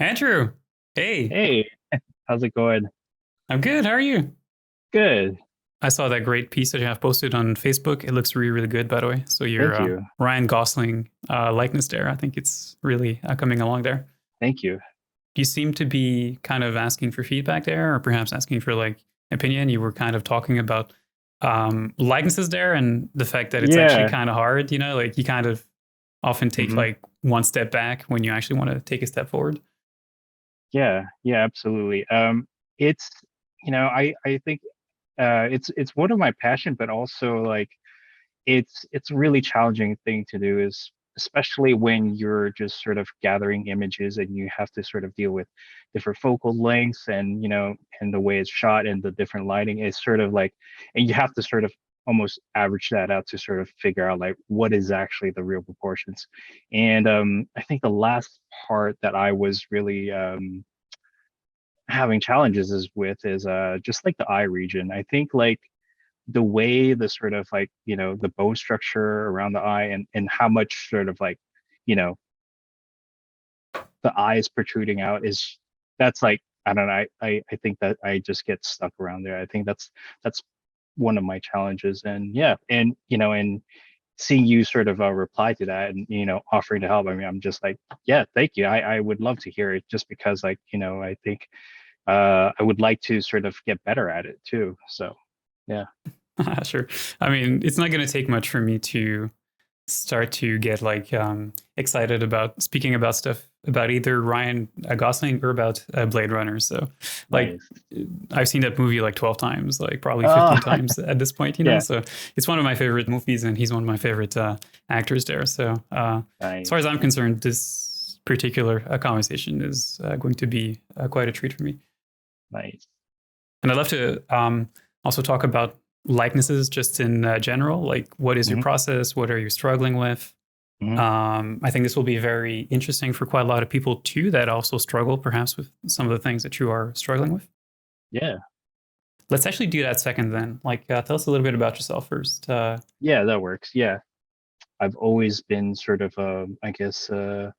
Andrew, hey, Hey, how's it going? I'm good. How are you? Good. I saw that great piece that you have posted on Facebook. It looks really, really good, by the way. So your Thank you. Ryan Gosling likeness there, I think it's really coming along there. Thank you. You seem to be kind of asking for feedback there, or perhaps asking for like opinion. You were kind of talking about likenesses there and the fact that it's actually Yeah. kind of hard. Like you kind of often take hmm like one step back when you actually want to take a step forward. Yeah. Yeah, absolutely. It's, I think it's one of my passion, but also like it's a really challenging thing to do is especially when you're just sort of gathering images and you have to sort of deal with different focal lengths and and the way it's shot and the different lighting is sort of like and you have to sort of almost average that out to sort of figure out like what is actually the real proportions. And I think the last part that I was really having challenges is just like the eye region. I think like the way the sort of like the bone structure around the eye and how much sort of like you know the eye is protruding out is that's like I don't know. I think that I just get stuck around there. I think that's one of my challenges. And yeah, and and seeing you sort of reply to that and offering to help. I mean, I'm just like, yeah, thank you. I would love to hear it just because like I think I would like to sort of get better at it too. So yeah. Sure. I mean, it's not going to take much for me to start to get like excited about speaking about stuff about either Ryan Gosling or about Blade Runner. So, like, Nice. I've seen that movie like 12 times, like probably Oh 15 times at this point, yeah. So, it's one of my favorite movies, and he's one of my favorite actors there. So, as far as Nice. I'm concerned, this particular conversation is going to be quite a treat for me. Nice. And I'd love to also talk about likenesses just in general. Like, what is your hmm process? What are you struggling with? hmm I think this will be very interesting for quite a lot of people too that also struggle perhaps with some of the things that you are struggling with. Yeah. Let's actually do that second then. Like, tell us a little bit about yourself first. Yeah, that works. Yeah. I've always been sort of, I guess, a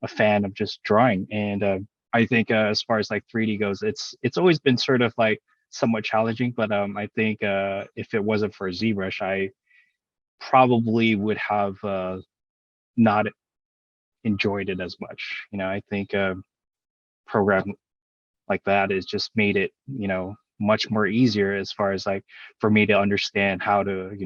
fan of just drawing. And I think as far as like 3D goes, it's always been sort of like somewhat challenging. But I think if it wasn't for ZBrush, I probably would have not enjoyed it as much. I think program like that has just made it, much more easier as far as like for me to understand how to,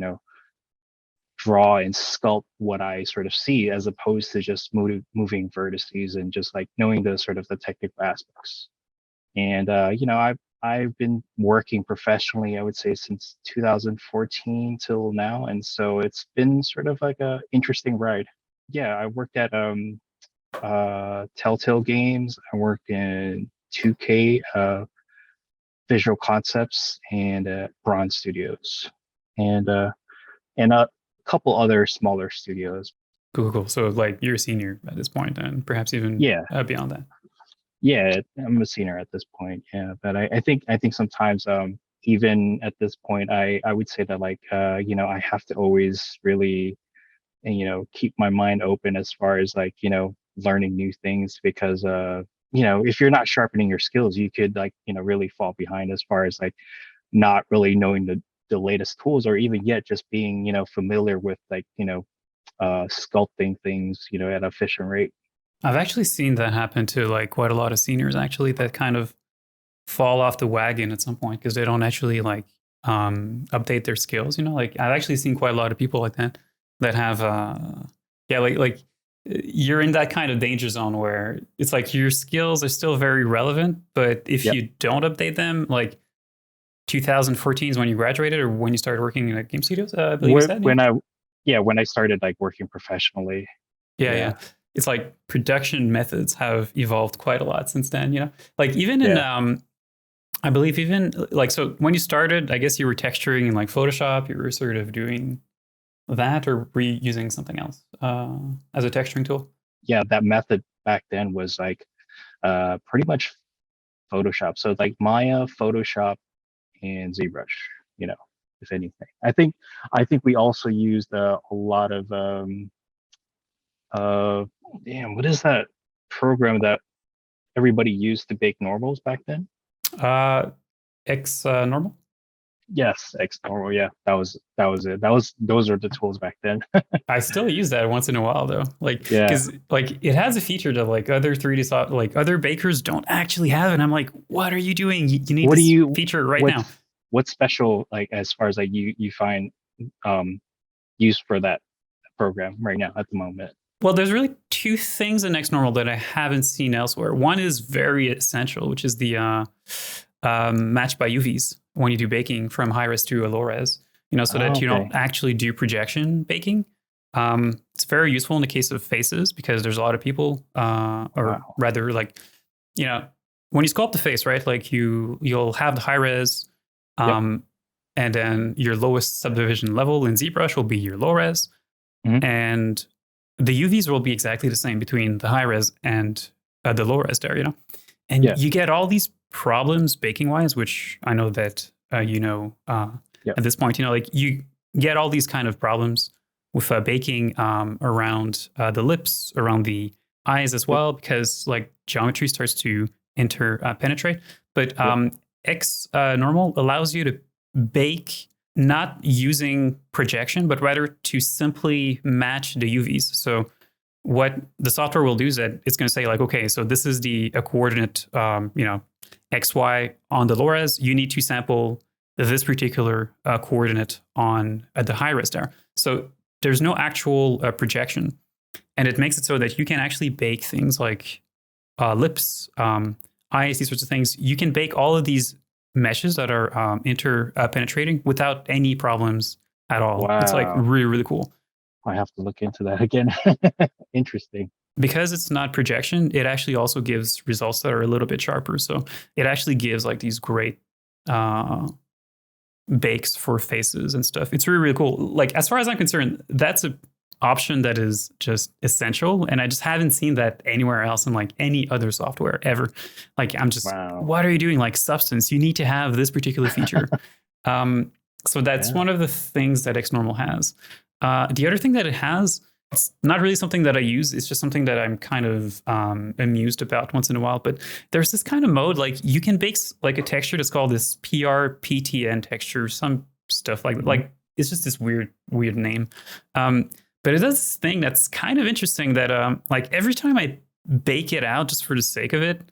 draw and sculpt what I sort of see as opposed to just moving vertices and just like knowing the sort of the technical aspects. And I've been working professionally, I would say, since 2014 till now, and so it's been sort of like a interesting ride. Yeah, I worked at Telltale Games. I worked in 2K Visual Concepts and Bronze Studios, and a couple other smaller studios. Cool, cool. So, like, you're a senior at this point, and perhaps even Yeah, beyond that. yeah, I'm a senior at this point. Yeah, but I think sometimes even at this point I would say that like I have to always really keep my mind open as far as like learning new things because if you're not sharpening your skills you could like really fall behind as far as like not really knowing the latest tools or even yet just being familiar with like sculpting things at an efficient rate. I've actually seen that happen to like quite a lot of seniors actually that kind of fall off the wagon at some point because they don't actually like update their skills. Like I've actually seen quite a lot of people like that that have yeah, like you're in that kind of danger zone where it's like your skills are still very relevant, but if Yep. you don't update them, like 2014 is when you graduated or when you started working in game studios, I believe you when, said, yeah. when I yeah, when I started like working professionally. Yeah, Yeah. yeah. It's like production methods have evolved quite a lot since then, Like even in Yeah. I believe even like so when you started, I guess you were texturing in like Photoshop, you were sort of doing that or were you using something else as a texturing tool? Yeah, that method back then was like pretty much Photoshop. So like Maya, Photoshop, and ZBrush, you know, if anything. I think we also used a lot of uh damn, what is that program that everybody used to bake normals back then? Uh, X normal. Yes, X normal. Yeah, that was it. Those are the tools back then. I still use that once in a while though, like Yeah. because like it has a feature that like other 3D soft like other bakers don't actually have, and I'm like, what are you doing? You need What do this you feature right now. what's special like as far as like you find um use for that program right now at the moment? Well, there's really two things in Next Normal that I haven't seen elsewhere. One is very essential, which is the match by UVs when you do baking from high res to a low res, so Oh, that you don't okay. actually do projection baking. It's very useful in the case of faces because there's a lot of people, or Wow. rather, like, you know, when you sculpt the face, right? Like you'll have the high res, Yep. um, and then your lowest subdivision level in ZBrush will be your low res, Hmm. and the UVs will be exactly the same between the high res and the low res there, and Yeah. you get all these problems baking wise, which I know that Yep. at this point, like you get all these kind of problems with baking around the lips, around the eyes as Yep. well, because like geometry starts to interpenetrate. But Yep. X normal allows you to bake not using projection, but rather to simply match the UVs. So what the software will do is that it's going to say like, okay, so this is the coordinate, XY on the low res. You need to sample this particular coordinate on the high res there. So there's no actual projection, and it makes it so that you can actually bake things like lips, eyes, these sorts of things. You can bake all of these meshes that are interpenetrating without any problems at all. It's like Wow. really, really cool. I have to look into that again. Interesting. Because it's not projection, it actually also gives results that are a little bit sharper. So it actually gives like these great uh, bakes for faces and stuff. It's really, really cool. Like, as far as I'm concerned, that's a option that is just essential. And I just haven't seen that anywhere else in like any other software ever. Like, I'm just, Wow. what are you doing? Like, Substance, you need to have this particular feature. Um, so that's Yeah. one of the things that XNormal has. The other thing that it has, it's not really something that I use. It's just something that I'm kind of amused about once in a while. But there's this kind of mode, like you can bake like a texture that's called this PRPTN texture, some stuff like Hmm. it's just this weird name. But it does this thing that's kind of interesting that like every time I bake it out just for the sake of it,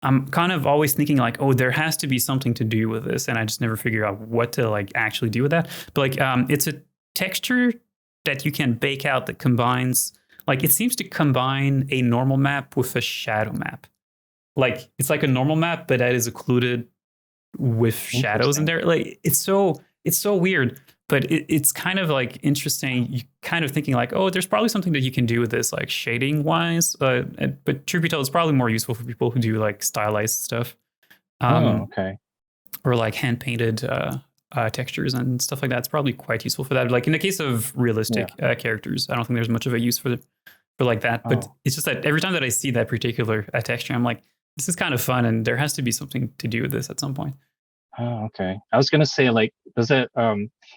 I'm kind of always thinking like, oh, there has to be something to do with this, and I just never figure out what to like actually do with that. But like, it's a texture that you can bake out that combines, like, it seems to combine a normal map with a shadow map. Like, it's like a normal map, but that is occluded with shadows in Interesting. there. Like, it's so weird, but it's kind of like interesting. You kind of thinking like, oh, there's probably something that you can do with this, like shading wise. But truth be told, it's probably more useful for people who do like stylized stuff, Oh, um, okay. or like hand painted textures and stuff like that. It's probably quite useful for that. Like in the case of Yeah. realistic characters, I don't think there's much of a use for like that. But Oh. it's just that every time that I see that particular texture, I'm like, this is kind of fun, and there has to be something to do with this at some point. Oh, okay. I was gonna say, like, does it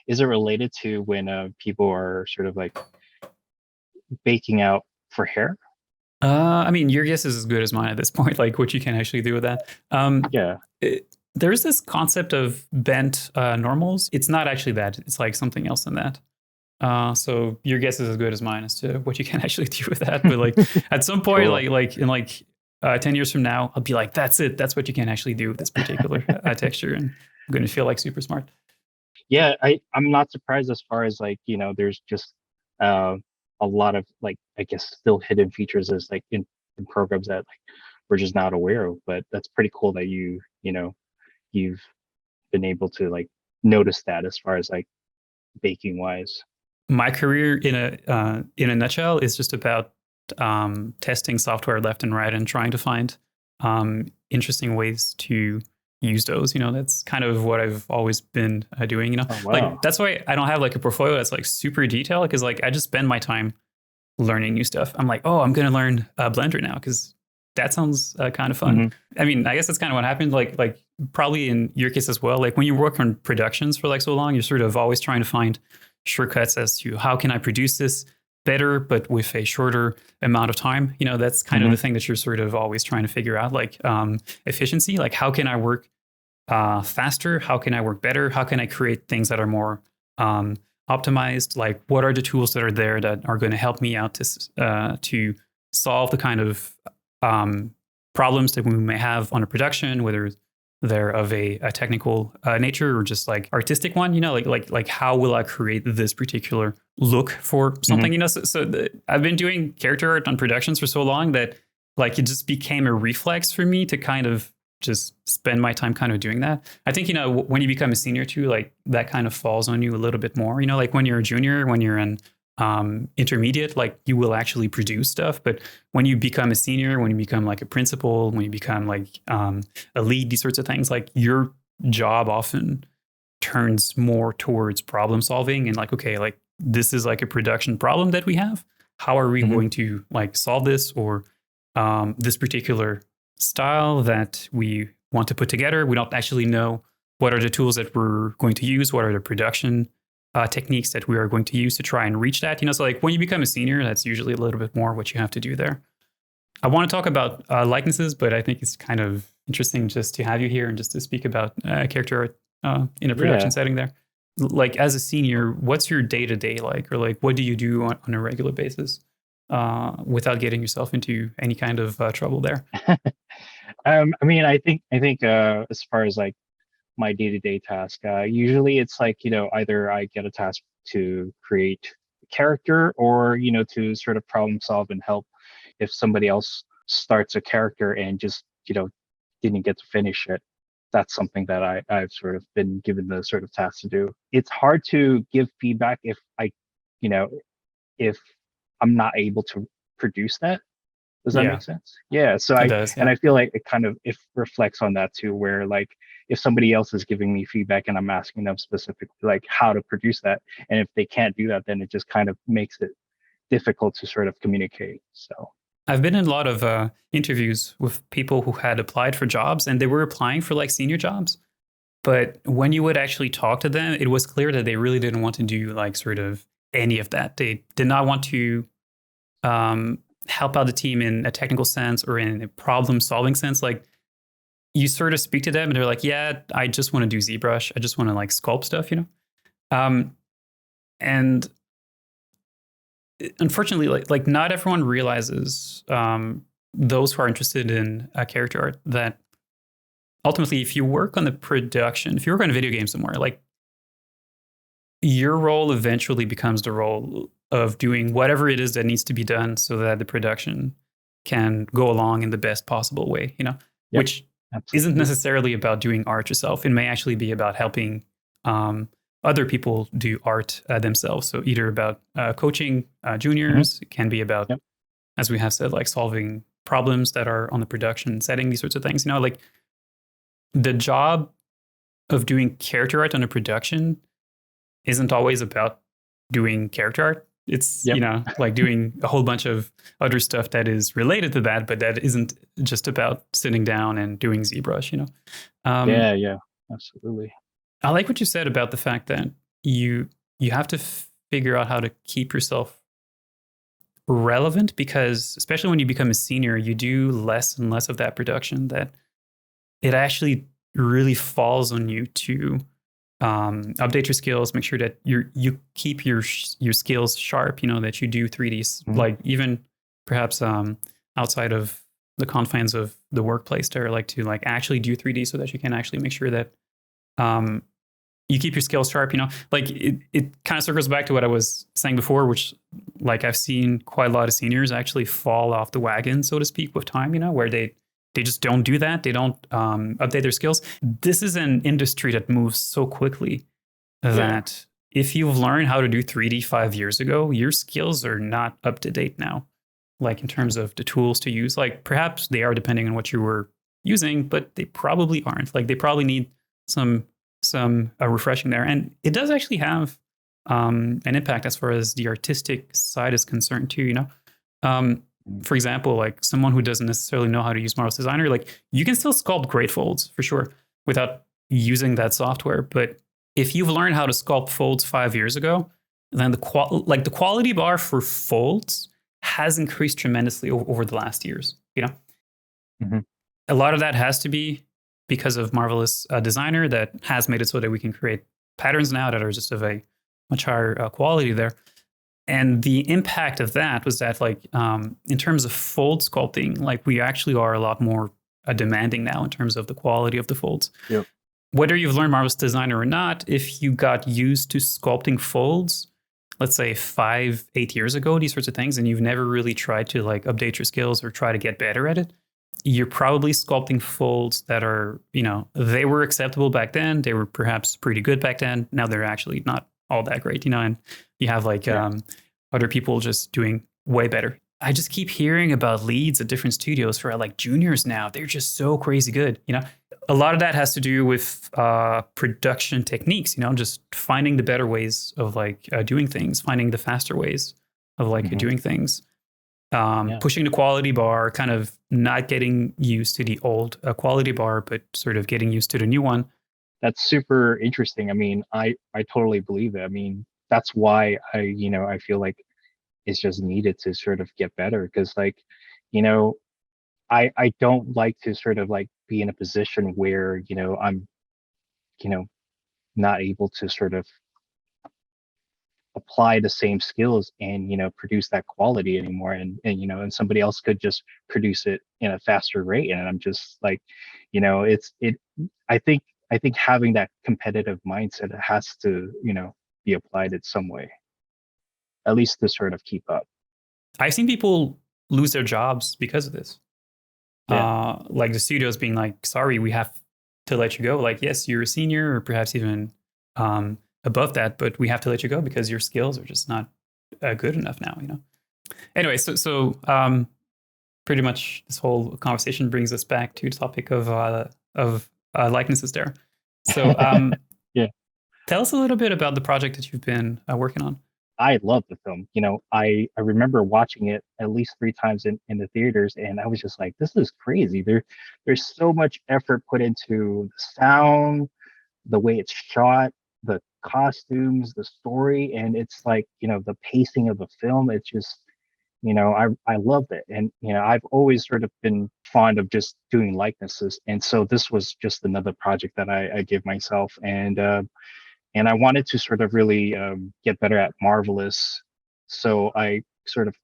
is it related to when people are sort of like baking out for hair? I mean, your guess is as good as mine at this point, like what you can actually do with that. Yeah. There's this concept of bent normals. It's not actually that. It's like something else than that. So your guess is as good as mine as to what you can actually do with that. But like at some point, Cool. like in like 10 years from now, I'll be like, that's it. That's what you can actually do with this particular texture, and I'm going to feel like super smart. Yeah, I'm not surprised as far as like, there's just uh a lot of like I guess still hidden features as like in programs that like we're just not aware of. But that's pretty cool that you've been able to like notice that as far as like baking wise. My career in a nutshell is just about testing software left and right and trying to find interesting ways to use those. That's kind of what I've always been doing. Oh Like wow. that's why I don't have like a portfolio that's like super detailed, because like I just spend my time learning new stuff. I'm like, oh, I'm gonna learn Blender now because that sounds kind of fun. Hmm. I mean, I guess that's kind of what happened. Like probably in your case as well. Like when you work on productions for like so long, you're sort of always trying to find shortcuts as to how can I produce this better, but with a shorter amount of time. That's kind of Hmm. the thing that you're sort of always trying to figure out, like efficiency. Like, how can I work faster? How can I work better? How can I create things that are more um, optimized? Like, what are the tools that are there that are going to help me out to solve the kind of problems that we may have on a production, whether they're of a technical nature or just like artistic one. Like how will I create this particular look for Hmm. something? I've been doing character art on productions for so long that like it just became a reflex for me to kind of just spend my time kind of doing that. I think, when you become a senior too, like that kind of falls on you a little bit more. Like when you're a junior, when you're in intermediate, like you will actually produce stuff. But when you become a senior, when you become like a principal, when you become like a lead, these sorts of things, like your job often turns more towards problem solving and like, okay, like this is like a production problem that we have. How are we Hmm. going to like solve this, or this particular style that we want to put together? We don't actually know what are the tools that we're going to use, what are the production techniques that we are going to use to try and reach that. So like when you become a senior, that's usually a little bit more what you have to do there. I want to talk about likenesses, but I think it's kind of interesting just to have you here and just to speak about character art in a production Yeah. setting there. Like as a senior, what's your day to day like, or like what do you do on a regular basis without getting yourself into any kind of trouble there? I mean, I think as far as like my day-to-day task, usually it's like, either I get a task to create a character, or to sort of problem solve and help if somebody else starts a character and just didn't get to finish it. That's something that I've sort of been given the sort of task to do. It's hard to give feedback if you know if I'm not able to produce that. Does that Yeah, make sense? Yeah. So it I does. and Yeah. I feel like it reflects on that too, where like if somebody else is giving me feedback and I'm asking them specifically like how to produce that, and if they can't do that, then it just kind of makes it difficult to sort of communicate. So. I've been in a lot of interviews with people who had applied for jobs and they were applying for like senior jobs. But when you would actually talk to them, it was clear that they really didn't want to do like sort of any of that. They did not want to um, help out the team in a technical sense or in a problem solving sense. Like you sort of speak to them and they're like, yeah, I just want to do ZBrush. I just want to like sculpt stuff. Um, and unfortunately, like not everyone realizes, those who are interested in character art, that ultimately, if you work on the production, if you work on a video game somewhere, like your role eventually becomes the role of doing whatever it is that needs to be done so that the production can go along in the best possible way, Yep. which isn't Absolutely. necessarily about doing art yourself. It may actually be about helping um, other people do art themselves. So either about coaching Hmm. juniors, it can be about, Yep. as we have said, like solving problems that are on the production setting, these sorts of things. Like the job of doing character art on a production isn't always about doing character art. It's, Yep. like doing a whole bunch of other stuff that is related to that, but that isn't just about sitting down and doing ZBrush. Um, Yeah. Yeah. Absolutely. I like what you said about the fact that you you have to figure out how to keep yourself relevant, because especially when you become a senior, you do less and less of that production, that it actually really falls on you to update your skills, make sure that you keep your skills sharp. That you do 3Ds, Hmm. like even perhaps outside of the confines of the workplace, to like to like actually do 3D so that you can actually make sure that um, you keep your skills sharp. Like it kind of circles back to what I was saying before, which like I've seen quite a lot of seniors actually fall off the wagon, so to speak, with time. Where they just don't do that. They don't update their skills. This is an industry that moves so quickly Yeah. that if you've learned how to do 3D 5 years ago, your skills are not up to date now. Like in terms of the tools to use, like perhaps they are depending on what you were using, but they probably aren't. Like they probably need some refreshing there, and it does actually have an impact as far as the artistic side is concerned too. Um, Mhm. for example, like someone who doesn't necessarily know how to use Models Designer, like you can still sculpt great folds for sure without using that software. But if you've learned how to sculpt folds 5 years ago, then the quality bar for folds has increased tremendously over the last years. You know, Mhm. a lot of that has to be because of Marvelous Designer that has made it so that we can create patterns now that are just of a much higher quality there. And the impact of that was that, like, in terms of fold sculpting, like we actually are a lot more demanding now in terms of the quality of the folds. Yep. Whether you've learned Marvelous Designer or not, if you got used to sculpting folds, let's say 5, 8 years ago, these sorts of things, and you've never really tried to like update your skills or try to get better at it, you're probably sculpting folds that are, they were acceptable back then. They were perhaps pretty good back then. Now they're actually not all that great, and you have like Yeah. other people just doing way better. I just keep hearing about leads at different studios for like juniors now. They're just so crazy good, A lot of that has to do with production techniques, just finding the better ways of like doing things, finding the faster ways of like Mhm. doing things, Yeah. pushing the quality bar, kind of not getting used to the old quality bar, but sort of getting used to the new one. That's super interesting. I mean, I totally believe it. I mean, that's why I feel like it's just needed to sort of get better because like, you know, I don't like to sort of like be in a position where, I'm, you know, not able to sort of apply the same skills and, produce that quality anymore. And somebody else could just produce it in a faster rate. And I'm just like, I think I think having that competitive mindset has to, be applied in some way, at least to sort of keep up. I've seen people lose their jobs because of this. Yeah. Like the studios being like, sorry, we have to let you go. Like, yes, you're a senior or perhaps even above that, but we have to let you go because your skills are just not good enough now. Anyway, so pretty much this whole conversation brings us back to the topic of likenesses there. So Yeah. tell us a little bit about the project that you've been working on. I love the film. I remember watching it at least 3 times in the theaters, and I was just like, this is crazy. There's so much effort put into the sound, the way it's shot, the costumes, the story, and it's like, the pacing of the film. It's just, I loved it. And, I've always sort of been fond of just doing likenesses. And so this was just another project that I give myself. And I wanted to sort of really get better at Marvelous. So I sort of,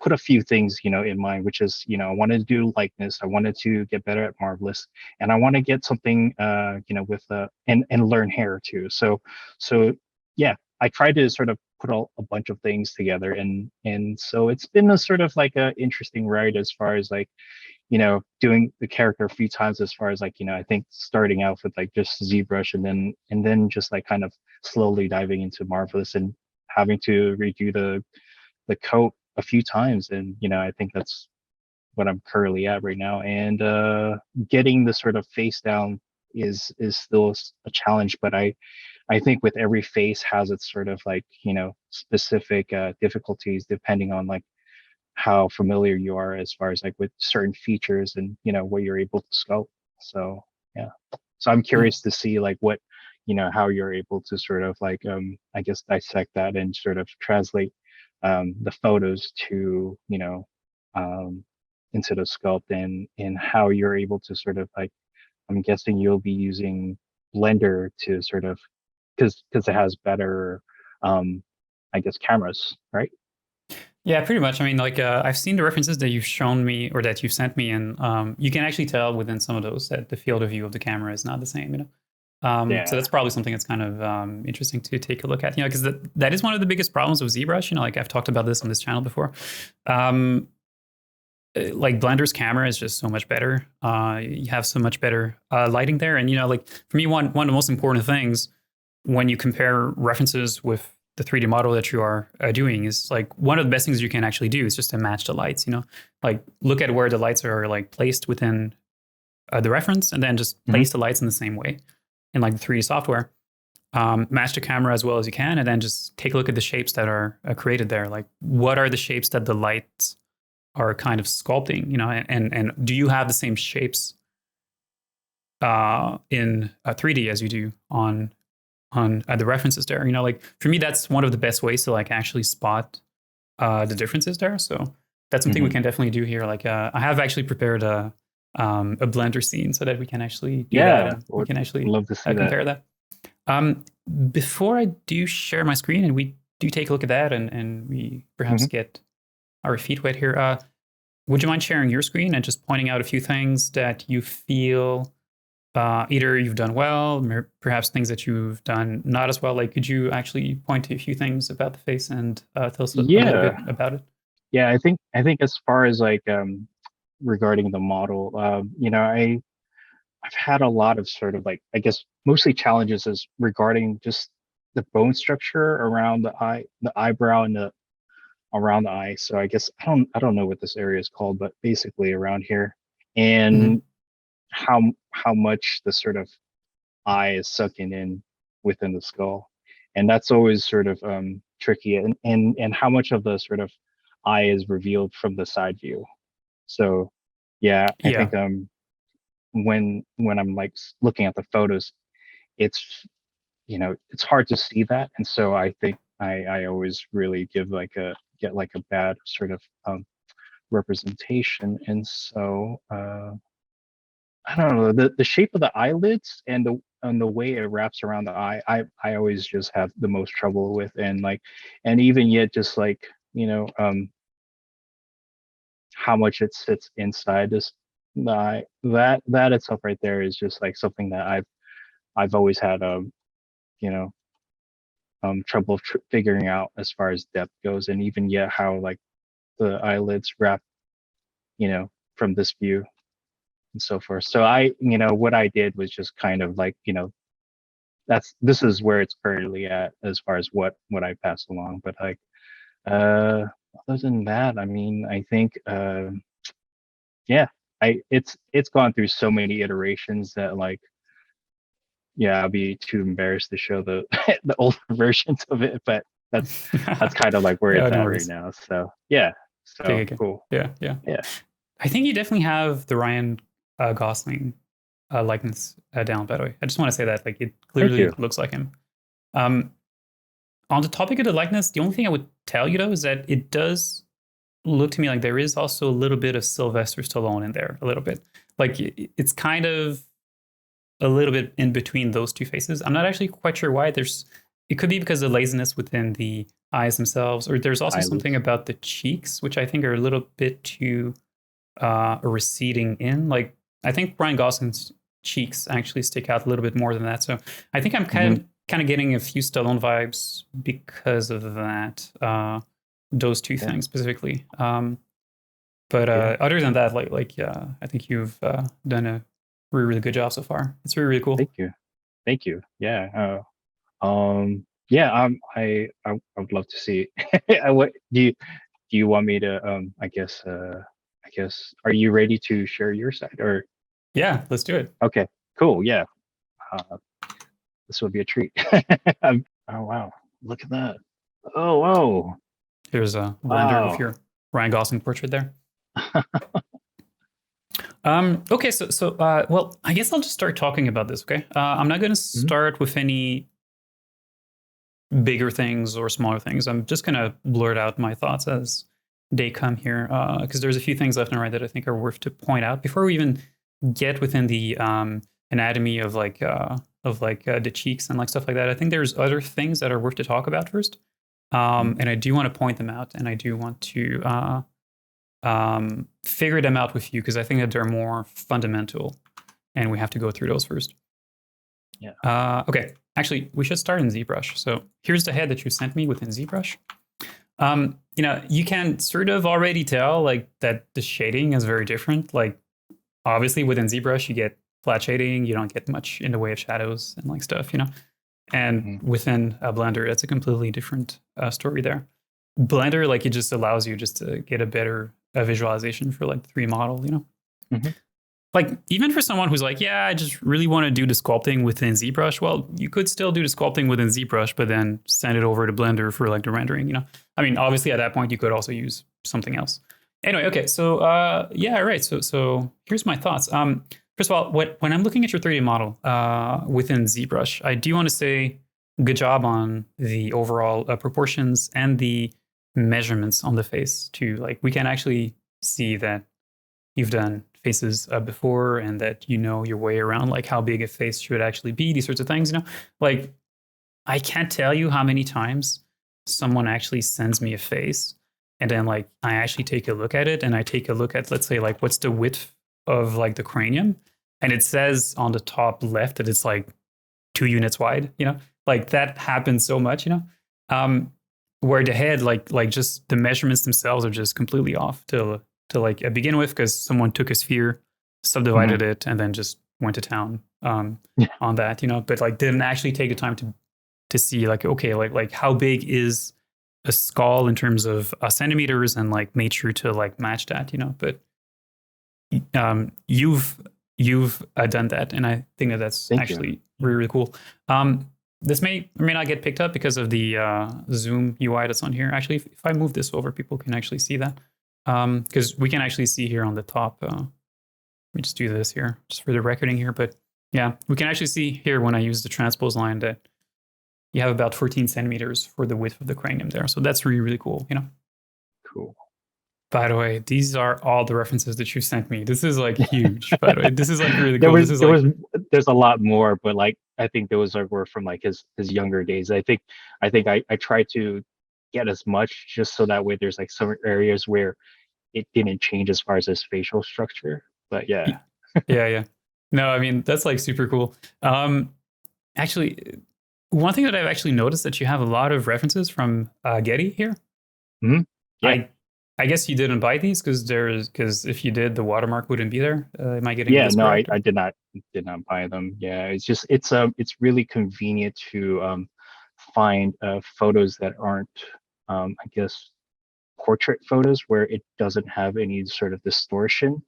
put a few things, in mind, which is, I wanted to do likeness. I wanted to get better at Marvelous, and I want to get something, with and learn hair too. So yeah, I tried to sort of put a bunch of things together, and so it's been a sort of like a interesting ride as far as like, doing the character a few times as far as like, I think starting out with like just ZBrush and then just like kind of slowly diving into Marvelous and having to redo the coat a few times. And, I think that's what I'm currently at right now. And getting the sort of face down is still a challenge, but I think with every face has its sort of like, specific difficulties depending on like how familiar you are as far as like with certain features and what you're able to sculpt. So yeah, so I'm Yeah. curious to see like what, how you're able to sort of like I guess dissect that and sort of translate the photos to um into the sculpt, and how you're able to sort of like, I'm guessing you'll be using Blender to sort of, because it has better I guess cameras, right? Yeah, pretty much. I mean, like I've seen the references that you've shown me or that you've sent me, and you can actually tell within some of those that the field of view of the camera is not the same. So Yeah. that's probably something that's kind of interesting to take a look at. Because that is one of the biggest problems with ZBrush. Like I've talked about this on this channel before. Um, like Blender's camera is just so much better. You have so much better lighting there, and like for me, one of the most important things when you compare references with the 3D model that you are doing is like one of the best things you can actually do is just to match the lights. Like look at where the lights are like placed within the reference, and then just Hmm. place the lights in the same way in like the 3D software. Match the camera as well as you can, and then just take a look at the shapes that are created there. Like what are the shapes that the lights are kind of sculpting, and do you have the same shapes in 3D as you do on on the references there. Like for me, that's one of the best ways to like actually spot the differences there. So that's something we Hmm. can definitely do here. Like I have actually prepared a Blender scene so that we can actually do that Yeah, and we would can actually love to see that. compare that. Um, Before I do share my screen and we do take a look at that and we perhaps Hmm. get our feet wet here, would you mind sharing your screen and just pointing out a few things that you feel either you've done well, perhaps things that you've done not as well? Like, could you actually point to a few things about the face and tell us a little Yeah, bit about it? yeah. I think as far as like regarding the model, I've had a lot of sort of like, I guess mostly challenges is regarding just the bone structure around the eye, the eyebrow, and the around the eye. So I guess I don't know what this area is called, but basically around here, Mm-hmm. and how much the sort of eye is sucking in within the skull, and that's always sort of tricky, and how much of the sort of eye is revealed from the side view. So yeah, I Yeah. think when I'm like looking at the photos, it's it's hard to see that, and so I think I always really give like a get like a bad sort of representation, and so I don't know, the shape of the eyelids and the way it wraps around the eye, I always just have the most trouble with, and like, and even yet just like how much it sits inside this the eye, that itself right there is just like something that I've always had you know trouble figuring out as far as depth goes, and even yet how like the eyelids wrap from this view and so forth. So what I did was just kind of like, this is where it's currently at as far as what I pass along. But like, uh, other than that, I mean, I think, yeah, it's gone through so many iterations that like, yeah, I'll be too embarrassed to show the the older versions of it. But that's kind of like where Yeah, it's no at right worries. now. So yeah, Okay, so okay. cool. Yeah, yeah. Yeah, I think you definitely have the Ryan Gosling likeness down, by the way. I just want to say that, like, it thank clearly you. looks like him. Um, on the topic of the likeness, the only thing I would tell you, though, is that it does look to me like there is also a little bit of Sylvester Stallone in there, a little bit. Like, it's kind of a little bit in between those two faces. I'm not actually quite sure why. It could be because of laziness within the eyes themselves, or there's also something Eyelids. about the cheeks, which I think are a little bit too receding in. Like I think Ryan Gosling's cheeks actually stick out a little bit more than that. So I think I'm Hmm. kind of getting a few Stallone vibes because of that. Those two Yeah, things specifically. But yeah. other than that, I think you've done a really really good job so far. It's really really cool. Thank you. Thank you. Yeah. Yeah, I would love to see. What do you want me to I guess are you ready to share your side or Yeah, let's do it. okay, cool. Yeah. Uh, this would be a treat. Oh wow. Look at that. Oh whoa. Here's a render of Wow. your Ryan Gosling portrait there. Okay, well, I guess I'll just start talking about this. Okay, I'm not going to Mhm. start with any bigger things or smaller things. I'm just going to blurt out my thoughts as they come here, because there's a few things left and right that I think are worth to point out before we even get within the anatomy of the cheeks and like stuff like that. I think there's other things that are worth to talk about first, Mhm. and I do want to point them out, and I do want to figure them out with you because I think that they're more fundamental, and we have to go through those first. Yeah. Okay, actually, we should start in ZBrush. So here's the head that you sent me within ZBrush. You can sort of already tell like that the shading is very different. Like obviously within ZBrush you get flat shading, you don't get much in the way of shadows and like stuff. And Mhm. within Blender, it's a completely different story there. Blender, like it just allows you just to get a better visualization for like the 3D model. Mhm. Like even for someone who's like, yeah, I just really want to do the sculpting within ZBrush. Well, you could still do the sculpting within ZBrush, but then send it over to Blender for like the rendering. I mean, obviously at that point you could also use something else. Anyway, okay, so yeah, right. So here's my thoughts. First of all, when I'm looking at your 3D model within ZBrush, I do want to say good job on the overall proportions and the measurements on the face too. Like we can actually see that you've done faces before and that you know your way around like how big a face should actually be, these sorts of things, you know? Like I can't tell you how many times someone actually sends me a face and then like I actually take a look at it and I take a look at, let's say, like what's the width of like the cranium, and it says on the top left that it's like 2 units wide, you know? Like that happens so much, you know? Um, where the head, like just the measurements themselves are just completely off to like begin with, because someone took a sphere, Hmm. subdivided it, and then just went to town Yeah. on that, you know, but like didn't actually take the time to see like, okay, like how big is a skull in terms of centimeters, and like made sure to like match that, you know. But you've done that, and I think that that's Thank you. actually really really cool. This may or may not get picked up because of the Zoom UI that's on here. Actually, if I move this over, people can actually see that, because we can actually see here on the top. Let me just do this here, just for the recording here. But yeah, we can actually see here when I use the transpose line that you have about 14 centimeters for the width of the cranium there. So that's really really cool, you know. Cool. By the way, these are all the references that you sent me. This is like huge. By the way, this is like really there cool. was This is there like, was there's a lot more, but like I think those are were from like his younger days. I tried to get as much just so that way there's like some areas where it didn't change as far as his facial structure. But yeah. yeah, yeah. No, I mean that's like super cool. Actually, one thing that I've actually noticed that you have a lot of references from Getty here. Hmm. Yeah. I I guess you didn't buy these because if you did, the watermark wouldn't be there. Am I getting Yeah, this no, correct? I Or? did not buy them. Yeah, it's just it's really convenient to find photos that aren't I guess portrait photos where it doesn't have any sort of distortion,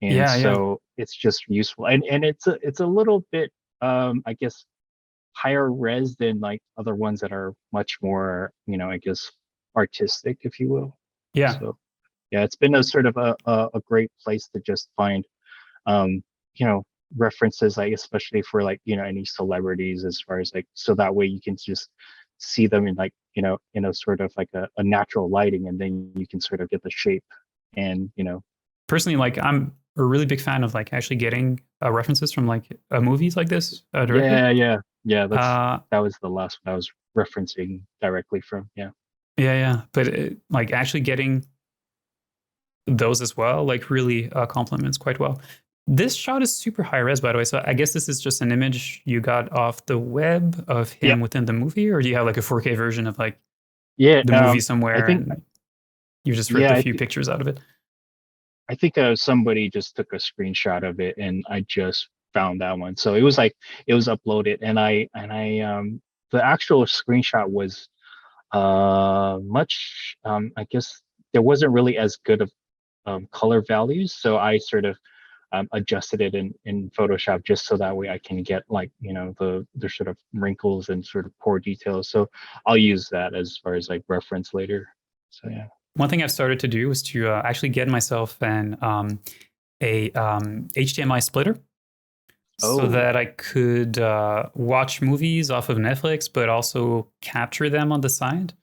and Yeah, yeah. so it's just useful, and it's a little bit I guess higher res than like other ones that are much more, I guess artistic, if you will. Yeah. So yeah, it's been a sort of a great place to just find um, you know, references, like especially for like, any celebrities, as far as like, so that way you can just see them in like, in a sort of like a natural lighting, and then you can sort of get the shape and Personally, like I'm a really big fan of like actually getting references from like movies like this directly. yeah, yeah, yeah, Uh, that was the last one I was referencing directly from. Yeah. yeah, yeah. But like actually getting those as well, like really complements quite well. This shot is super high res, by the way. So I guess this is just an image you got off the web of Yep. him within the movie, or do you have like a 4K version of like Yeah. the movie I somewhere think and you just ripped yeah, a few pictures out of it? somebody just took a screenshot of it, and I just found that one. So it was like it was uploaded, and I the actual screenshot was much I guess there wasn't really as good of color values, so I sort of adjusted it in Photoshop just so that way I can get like the sort of wrinkles and sort of poor details. So I'll use that as far as like reference later. So yeah. One thing I've started to do is to actually get myself an a HDMI splitter so Oh, that I could watch movies off of Netflix, but also capture them on the side.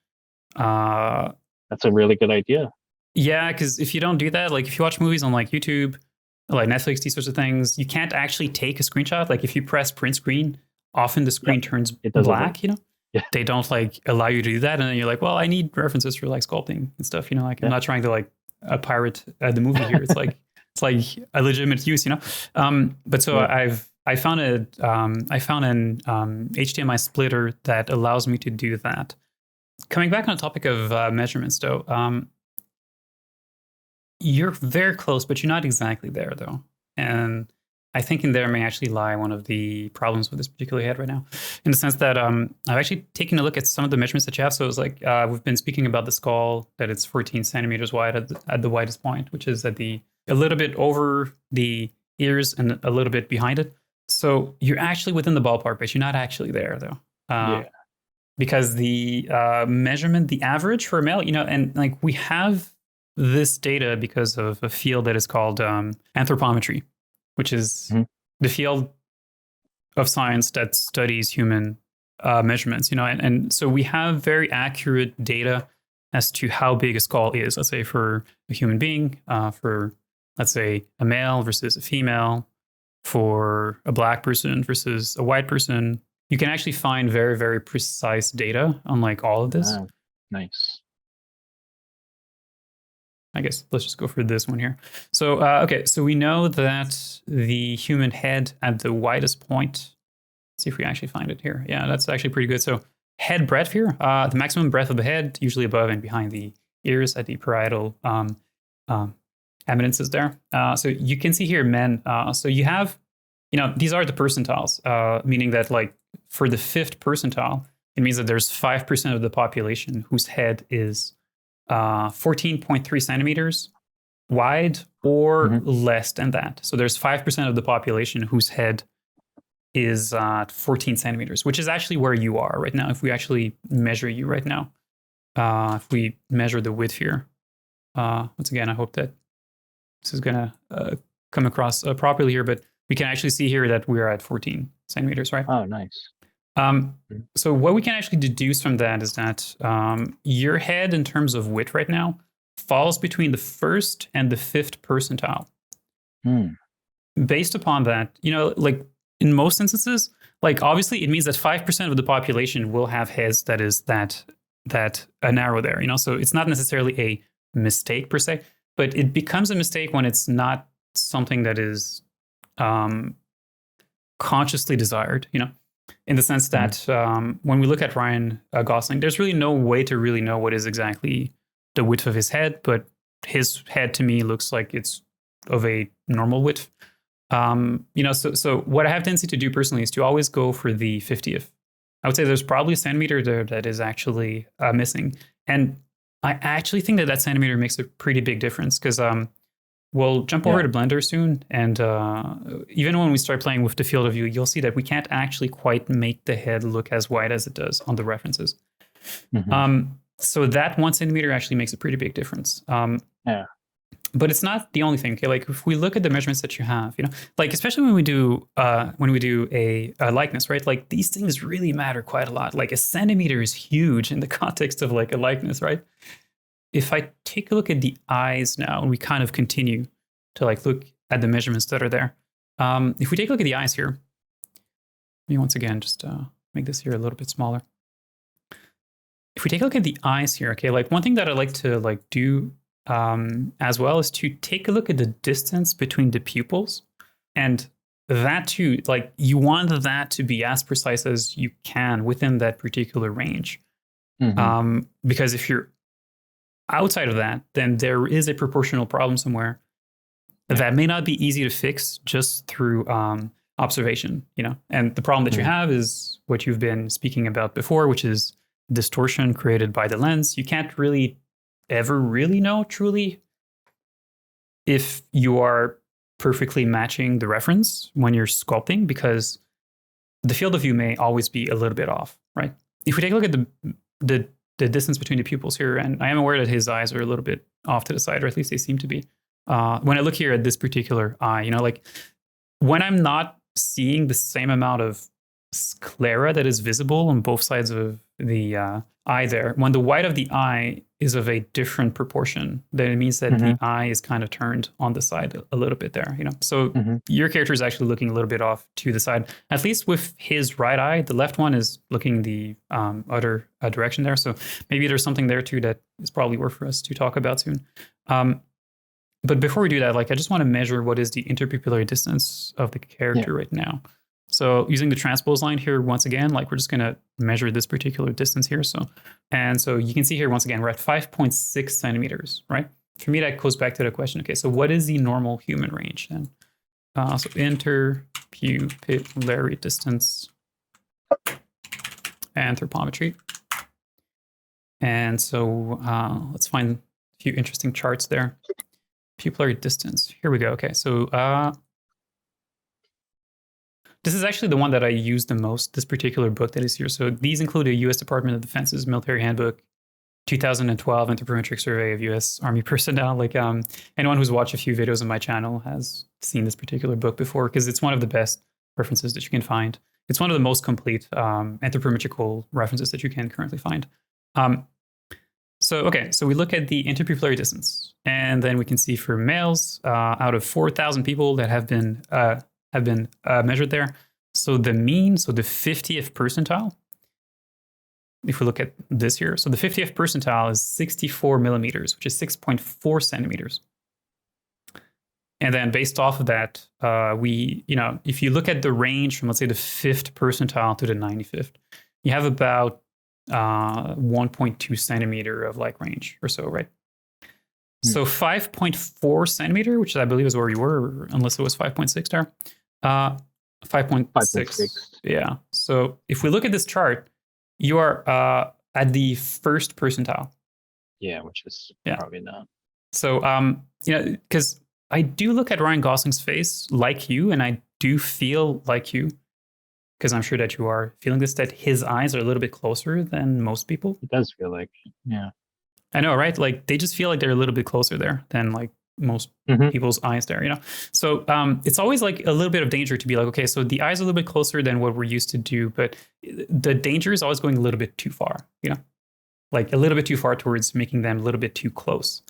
Uh, that's a really good idea. yeah, because if you don't do that, like if you watch movies on like YouTube, like Netflix, these sorts of things, you can't actually take a screenshot. Like if you press print screen, often the Yep, screen turns it doesn't work. black, you know? Yeah, They don't like allow you to do that. And then you're like, well, I need references for like sculpting and stuff, you know? Like I'm yeah. not trying to like pirate the movie here. It's like a legitimate use, you know? But so Yeah. I found an HDMI splitter that allows me to do that. Coming back on the topic of measurements, though, you're very close, but you're not exactly there, though. And I think in there may actually lie one of the problems with this particular head right now, in the sense that I've actually taken a look at some of the measurements that you have. So it's like we've been speaking about the skull, that it's 14 centimeters wide at the widest point, which is at the a little bit over the ears and a little bit behind it. So you're actually within the ballpark, but you're not actually there, though. Yeah. Because the measurement, the average for a male, you know, and like we have this data because of a field that is called anthropometry, which is Mhm. the field of science that studies human measurements, and so we have very accurate data as to how big a skull is. Let's say for a human being, for let's say a male versus a female, for a black person versus a white person. You can actually find very, very precise data on like all of this. Ah, nice. I guess let's just go for this one here. So, okay, so we know that the human head at the widest point, let's see if we actually find it here. Yeah, that's actually pretty good. So head breadth here, the maximum breadth of the head, usually above and behind the ears at the parietal eminences there. So you can see here men. So you have, these are the percentiles, meaning that like for the 5th percentile, it means that there's 5% of the population whose head is 14.3 centimeters wide or less than that. So there's 5% of the population whose head is 14 centimeters, which is actually where you are right now. If we actually measure you right now, if we measure the width here, once again, I hope that this is going to come across properly here, but we can actually see here that we're at 14 centimeters, right? Oh, nice. So what we can actually deduce from that is that your head in terms of width right now falls between the 1st and the 5th percentile. Based upon that, like in most instances, like obviously it means that 5% of the population will have heads that is that narrow there, so it's not necessarily a mistake per se, but it becomes a mistake when it's not something that is consciously desired, in the sense that when we look at Ryan Gosling, there's really no way to really know what is exactly the width of his head, but his head to me looks like it's of a normal width. So what I have tendency to do personally is to always go for the 50th. I would say there's probably a centimeter there that is actually missing. And I actually think that centimeter makes a pretty big difference because we'll jump over to Blender soon. And even when we start playing with the field of view, you'll see that we can't actually quite make the head look as wide as it does on the references. So that 1 centimeter actually makes a pretty big difference. But it's not the only thing. Okay? Like if we look at the measurements that you have, like especially when we do a likeness, right? Like these things really matter quite a lot. Like a centimeter is huge in the context of like a likeness, right? If I take a look at the eyes now, and we kind of continue to like look at the measurements that are there. If we take a look at the eyes here, let me once again just make this here a little bit smaller. If we take a look at the eyes here, okay, like one thing that I like to like do as well is to take a look at the distance between the pupils, and that too, like you want that to be as precise as you can within that particular range. Because if you're outside of that, then there is a proportional problem somewhere that may not be easy to fix just through observation, and the problem that you have is what you've been speaking about before, which is distortion created by the lens. You can't really ever really know truly if you are perfectly matching the reference when you're sculpting, because the field of view may always be a little bit off, right? If we take a look at the distance between the pupils here, and I am aware that his eyes are a little bit off to the side, or at least they seem to be. When I look here at this particular eye, like when I'm not seeing the same amount of sclera that is visible on both sides of the eye there, when the white of the eye is of a different proportion, then it means that the eye is kind of turned on the side a little bit there, So your character is actually looking a little bit off to the side, at least with his right eye. The left one is looking the other direction there. So maybe there's something there too that is probably worth for us to talk about soon. But before we do that, like I just want to measure what is the interpupillary distance of the character right now. So using the transpose line here, once again, like we're just going to measure this particular distance here. So you can see here, once again, we're at 5.6 centimeters, right? For me, that goes back to the question, okay, so what is the normal human range then? So interpupillary distance, anthropometry. And so let's find a few interesting charts there. Pupillary distance, here we go. Okay, so this is actually the one that I use the most, this particular book that is here. So these include a U.S. Department of Defense's Military Handbook, 2012 Anthropometric Survey of U.S. Army Personnel. Like anyone who's watched a few videos on my channel has seen this particular book before, because it's one of the best references that you can find. It's one of the most complete anthropometrical references that you can currently find. So we look at the interpupillary distance, and then we can see for males, out of 4,000 people that have been measured there. So the mean, so the 50th percentile, if we look at this here, so the 50th percentile is 64 millimeters, which is 6.4 centimeters. And then based off of that, if you look at the range from, let's say, the 5th percentile to the 95th, you have about 1.2 centimeter of like range or so, right? So 5.4 centimeter, which I believe is where you were, unless it was 5.6 there. 5.6. Yeah. So if we look at this chart, you are at the 1st percentile. Yeah, which is probably not. So, because I do look at Ryan Gosling's face like you, and I do feel like you, because I'm sure that you are feeling this, that his eyes are a little bit closer than most people. It does feel like, yeah. I know, right? Like they just feel like they're a little bit closer there than like most people's eyes there, So it's always like a little bit of danger to be like, okay, so the eyes are a little bit closer than what we're used to do, but the danger is always going a little bit too far, like a little bit too far towards making them a little bit too close.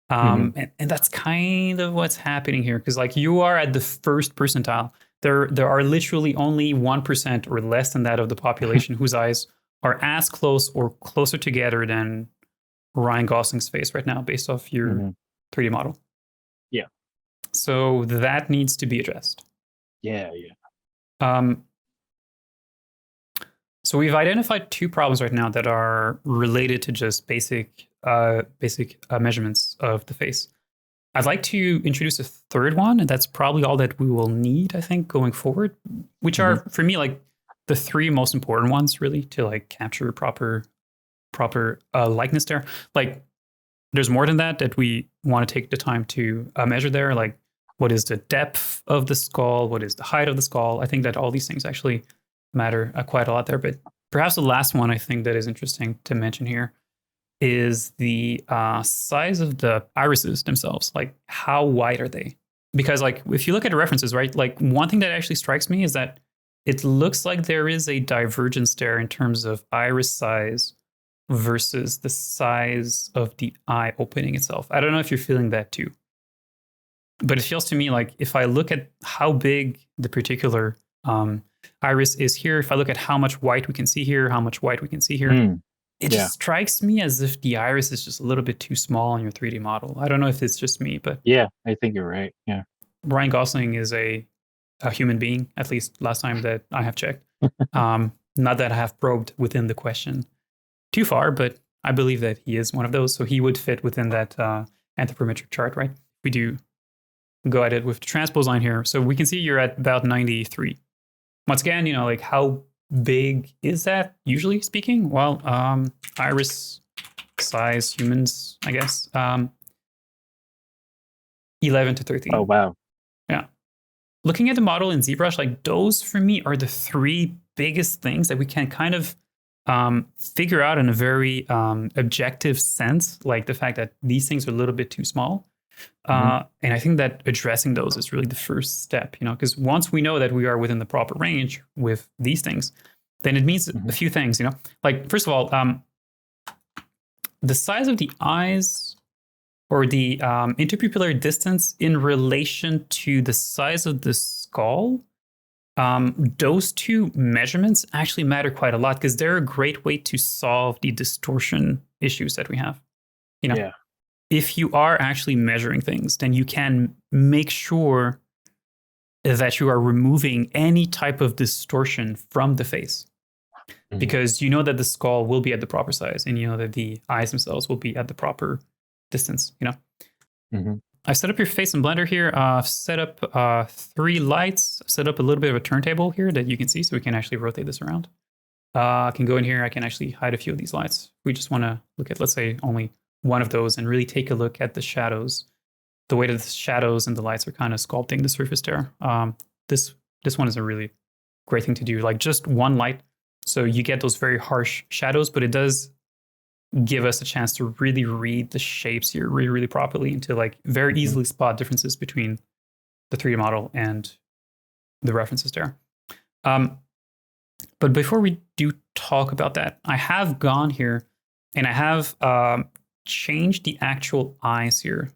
And that's kind of what's happening here, because like you are at the 1st percentile. There are literally only 1% or less than that of the population whose eyes are as close or closer together than Ryan Gosling's face right now, based off your 3D model. Yeah. So that needs to be addressed. Yeah. So we've identified 2 problems right now that are related to just basic measurements of the face. I'd like to introduce a 3rd one, and that's probably all that we will need, I think, going forward, which are, for me, like the 3 most important ones, really, to like capture proper likeness there. Like, there's more than that we want to take the time to measure there. Like, what is the depth of the skull? What is the height of the skull? I think that all these things actually matter quite a lot there. But perhaps the last one I think that is interesting to mention here is the size of the irises themselves. Like, how wide are they? Because like, if you look at the references, right, like one thing that actually strikes me is that it looks like there is a divergence there in terms of iris size versus the size of the eye opening itself. I don't know if you're feeling that too, but it feels to me like if I look at how big the particular iris is here, if I look at how much white we can see here, how much white we can see here, it just strikes me as if the iris is just a little bit too small on your 3D model. I don't know if it's just me, but yeah, I think you're right. Yeah, Ryan Gosling is a human being, at least last time that I have checked. Not that I have probed within the question too far, but I believe that he is one of those. So he would fit within that anthropometric chart, right? We do go at it with the transpose line here. So we can see you're at about 93. Once again, like how big is that, usually speaking? Well, iris size, humans, I guess, 11 to 13. Oh, wow. Yeah. Looking at the model in ZBrush, like those for me are the 3 biggest things that we can kind of figure out in a very objective sense, like the fact that these things are a little bit too small. And I think that addressing those is really the first step, because once we know that we are within the proper range with these things, then it means a few things, like, first of all, the size of the eyes or the interpupillary distance in relation to the size of the skull, those 2 measurements actually matter quite a lot, because they're a great way to solve the distortion issues that we have. Yeah. If you are actually measuring things, then you can make sure that you are removing any type of distortion from the face, because you know that the skull will be at the proper size, and you know that the eyes themselves will be at the proper distance. I've set up your face in Blender here. I've set up 3 lights. I've set up a little bit of a turntable here that you can see, so we can actually rotate this around. I can go in here. I can actually hide a few of these lights. We just want to look at, let's say, only one of those and really take a look at the shadows, the way that the shadows and the lights are kind of sculpting the surface there. This one is a really great thing to do, like just one light. So you get those very harsh shadows, but it does give us a chance to really read the shapes here really, really properly, and to like very easily spot differences between the 3D model and the references there. But before we do talk about that, I have gone here and I have changed the actual eyes here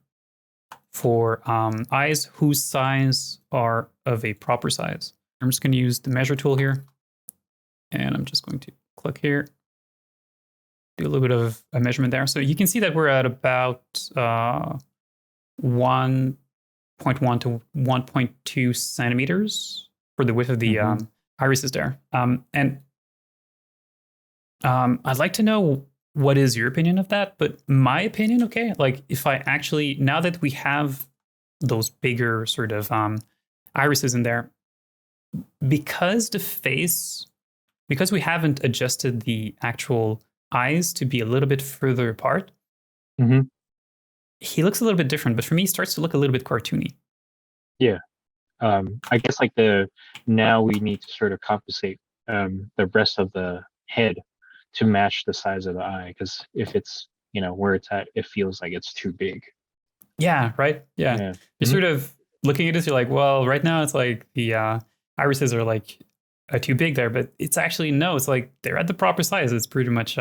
for eyes whose size are of a proper size. I'm just going to use the measure tool here, and I'm just going to click here, do a little bit of a measurement there. So you can see that we're at about 1.1 to 1.2 centimeters for the width of the irises there. And I'd like to know what is your opinion of that, but my opinion, okay, like if I actually, now that we have those bigger sort of irises in there, because because we haven't adjusted the actual eyes to be a little bit further apart, he looks a little bit different, but for me, he starts to look a little bit cartoony. Yeah. I guess like now we need to sort of compensate the rest of the head to match the size of the eye, because if it's where it's at, it feels like it's too big. Yeah, right. Yeah. You're sort of looking at this, you're like, well, right now it's like the irises are like too big there, but it's actually no, it's like they're at the proper size. It's pretty much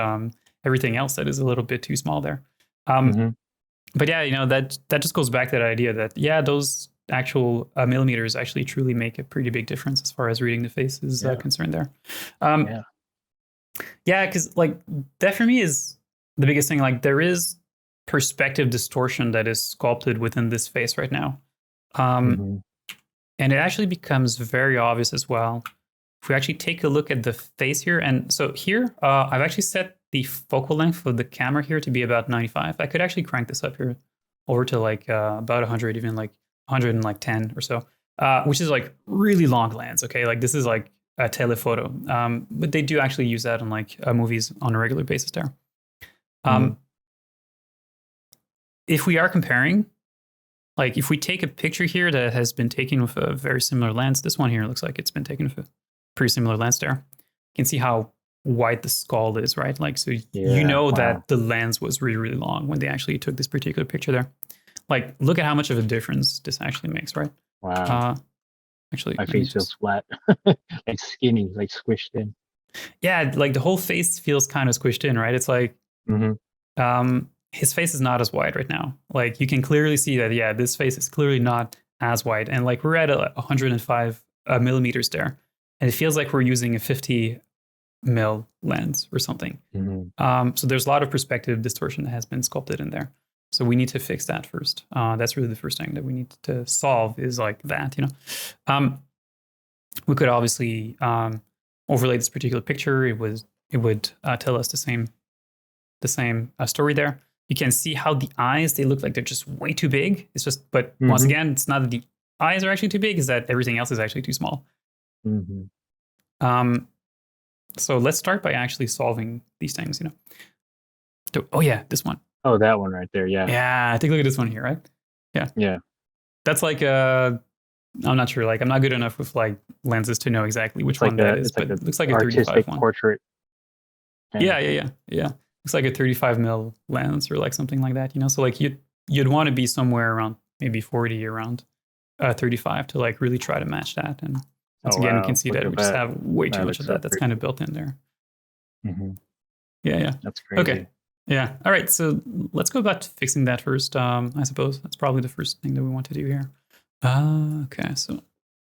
everything else that is a little bit too small there. But yeah, that just goes back to that idea that those actual millimeters actually truly make a pretty big difference as far as reading the face is concerned there. Because like that for me is the biggest thing. Like there is perspective distortion that is sculpted within this face right now. And it actually becomes very obvious as well. If we actually take a look at the face here, and so here, I've actually set the focal length of the camera here to be about 95. I could actually crank this up here over to like about 100, even like 110 or so, which is like really long lens. Okay, like this is like a telephoto, but they do actually use that in like movies on a regular basis there. If we are comparing, like if we take a picture here that has been taken with a very similar lens, this one here looks like it's been taken with a pretty similar lens there. You can see how wide the skull is, right? Like, so that the lens was really, really long when they actually took this particular picture there. Like, look at how much of a difference this actually makes, right? Wow. Actually, my face feels flat, like skinny, like squished in. Yeah, like the whole face feels kind of squished in, right? It's like, his face is not as wide right now. Like you can clearly see that, this face is clearly not as wide. And like we're at 105 millimeters there. And it feels like we're using a 50 mil lens or something. So there's a lot of perspective distortion that has been sculpted in there. So we need to fix that first. That's really the first thing that we need to solve is like that, we could obviously overlay this particular picture. It would tell us the same story there. You can see how the eyes, they look like they're just way too big. It's just, but once again, it's not that the eyes are actually too big, is that everything else is actually too small. So let's start by actually solving these things, Oh yeah, this one. Oh, that one right there. Yeah. Yeah, take a look at this one here, right? Yeah. Yeah. That's like I'm not sure. Like I'm not good enough with like lenses to know exactly which one that is, but it looks like a 35 one. Portrait. Yeah. Looks like a 35 mil lens or like something like that, So like you'd want to be somewhere around maybe 40, around 35 to like really try to match that. And once again, you can see that we just have way too much of that. That's kind of built in there. Yeah. That's crazy. Okay. Yeah. All right. So let's go back to fixing that first. I suppose that's probably the first thing that we want to do here. Okay. So let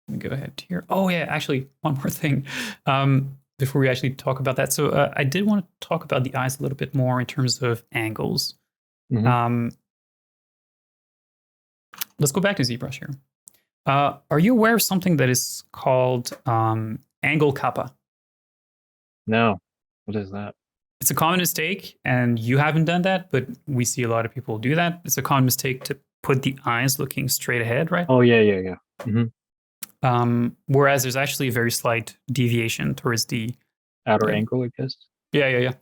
me go ahead here. Oh yeah. Actually, one more thing. Before we actually talk about that. So I did want to talk about the eyes a little bit more in terms of angles. Let's go back to ZBrush here. Are you aware of something that is called angle kappa? No. What is that? It's a common mistake, and you haven't done that, but we see a lot of people do that. It's a common mistake to put the eyes looking straight ahead, right? Oh, yeah. Whereas there's actually a very slight deviation towards the outer angle, I guess. Yeah.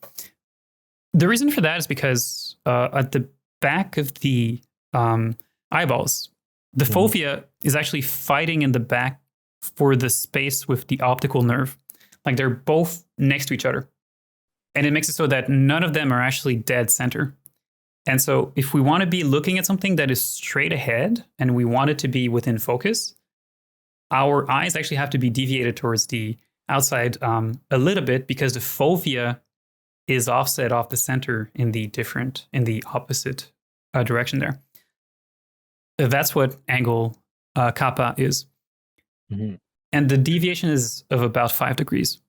The reason for that is because at the back of the eyeballs, the fovea is actually fighting in the back for the space with the optical nerve. Like they're both next to each other. And it makes it so that none of them are actually dead center. And so if we want to be looking at something that is straight ahead and we want it to be within focus, our eyes actually have to be deviated towards the outside a little bit because the fovea is offset off the center in the opposite direction there. That's what angle kappa is. Mm-hmm. And the deviation is of about 5 degrees.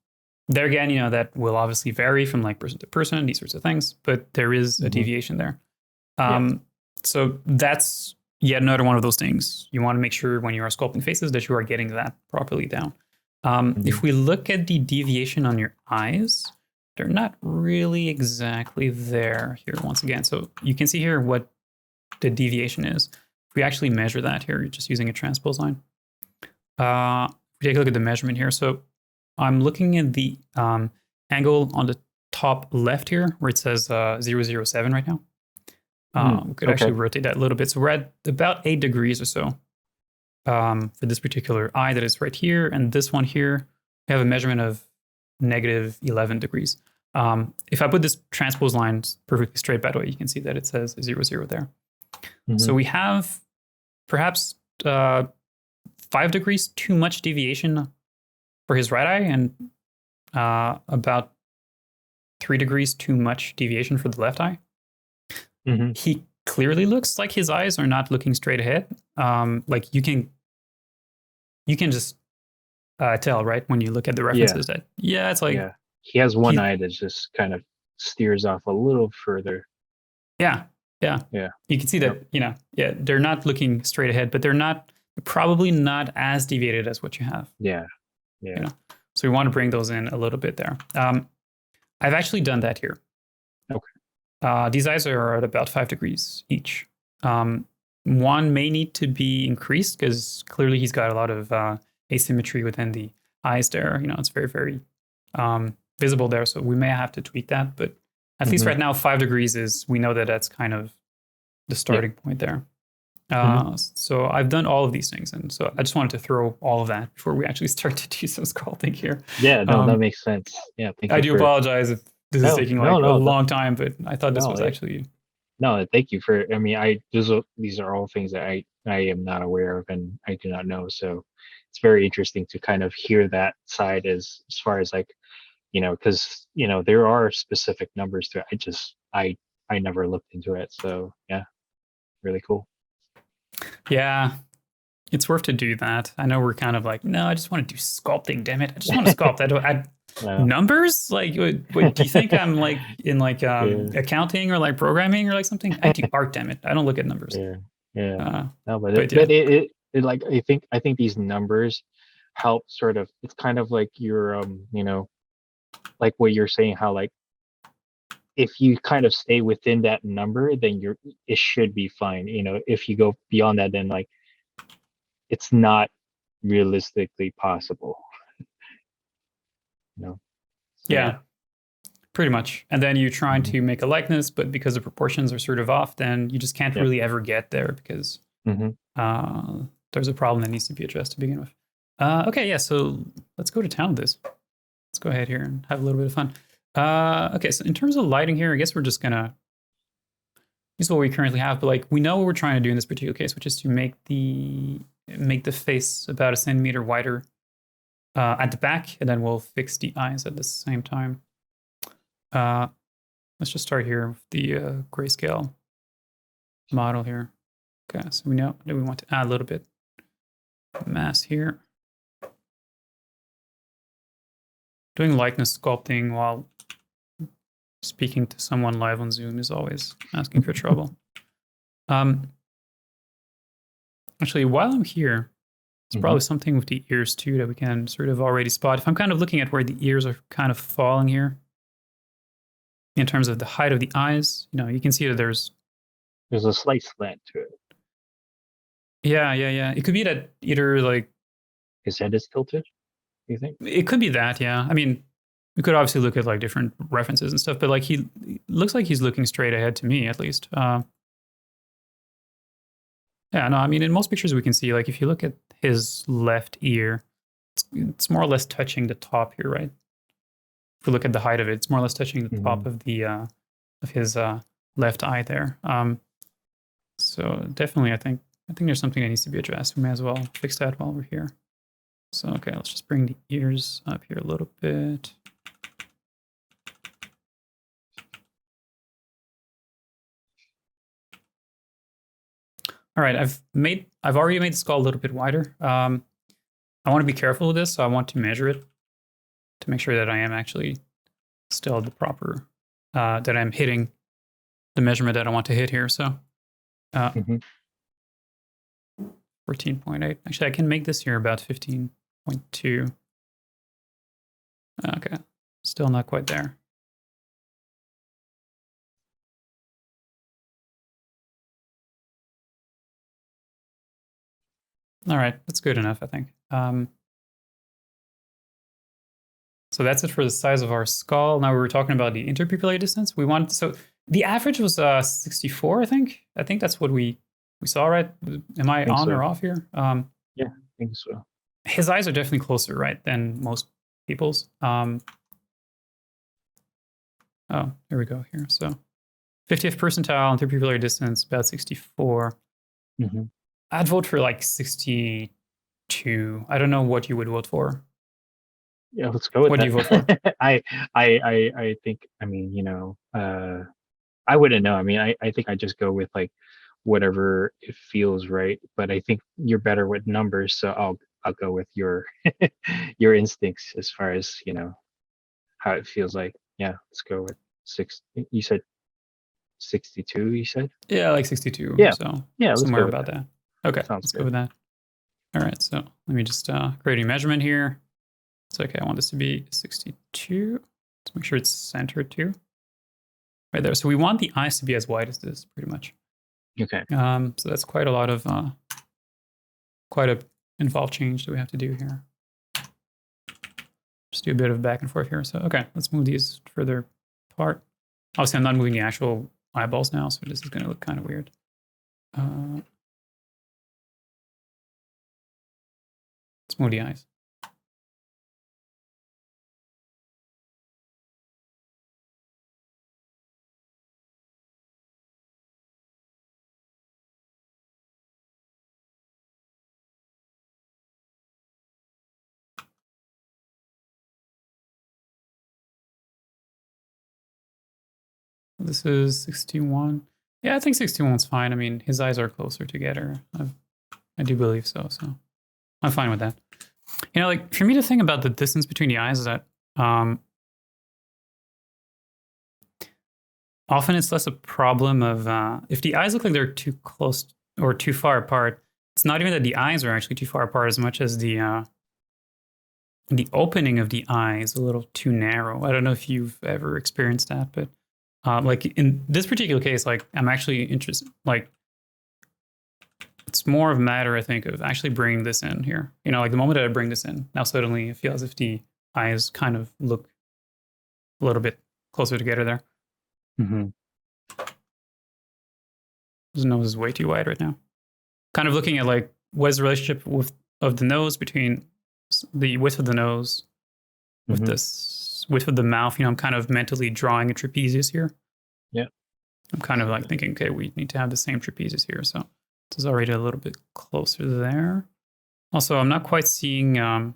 There again, that will obviously vary from like person to person, these sorts of things, but there is a deviation there. So that's yet another one of those things. You want to make sure when you are sculpting faces that you are getting that properly down. If we look at the deviation on your eyes, they're not really exactly there here once again. So you can see here what the deviation is. If we actually measure that here, just using a transpose line. We take a look at the measurement here. So I'm looking at the angle on the top left here where it says 007 right now. We could actually rotate that a little bit. So we're at about 8 degrees or so for this particular eye that is right here. And this one here, we have a measurement of negative 11 degrees. If I put this transpose line perfectly straight, by the way, you can see that it says 00 there. So we have perhaps 5 degrees too much deviation for his right eye and about 3 degrees too much deviation for the left eye. He clearly looks like his eyes are not looking straight ahead. Like you can just tell, right, when you look at the references that it's like he has one eye that just kind of steers off a little further. Yeah. You can see that they're not looking straight ahead, but they're probably not as deviated as what you have. Yeah. So we want to bring those in a little bit there. I've actually done that here. Okay. These eyes are at about 5 degrees each. One may need to be increased because clearly he's got a lot of asymmetry within the eyes there. It's very, very visible there. So we may have to tweak that. But at least right now, 5 degrees we know that that's kind of the starting point there. So I've done all of these things. And so I just wanted to throw all of that before we actually start to do some sculpting here. Yeah, no, that makes sense. Yeah, thank you. I do apologize if this is taking a long time, but I thought this was actually... No, thank you for, these are all things that I am not aware of and I do not know. So it's very interesting to kind of hear that side as far as like, because, there are specific numbers to it. I never looked into it. So yeah, really cool. Yeah, it's worth to do that. I know we're kind of like, no, I just want to do sculpting. Damn it, I just want to sculpt. Numbers? Like, wait, do you think I'm like in like accounting or like programming or like something? I do art. Damn it, I don't look at numbers. No, but it like I think these numbers help sort of. It's kind of like your like what you're saying, how like if you kind of stay within that number, then it should be fine. If you go beyond that, then like it's not realistically possible. So, yeah, pretty much. And then you're trying to make a likeness, but because the proportions are sort of off, then you just can't really ever get there because there's a problem that needs to be addressed to begin with. Okay, yeah, so let's go to town with this. Let's go ahead here and have a little bit of fun. Okay, so in terms of lighting here, I guess we're just gonna use what we currently have, but like we know what we're trying to do in this particular case, which is to make the face about 1 centimeter wider at the back, and then we'll fix the eyes at the same time. Let's just start here with the grayscale model here. Okay, so we know that we want to add a little bit of mass here. Doing likeness sculpting while speaking to someone live on Zoom is always asking for trouble. Actually, while I'm here, it's probably something with the ears too that we can sort of already spot. If I'm kind of looking at where the ears are kind of falling here, in terms of the height of the eyes, you can see that there's a slight slant to it. Yeah. It could be that either like his head is tilted. You think it could be that? Yeah. I mean, we could obviously look at like different references and stuff, but like he looks like he's looking straight ahead to me, at least. Yeah, no, I mean, in most pictures we can see, like, if you look at his left ear, it's more or less touching the top here, right? If we look at the height of it, it's more or less touching the top of the of his left eye there. So definitely, I think there's something that needs to be addressed. We may as well fix that while we're here. So, okay, let's just bring the ears up here a little bit. All right, I've already made the skull a little bit wider. I want to be careful with this, so I want to measure it to make sure that I am actually still the proper, that I'm hitting the measurement that I want to hit here. So, Mm-hmm. 14.8. Actually, I can make this here about 15.2. Okay, still not quite there. All right, that's good enough, I think. So that's it for the size of our skull. Now we were talking about the interpupillary distance. We want, so the average was 64, I think. I think that's what we saw, right? Am I think on so. or off here? Yeah, I think so. His eyes are definitely closer, right, than most people's. Oh, here we go here. So 50th percentile interpupillary distance, about 64. Mm-hmm. I'd vote for like 62. I don't know what you would vote for. Yeah, let's go with What do that. you vote for? I think, I mean, I wouldn't know. I mean, I think I just go with like whatever it feels right. But I think you're better with numbers, so I'll go with your your instincts as far as how it feels like. Yeah, let's go with six. You said 62. You said Yeah, like 62. yeah, So yeah. Let's somewhere go with about that. that. Okay, Sounds let's go good. with that. All right, so let me just create a measurement here. It's okay, I want this to be 62. Let's make sure it's centered too. Right there. So we want the eyes to be as wide as this, pretty much. Okay. So that's quite a lot of, quite a involved change that we have to do here. Just do a bit of back and forth here. So, okay, let's move these further apart. Obviously, I'm not moving the actual eyeballs now, so this is going to look kind of weird. Let's move the eyes. This is 61. Yeah, I think 61 is fine. I mean, his eyes are closer together. I do believe so. So I'm fine with that. Like for me to think about the distance between the eyes is that often it's less a problem of if the eyes look like they're too close or too far apart. It's not even that the eyes are actually too far apart as much as the opening of the eye is a little too narrow. I don't know if you've ever experienced that, but like in this particular case, like I'm actually interested. Like it's more of a matter, I think, of actually bringing this in here. Like the moment that I bring this in, now suddenly it feels as if the eyes kind of look a little bit closer together there. Mm-hmm. His nose is way too wide right now. Kind of looking at like what is the relationship of the nose between the width of the nose with this width of the mouth. I'm kind of mentally drawing a trapezius here. Yeah. I'm kind of like thinking, okay, we need to have the same trapezius here. So this is already a little bit closer there. Also, I'm not quite seeing, I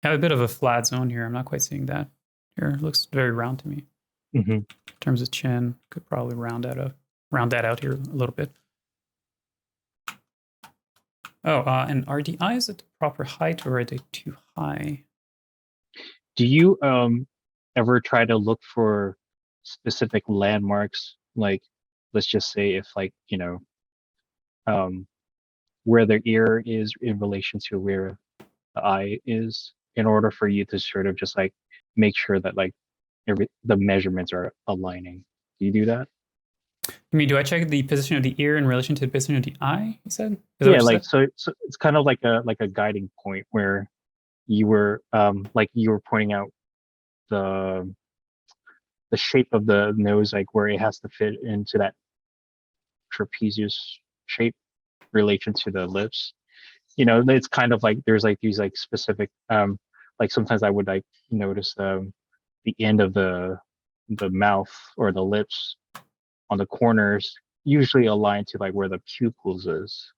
have a bit of a flat zone here. I'm not quite seeing that here. It looks very round to me. Mm-hmm. In terms of chin, could probably round that out here a little bit. Oh, and are the eyes at the proper height or are they too high? Do you ever try to look for specific landmarks? Like, let's just say if like um, where the ear is in relation to where the eye is, in order for you to sort of just like make sure that like the measurements are aligning. Do you do that? I mean, do I check the position of the ear in relation to the position of the eye? You said? Is that what Yeah, you like said? so it's kind of like a guiding point where you were like you were pointing out the shape of the nose, like where it has to fit into that trapezius shape relation to the lips. It's kind of like there's like these like specific like sometimes I would like notice the end of the mouth or the lips on the corners usually aligned to like where the pupils is,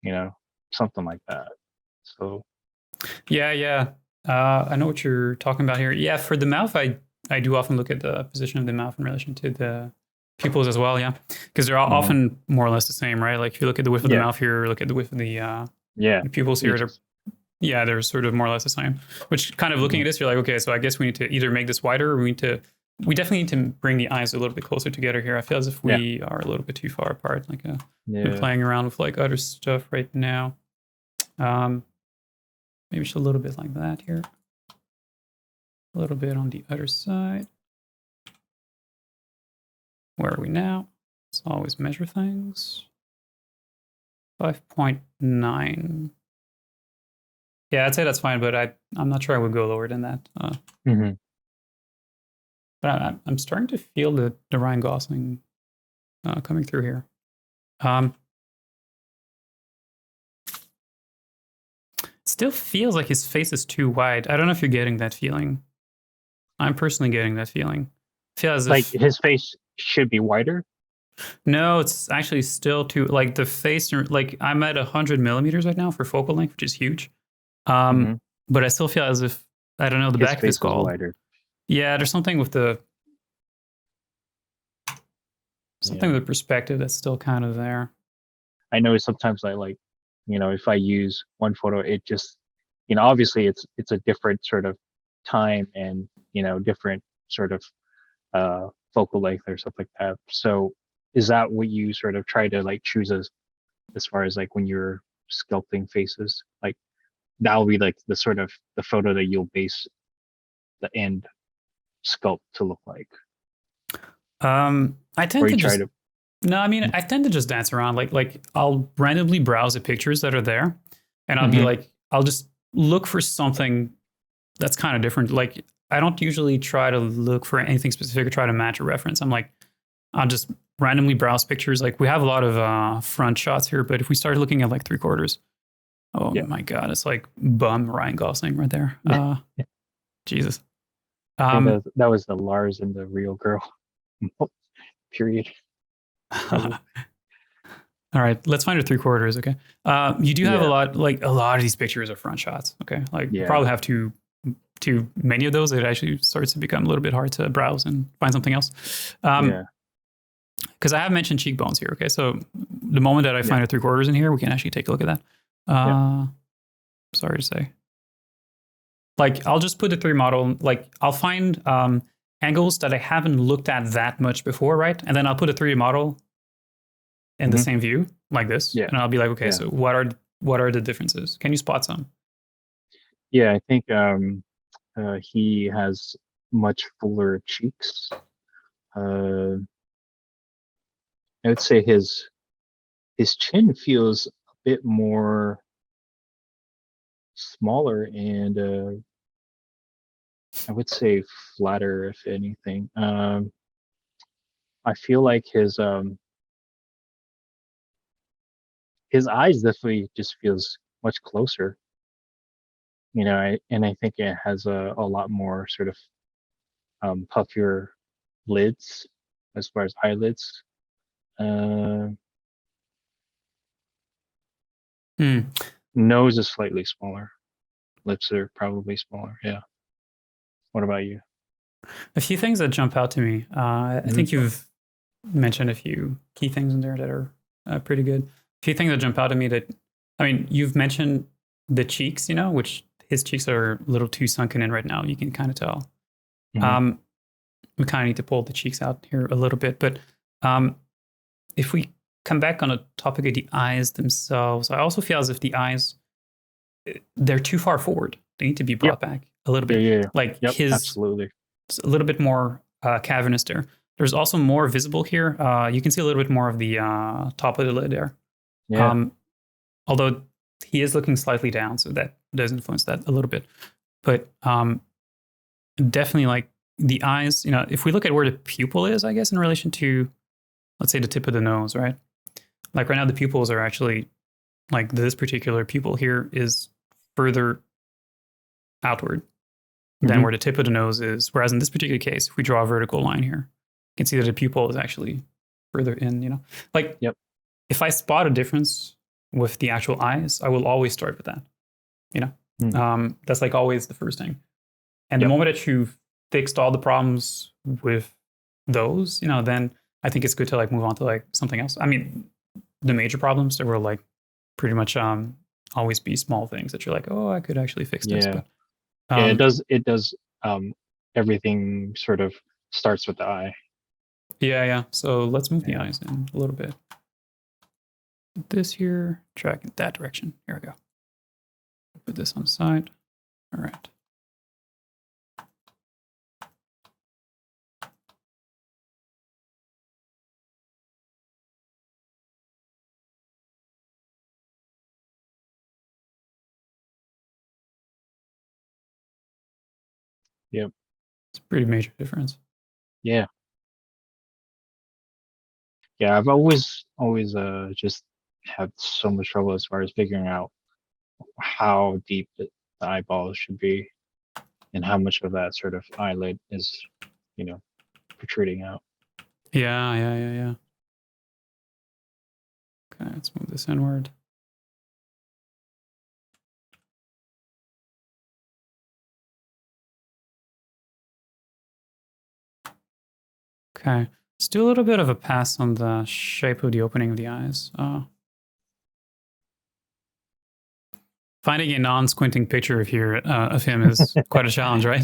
you know, something like that. So Yeah, yeah. I know what you're talking about here. Yeah, for the mouth, I do often look at the position of the mouth in relation to the pupils as well. Yeah, because they're Hmm. often more or less the same, right? Like if you look at the width of the Yeah, mouth here, look at the width of yeah. the pupils here. Each. They're yeah, they're sort of more or less the same. Which kind of looking Hmm. at this, you're like, okay, so I guess we need to either make this wider, or we definitely need to bring the eyes a little bit closer together here. I feel as if Yeah, we are a little bit too far apart. Like, been yeah. playing around with like other stuff right now. Um, maybe just a little bit like that here. A little bit on the other side. Where are we now? Let's always measure things. 5.9. Yeah, I'd say that's fine, but I'm not sure I would go lower than that. Hmm. But I'm starting to feel the Ryan Gosling coming through here. Um, it still feels like his face is too wide. I don't know if you're getting that feeling. I'm personally getting that feeling. I feel as Like if his face should be wider. no, it's actually still too like the face. Like I'm at 100 millimeters right now for focal length, which is huge. Hmm. But I still feel as if I don't know the His back of his face is skull. wider. Yeah, there's something with the Yeah. perspective that's still kind of there. I know sometimes I like, if I use one photo, it just, obviously it's a different sort of time and, different sort of focal length or stuff like that. So is that what you sort of try to like choose as far as like when you're sculpting faces? Like that'll be like the sort of the photo that you'll base the end sculpt to look like. I Or tend you to try just to. no, I mean I tend to just dance around. Like I'll randomly browse the pictures that are there, and I'll be Hmm. like I'll just look for something that's kind of different. Like I don't usually try to look for anything specific or try to match a reference. I'm like I'll just randomly browse pictures. Like we have a lot of front shots here, but if we start looking at like three quarters, oh Yeah. my god, it's like bum Ryan Gosling right there. I Jesus. think Um, that was the Lars and the real girl period. all Probably. right, let's find a three quarters. Okay. You do have Yeah. a lot of these pictures are front shots. Okay. Like you Yeah. probably have too many of those. It actually starts to become a little bit hard to browse and find something else. Yeah. Because I have mentioned cheekbones here. Okay. So the moment that I Yeah. find a three quarters in here, we can actually take a look at that. Yeah. Uh, sorry to say. Like I'll just put the three model, like I'll find angles that I haven't looked at that much before, right? And then I'll put a 3D model in the Hmm. same view like this, Yeah. and I'll be like, okay, Yeah. so what are the differences? Can you spot some? Yeah. I think he has much fuller cheeks. I would say his chin feels a bit more smaller and I would say flatter, if anything. I feel like his eyes definitely just feels much closer, and I think it has a lot more sort of puffier lids as far as eyelids. Uh, Hmm. Nose is slightly smaller. Lips are probably smaller. Yeah. What about you? A few things that jump out to me. I Hmm. think you've mentioned a few key things in there that are pretty good. A few things that jump out at me that, I mean, you've mentioned the cheeks, which his cheeks are a little too sunken in right now. You can kind of tell. Hmm. Um, we kind of need to pull the cheeks out here a little bit. But um, if we come back on a topic of the eyes themselves, I also feel as if the eyes, they're too far forward. They need to be Yep. brought back a little Yeah. bit. Yeah. Yeah. Like Yep. his, Absolutely. a little bit more cavernous there. There's also more visible here. You can see a little bit more of the top of the lid there. Yeah. Um, although he is looking slightly down, so that does influence that a little bit. But definitely like the eyes, if we look at where the pupil is, I guess, in relation to, let's say, the tip of the nose, right? Like right now, the pupils are actually, like this particular pupil here is further outward than Hmm. where the tip of the nose is. Whereas in this particular case, if we draw a vertical line here, you can see that the pupil is actually further in. Like Yep. if I spot a difference with the actual eyes, I will always start with that, you know? Mm. That's like always the first thing. And the Yep. moment that you've fixed all the problems with those, then I think it's good to like move on to like something else. I mean, the major problems that will like pretty much always be small things that you're like, oh, I could actually fix this. Yeah. But Yeah. It um, does. It does. Everything sort of starts with the eye. yeah, yeah. So let's move the Yeah. eyes in a little bit. This here, track in that direction. Here we go. Put this on the side. All right. Yep. It's a pretty major difference. Yeah. Yeah. I've always just had so much trouble as far as figuring out how deep the eyeball should be and how much of that sort of eyelid is, you know, protruding out. Yeah, yeah, yeah, yeah. Okay, let's move this inward. Okay, let's do a little bit of a pass on the shape of the opening of the eyes. Finding a non-squinting picture of here of him is quite a challenge, right?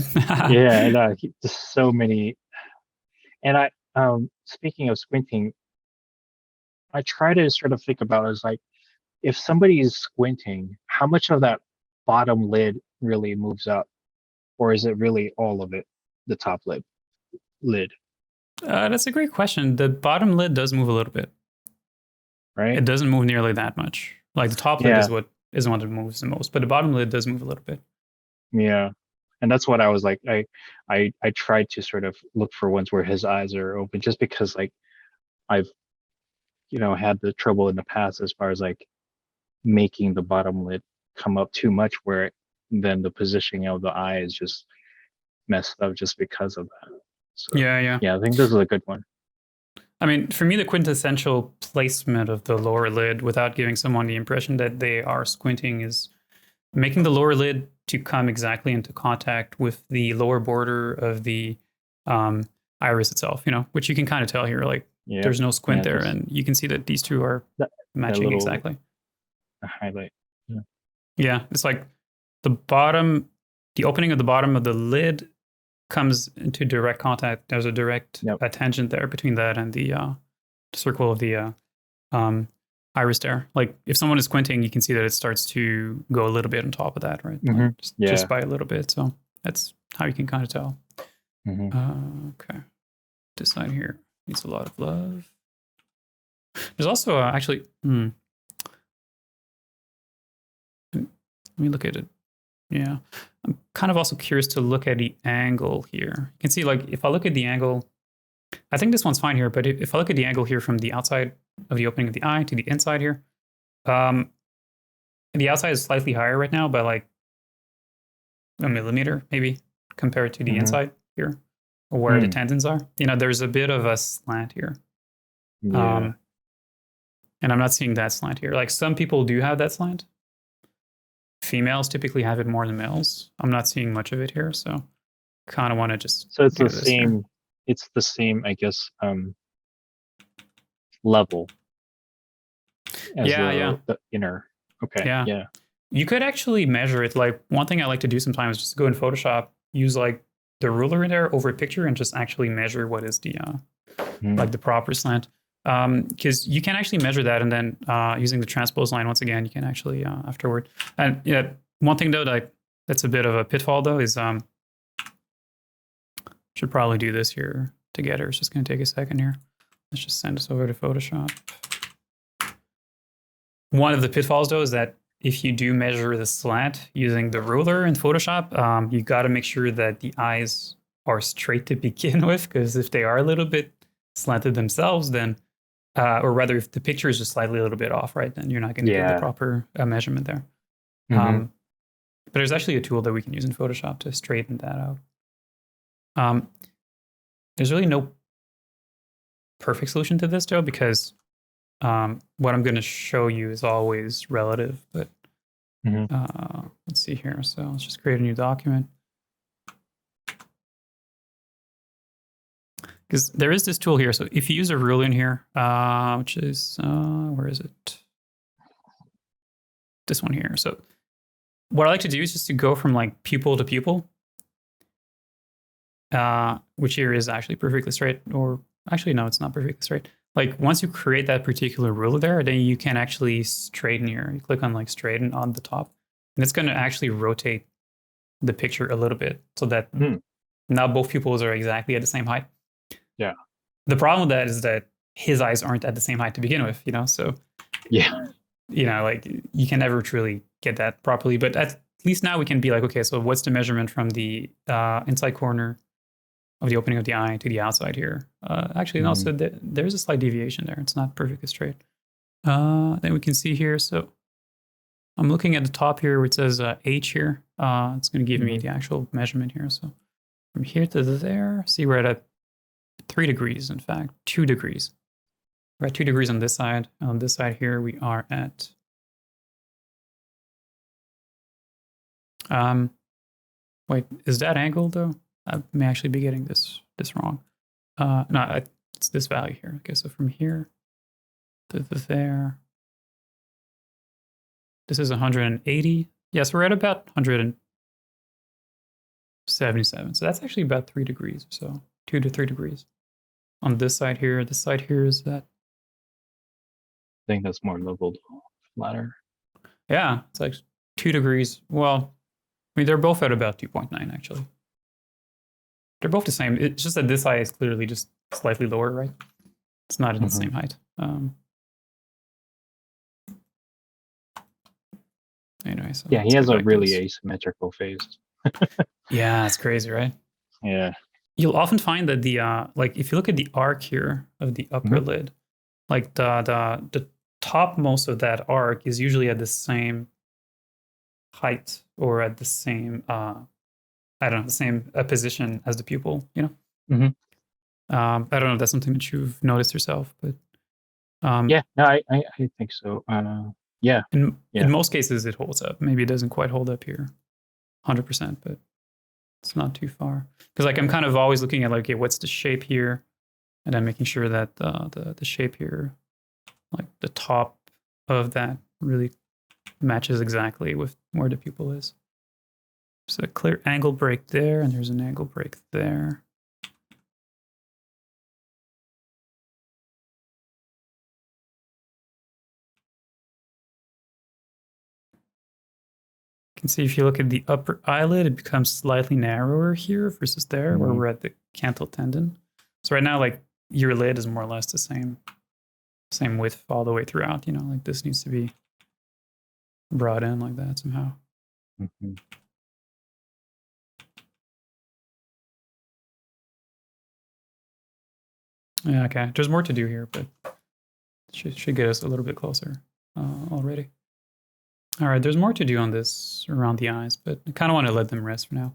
Yeah, and just so many. And speaking of squinting, I try to sort of think about is like if somebody is squinting, how much of that bottom lid really moves up, or is it really all of it, the top lid, That's a great question. The bottom lid does move a little bit. right? It doesn't move nearly that much. Like the top lid Yeah, is the one that moves the most, but the bottom lid does move a little bit. yeah. And that's what I was like. I tried to sort of look for ones where his eyes are open, just because like I've had the trouble in the past as far as like making the bottom lid come up too much, where then the positioning of the eye is just messed up just because of that. So Yeah, yeah. yeah, I think this is a good one. I mean, for me, the quintessential placement of the lower lid without giving someone the impression that they are squinting is making the lower lid to come exactly into contact with the lower border of the um, iris itself, which you can kind of tell here. Like Yeah, there's no squint yeah, there, just and you can see that these two are that, that matching little exactly. highlight. Yeah. Yeah, it's like the bottom, the opening of the bottom of the lid comes into direct contact. There's a direct Yep. tangent there between that and the circle of the um, iris there. Like if someone is squinting, you can see that it starts to go a little bit on top of that, right? Like just Yeah. by a little bit. So that's how you can kind of tell. hmm Okay. This side here needs a lot of love. There's also actually, let me look at it. Yeah. I'm kind of also curious to look at the angle here. You can see like if I look at the angle, I think this one's fine here, but if I look at the angle here from the outside of the opening of the eye to the inside here, um, the outside is slightly higher right now by like a millimeter, maybe, compared to the hmm inside here, where the Mm. tendons are. There's a bit of a slant here. Yeah. Um, and I'm not seeing that slant here. Like some people do have that slant. Females typically have it more than males. I'm not seeing much of it here, so kind of want to just So it's get the rid of this here. same. It's the same, I guess, level as Yeah, yeah, the inner. Okay. yeah. Yeah. You could actually measure it. Like one thing I like to do sometimes is just go in Photoshop, use like the ruler in there over a picture, and just actually measure what is the Mm. like the proper slant. Because you can actually measure that, and then using the transpose line once again, you can actually afterward. And yeah, one thing though that's a bit of a pitfall though is should probably do this here together. It's just going to take a second here. Let's just send this over to Photoshop. One of the pitfalls though is that if you do measure the slant using the ruler in Photoshop, you got to make sure that the eyes are straight to begin with, because if they are a little bit slanted themselves, then, or rather, if the picture is just slightly a little bit off, right, then you're not going to get the Yeah. proper measurement there. hmm But there's actually a tool that we can use in Photoshop to straighten that out. Um, there's really no perfect solution to this, though, because what I'm going to show you is always relative, but Hmm. Let's see here. So let's just create a new document. Because there is this tool here. So if you use a rule in here, which is, where is it? This one here. So what I like to do is just to go from like pupil to pupil, which here is actually perfectly straight, or actually, no, it's not perfectly straight. Like once you create that particular ruler there, then you can actually straighten here. You click on like straighten on the top, and it's going to actually rotate the picture a little bit so that Hmm. now both pupils are exactly at the same height. Yeah. The problem with that is that his eyes aren't at the same height to begin with, so Yeah. like you can never truly get that properly. But at least now we can be like, okay, so what's the measurement from the inside corner of the opening of the eye to the outside here? Actually, no, Hmm. so there's a slight deviation there. It's not perfectly straight. Then we can see here. So I'm looking at the top here where it says H here. It's going to give me Hmm. the actual measurement here. So from here to there, see we're at 3 degrees, in fact, 2 degrees. We're at 2 degrees on this side. On this side here, we are at wait, is that angle though? I may actually be getting this wrong. No, it's this value here. Okay, so from here to there, this is 180. Yes, we're at about 177. So that's actually about 3 degrees or so, 2 to 3 degrees. On this side here, this side here is that. I think that's more leveled, flatter. Yeah, it's like 2 degrees. Well, I mean, they're both at about 2.9 actually. They're both the same. It's just that this eye is clearly just slightly lower, right? It's not in the Hmm. same height. Anyway, so Yeah, he let's has get a back to really this. asymmetrical face. Yeah, it's crazy, right? Yeah. You'll often find that the like if you look at the arc here of the upper Hmm. lid, like the topmost of that arc is usually at the same height or at the same I don't know, the same position as the pupil. Hmm. I don't know if that's something that you've noticed yourself, but um, Yeah. No, I think so. Yeah. in Yeah. most cases it holds up. Maybe it doesn't quite hold up here 100%, but it's not too far. Because like I'm kind of always looking at like, okay, what's the shape here, and I'm making sure that the shape here, like the top of that, really matches exactly with where the pupil is. So a clear angle break there, and there's an angle break there. You can see if you look at the upper eyelid, it becomes slightly narrower here versus there, where Hmm. we're at the canthal tendon. So right now, like your lid is more or less the same width all the way throughout. Like this needs to be brought in like that somehow. Hmm. Yeah, okay. There's more to do here, but it should get us a little bit closer already. All right, there's more to do on this around the eyes, but I kind of want to let them rest for now.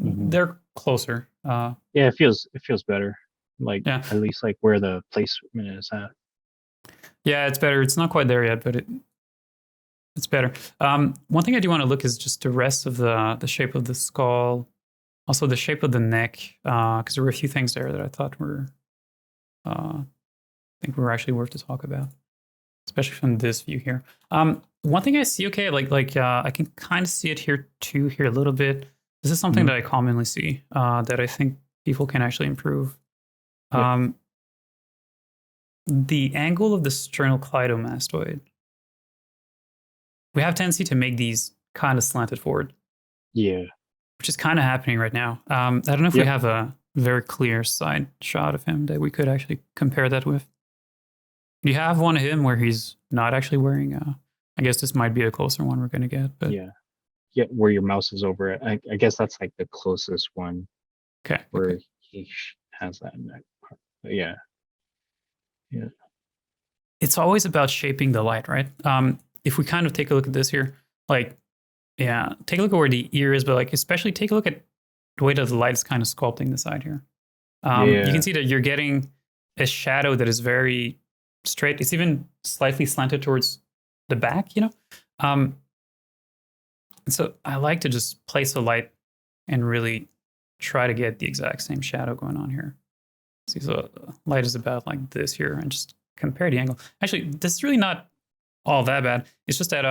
Hmm. They're closer. Yeah, it feels better. Like Yeah, at least like where the placement is at. yeah, it's better. It's not quite there yet, but it's better. One thing I do want to look is just the rest of the shape of the skull, also the shape of the neck, because there were a few things there that I thought were, I think were actually worth to talk about, especially from this view here. One thing I see, okay, like I can kind of see it here too, here a little bit. This is something Hmm. that I commonly see that I think people can actually improve. Yep. Um, the angle of the sternocleidomastoid. We have tendency to make these kind of slanted forward, Yeah. which is kind of happening right now. I don't know if we Yep. have a very clear side shot of him that we could actually compare that with. You have one of him where he's not actually wearing I guess this might be a closer one we're going to get, but Yeah. Yeah. Where your mouse is over it. I guess that's like the closest one okay, okay. where he has that in that part. But yeah. Yeah. It's always about shaping the light, right? If we kind of take a look at this here, like, yeah, take a look at where the ear is, but like, especially take a look at the way that the light is kind of sculpting the side here. You can Yeah. see that you're getting a shadow that is very straight. It's even slightly slanted towards the back, Um, And so I like to just place a light and really try to get the exact same shadow going on here. See, so light is about like this here, and just compare the angle. Actually, this is really not all that bad. It's just that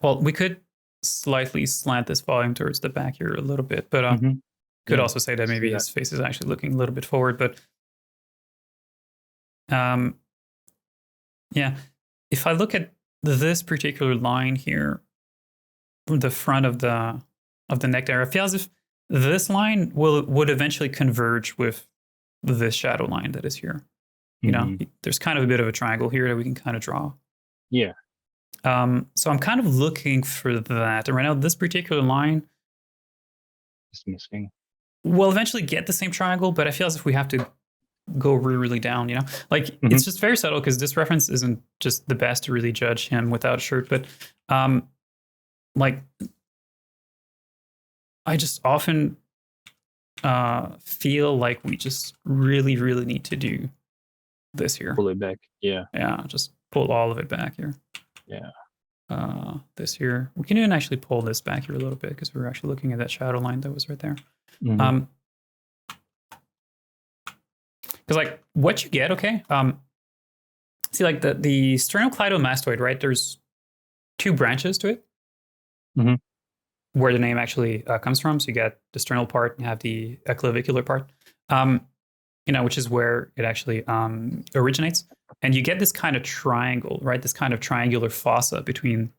well, we could slightly slant this volume towards the back here a little bit, but Hmm. could Yeah, also say that see maybe that. his face is actually looking a little bit forward. But um, yeah, if I look at this particular line here from the front of the neck there, it feels as if this line would eventually converge with this shadow line that is here. You know, Hmm. there's kind of a bit of a triangle here that we can kind of draw. Yeah, So I'm kind of looking for that. And right now, this particular line it's missing. will eventually get the same triangle, but I feel as if we have to go really, really down, you know? Like, Hmm. it's just very subtle because this reference isn't just the best to really judge him without a shirt, but like, I just often feel like we just really, really need to do this here. Pull it back. Yeah, Yeah, just pull all of it back here. yeah. This here. We can even actually pull this back here a little bit because we're actually looking at that shadow line that was right there. Hmm. Um, because like what you get, okay. See, like the sternocleidomastoid, right? There's two branches to it Hmm. where the name actually comes from. So you get the sternal part, and you have the clavicular part. Um, you know, which is where it actually originates. And you get this kind of triangle, right? This kind of triangular fossa between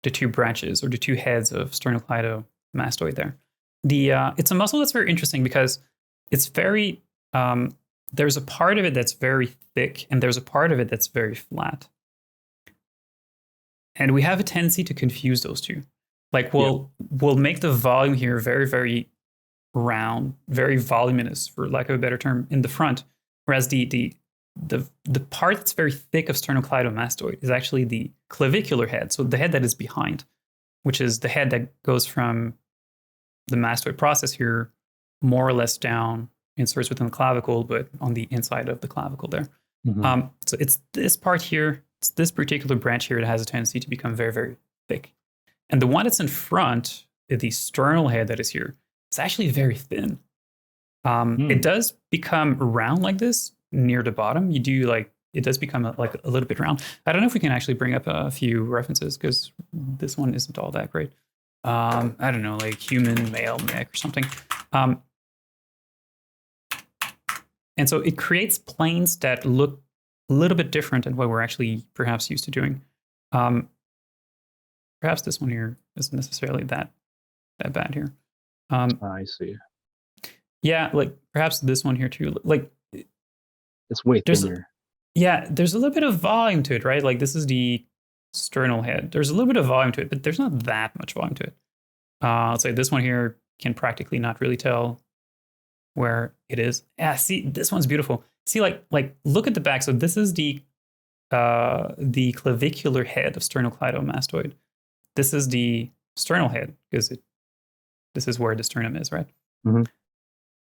the two branches or the two heads of sternocleidomastoid there. It's a muscle that's very interesting because it's very there's a part of it that's very thick and there's a part of it that's very flat. And we have a tendency to confuse those two. Like Yeah. we'll make the volume here very, very round, very voluminous, for lack of a better term, in the front, whereas the part that's very thick of sternocleidomastoid is actually the clavicular head, so the head that is behind, which is the head that goes from the mastoid process here, more or less down, inserts within the clavicle, but on the inside of the clavicle there. Hmm. So it's this part here, it's this particular branch here that has a tendency to become very, very thick. And the one that's in front, the sternal head that is here, it's actually very thin. It Mm. does become round like this near the bottom. You do like it does become like a little bit round. I don't know if we can actually bring up a few references because this one isn't all that great. I don't know, like human male neck or something. Um, and so it creates planes that look a little bit different than what we're actually perhaps used to doing. Um, Perhaps this one here isn't necessarily that bad here. I see. Yeah, like perhaps this one here too. Like It's way there's thinner. yeah, there's a little bit of volume to it, right? Like this is the sternal head. There's a little bit of volume to it, but there's not that much volume to it. Let's say this one here can practically not really tell where it is. Yeah, see, this one's beautiful. See, like look at the back. So this is the clavicular head of sternocleidomastoid. This is the sternal head because this is where the sternum is, right? Hmm.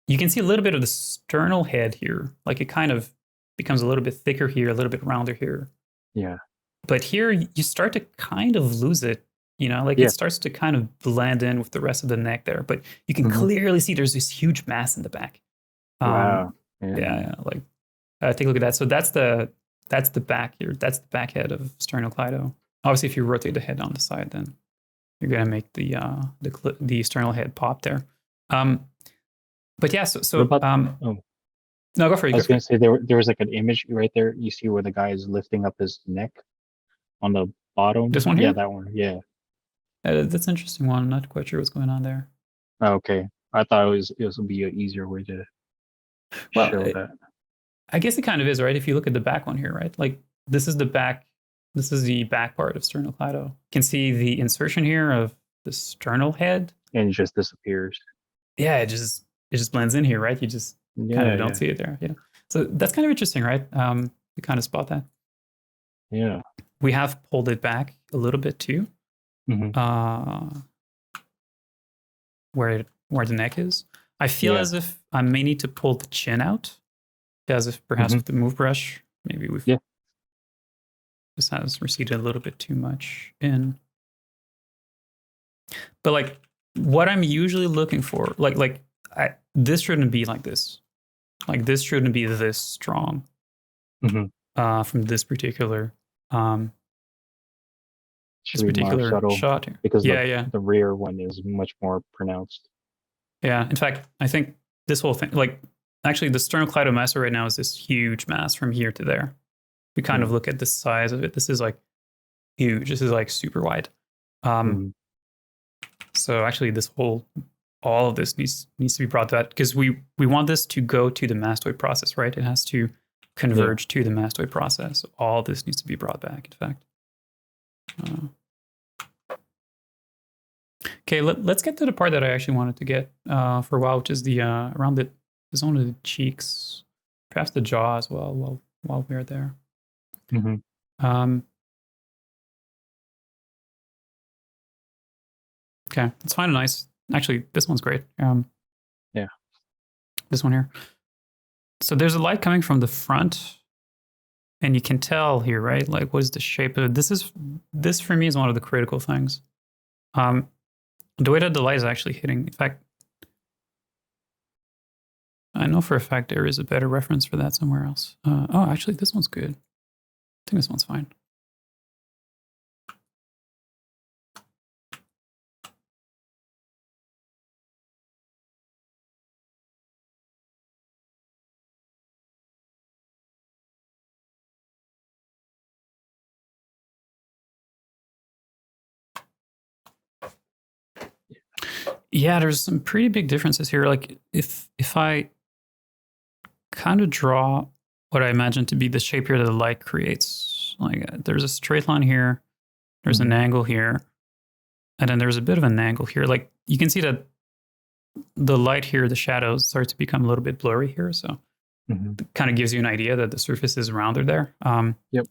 You can see a little bit of the sternal head here. Like it kind of becomes a little bit thicker here, a little bit rounder here. Yeah. But here you start to kind of lose it, you know, like it Yeah. starts to kind of blend in with the rest of the neck there. But you can Hmm. clearly see there's this huge mass in the back. Wow. Yeah, Yeah. yeah, like take a look at that. So that's the back here. That's the back head of sternocleido. Obviously, if you rotate the head on the side, then you're gonna make the sternal head pop there. Um, but yeah, What about? Oh, no, go for it. I Go was for gonna it. say there was like an image right there. You see where the guy is lifting up his neck on the This bottom. one Yeah, here. that one. Yeah. That's an interesting one. I'm not quite sure what's going on there. Oh, okay. I thought it would be an easier way to Well, show that. I guess it kind of is, right? If you look at the back one here, right? Like this is the back. This is the back part of sternocleido. You can see the insertion here of the sternal head. And it just disappears. Yeah, it just blends in here, right? You just kind Yeah, of don't yeah, see it there. Yeah. So that's kind of interesting, right? You kind of spot that. yeah. We have pulled it back a little bit too, Hmm. uh, where the neck is. I feel Yeah. as if I may need to pull the chin out, as if perhaps Hmm. with the move brush, maybe we've Yeah. this has receded a little bit too much in. But like what I'm usually looking for, this shouldn't be like this. Like this shouldn't be this strong Hmm. from um, Should this be more particular subtle shot here. because Yeah, yeah, the rear one is much more pronounced. yeah. In fact, I think this whole thing, like actually, the sternocleidomastoid right now is this huge mass from here to there. We kind of Yeah. look at the size of it. This is like huge. This is like super wide. Um, Hmm. so actually, all of this needs to be brought to that because we want this to go to the mastoid process, right? It has to Yeah. converge to the mastoid process. All this needs to be brought back. In fact. Okay, let's get to the part that I actually wanted to get for a while, which is the around the zone of the cheeks, perhaps the jaw as well. While we're there, Hmm. um, okay, let's find a nice. Actually, this one's great. Yeah. This one here. So there's a light coming from the front, and you can tell here, right? Like, what is the shape of it? This for me is one of the critical things. Um, the way that the light is actually hitting. In fact, I know for a fact there is a better reference for that somewhere else. Oh, actually, this one's good. I think this one's fine. Yeah, there's some pretty big differences here. Like if I kind of draw what I imagine to be the shape here that the light creates, like there's a straight line here, there's an Hmm. angle here, and then there's a bit of an angle here. Like you can see that the light here, the shadows start to become a little bit blurry here. So Hmm. it kind of gives you an idea that the surface is rounder there. Yep.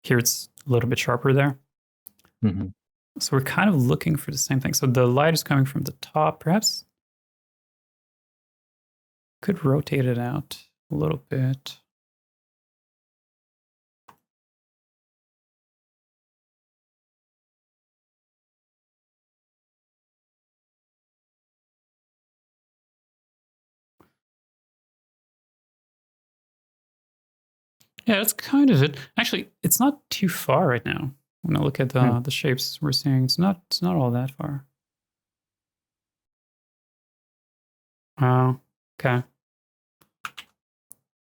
Here it's a little bit sharper there. Hmm. So we're kind of looking for the same thing. So the light is coming from the top. Perhaps could rotate it out a little bit. Yeah, that's kind of it. Actually, it's not too far right now. When I look at the shapes we're seeing, it's not all that far. Oh, okay.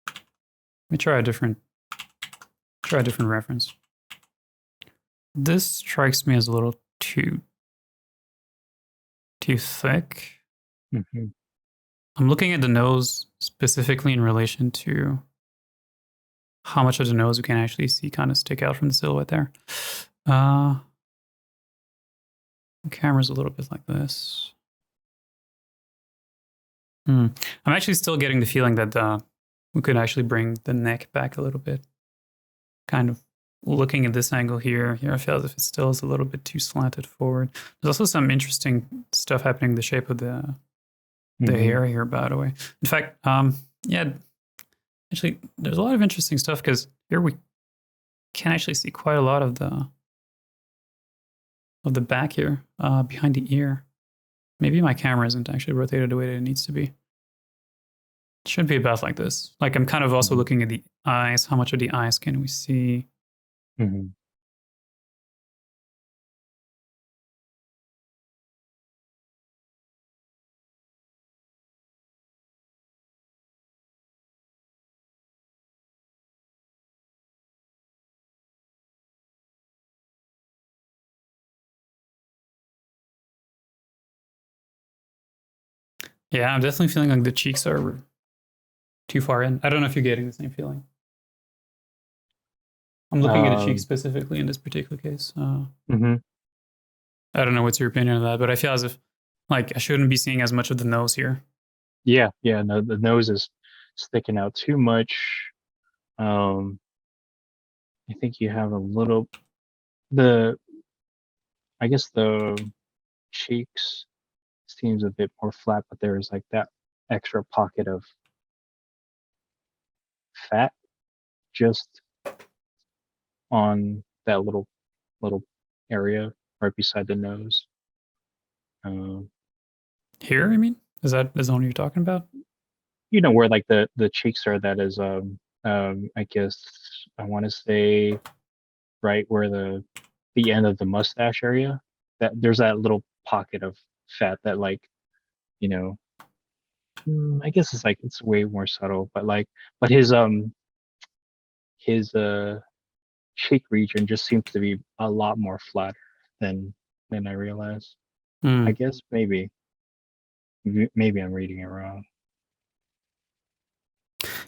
Let me try a different reference. This strikes me as a little too thick. Hmm. I'm looking at the nose specifically in relation to how much of the nose we can actually see kind of stick out from the silhouette there. Uh, the camera's a little bit like this. I'm actually still getting the feeling that we could actually bring the neck back a little bit. Kind of looking at this angle here, I feel as if it still is a little bit too slanted forward. There's also some interesting stuff happening in the shape of the Hmm. hair here, by the way. In fact, yeah, actually, there's a lot of interesting stuff because here we can actually see quite a lot of the back here behind the ear. Maybe my camera isn't actually rotated the way that it needs to be. It should be about like this. Like I'm kind of also Hmm. looking at the eyes. How much of the eyes can we see? Hmm. Yeah, I'm definitely feeling like the cheeks are too far in. I don't know if you're getting the same feeling. I'm looking at the cheeks Um, specifically in this particular case. hmm. I don't know what's your opinion on that, but I feel as if like I shouldn't be seeing as much of the nose here. Yeah. Yeah. No, the nose is sticking out too much. Um, I think you have a little the I guess the cheeks seems a bit more flat, but there is like that extra pocket of fat just on that little area right beside the nose. Um, Here, I mean, is that the zone you're talking about? you know where like the cheeks are. That is I guess I want to say right where the end of the mustache area. That there's that little pocket of fat that like you know I guess it's like it's way more subtle, but like but his cheek region just seems to be a lot more flatter than I realized. I Hmm. guess maybe I'm reading it wrong.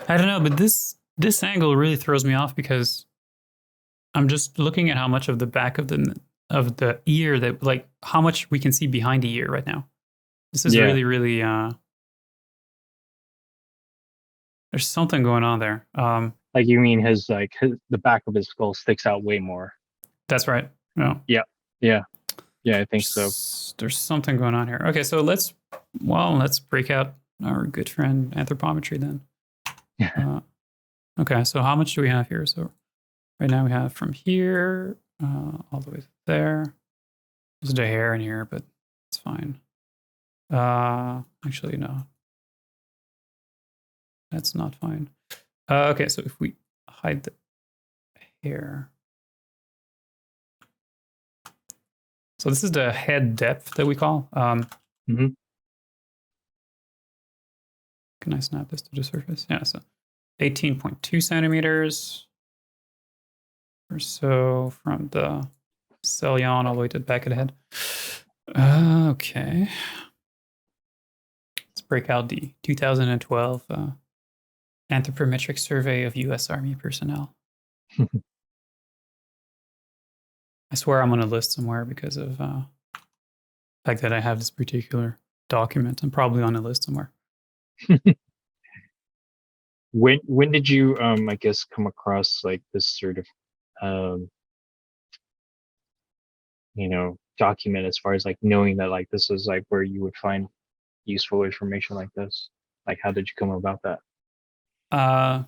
I don't know, but this angle really throws me off because I'm just looking at how much of the back of the ear that like how much we can see behind the ear right now. This is Yeah, really there's something going on there. like you mean the back of his skull sticks out way more. That's right. No. Yeah, yeah, yeah. I think so. There's something going on here. Okay, so let's break out our good friend anthropometry then. Uh, okay, so how much do we have here? So right now we have from here all the way there. There's a hair in here, but it's fine. Actually, no, that's not fine. Okay, so if we hide the hair, so this is the head depth that we call. Hmm. Can I snap this to the surface? Yeah, so 18.2 centimeters or so from the cilion all the way to the back of the head. Okay. Let's break out the 2012 anthropometric survey of U.S. Army personnel. I swear I'm on a list somewhere because of the fact that I have this particular document. I'm probably on a list somewhere. When did you I guess come across like this sort of um document as far as like knowing that like this is like where you would find useful information like this? Like how did you come about that? Uh,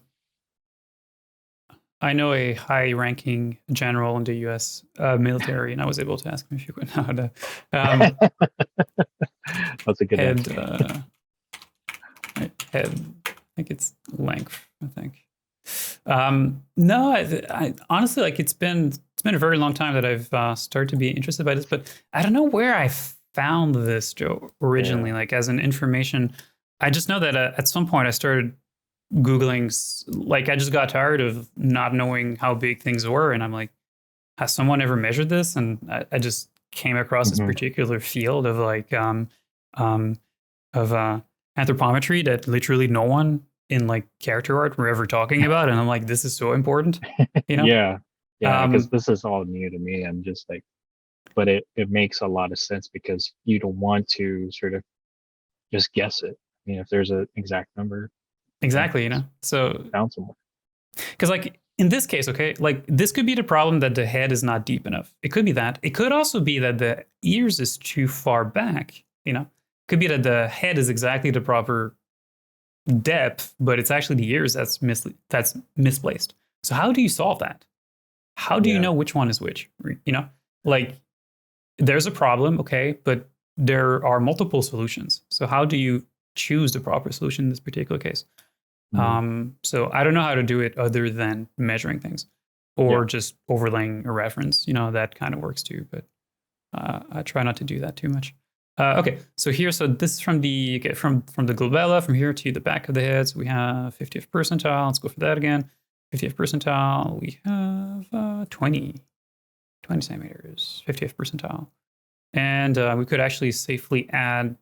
I know a high-ranking general in the U.S. Military, and I was able to ask him if you would know how to That's a good head answer. head. I think it's length. I think. No, I honestly like it's been a very long time that I've started to be interested by this, but I don't know where I found this Joe originally. Yeah. Like as an information, I just know that at some point I started googling. Like I just got tired of not knowing how big things were, and I'm like, has someone ever measured this? And I just came across this Hmm. particular field of like um, of anthropometry that literally no one in like character art were ever talking about, and I'm like, this is so important, you know. Yeah. Yeah, because Um, this is all new to me. I'm just like, but it makes a lot of sense because you don't want to sort of just guess it. I mean, if there's an exact number, exactly, you know. just So found somewhere. because like in this case, okay, like this could be the problem that the head is not deep enough. It could be that. It could also be that the ears is too far back. You know, could be that the head is exactly the proper depth, but it's actually the ears that's misplaced. So how do you solve that? How do you Yeah. know which one is which? You know, like there's a problem, okay, but there are multiple solutions. So how do you choose the proper solution in this particular case? Mhm. So I don't know how to do it other than measuring things Yeah. or just overlaying a reference. You know, that kind of works too, but I try not to do that too much. Okay, so here, so this is from the okay, from the glabella, from here to the back of the head. So we have 50th percentile. Let's go for that again. 50th percentile. We have 20 centimeters. 50th percentile, and we could actually safely add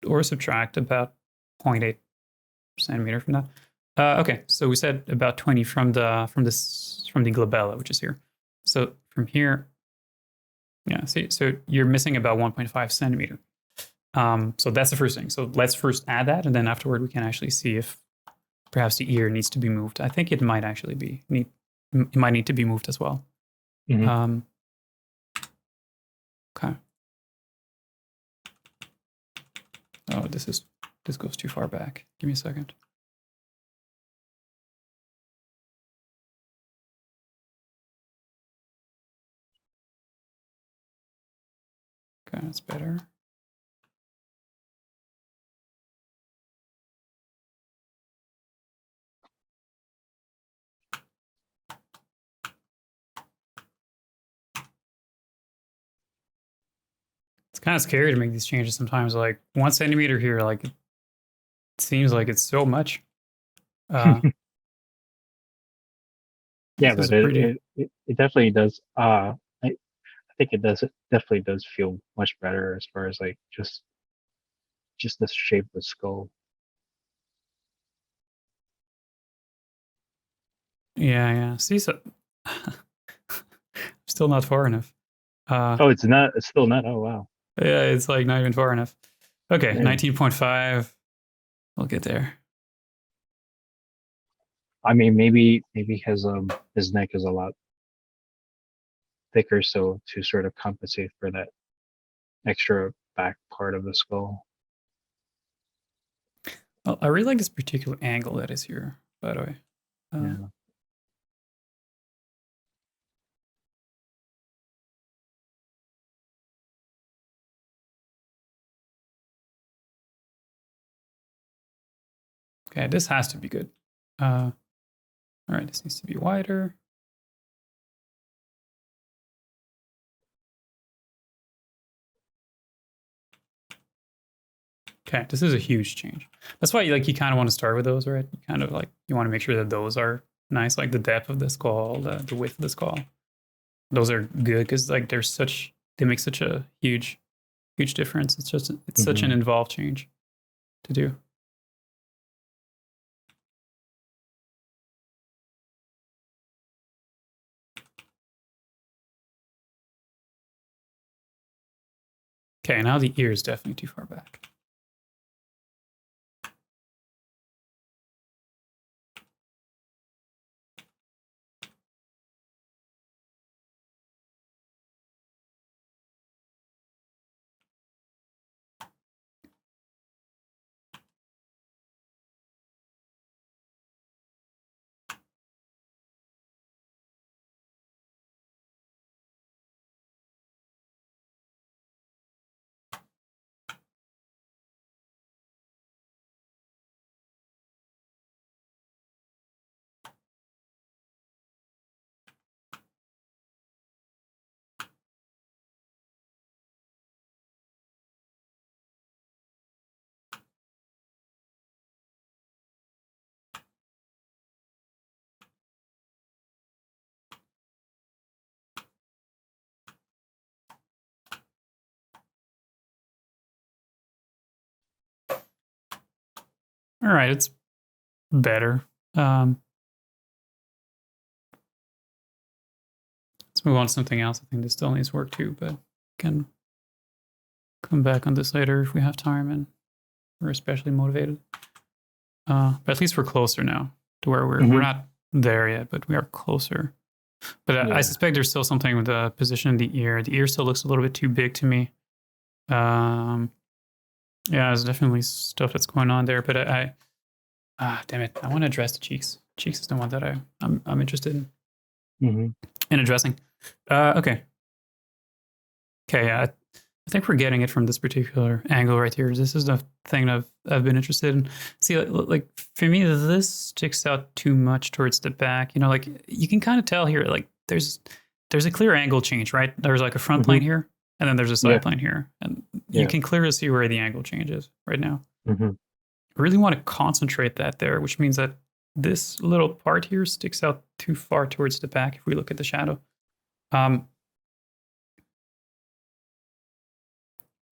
or subtract about zero point 0.8 centimeter from that. Okay, so we said about 20 from the glabella, which is here. So from here, yeah, see, so you're missing about 1.5 centimeter. So that's the first thing. So let's first add that, and then afterward we can actually see if perhaps the ear needs to be moved. I think it might actually it might need to be moved as well. Hmm. Um, okay. Oh, this goes too far back. Give me a second. Okay, that's better. kind of scary to make these changes sometimes. Like 1 centimeter here, like it seems like it's so much. Uh, Yeah, this is but a pretty. it definitely does. I think it does. It definitely does feel much better as far as like just the shape of the skull. Yeah, yeah. See, so still not far enough. Uh, Oh, it's not. It's still not. Oh, wow. yeah, it's like not even far enough. Okay, Yeah. 19.5. We'll get there. I mean, maybe his neck is a lot thicker, so to sort of compensate for that extra back part of the skull. Well, I really like this particular angle that is here, by the way. Uh, Yeah. okay, this has to be good. All right, this needs to be wider. Okay, this is a huge change. That's why like you kind of want to start with those, right? You kind of like you want to make sure that those are nice, like the depth of the skull, the width of the skull. Those are good because like they make such a huge difference. It's such an Hmm. involved change to do. Okay, now the ear is definitely too far back. All right, it's better. Um, let's move on to something else. I think this still needs work too, but we can come back on this later if we have time and we're especially motivated. But at least we're closer now to where we're Hmm. not there yet, but we are closer. But I Yeah. suspect there's still something with the position of the ear. The ear still looks a little bit too big to me. Um, yeah, there's definitely stuff that's going on there. But damn it, I want to address the cheeks. Cheeks is the one that I'm interested Hmm. in addressing. Okay, okay, yeah, I think we're getting it from this particular angle right here. This is the thing that I've been interested in. See, like for me, this sticks out too much towards the back. You know, like you can kind of tell here, like there's a clear angle change, right? There's like a front Hmm. plane here, and then there's a Yeah. side plane here, and you Yeah. can clearly see where the angle changes right now. Hmm. I really want to concentrate that there, which means that this little part here sticks out too far towards the back if we look at the shadow. Um,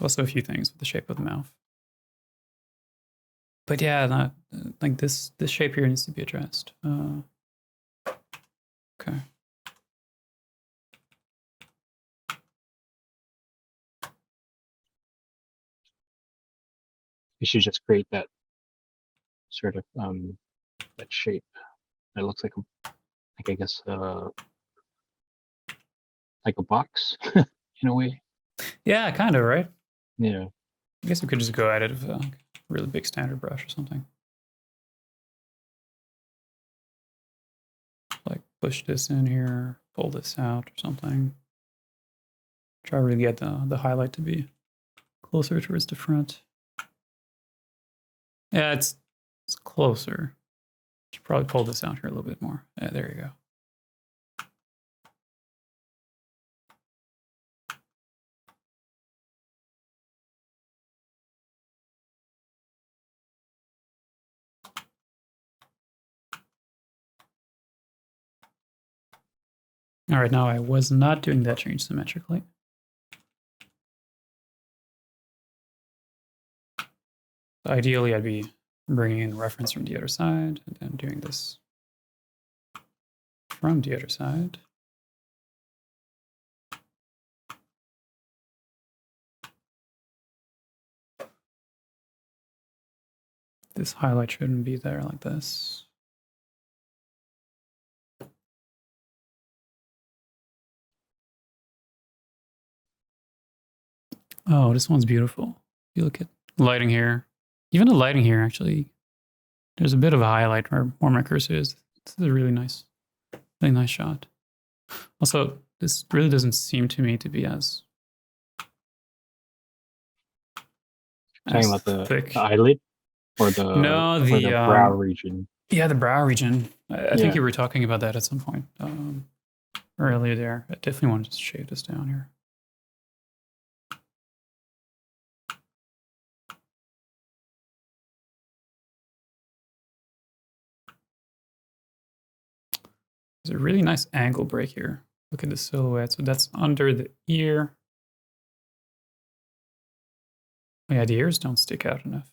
Also, a few things with the shape of the mouth. But yeah, not, like this shape here needs to be addressed. Okay. You should just create that sort of that shape. It looks like I guess like a box in a way. Yeah, kind of, right? Yeah. I guess we could just go at it with a really big standard brush or something. Like push this in here, pull this out or something. Try to really get the highlight to be closer towards the front. Yeah, it's closer. Should probably pull this out here a little bit more. Yeah, there you go. All right, now I was not doing that change symmetrically. Ideally, I'd be bringing in reference from the other side and then doing this from the other side. This highlight shouldn't be there like this. Oh, this one's beautiful. You look at lighting here. Even the lighting here, actually, there's a bit of a highlight where my cursor is. It's a really nice shot. Also, this really doesn't seem to me to be as Talking about thick. the eyelid No, or the brow region. Yeah, the brow region. I think Yeah. you were talking about that at some point earlier there. I definitely want to just shave this down here. There's a really nice angle break here. Look at the silhouette. So that's under the ear. Oh, yeah, the ears don't stick out enough.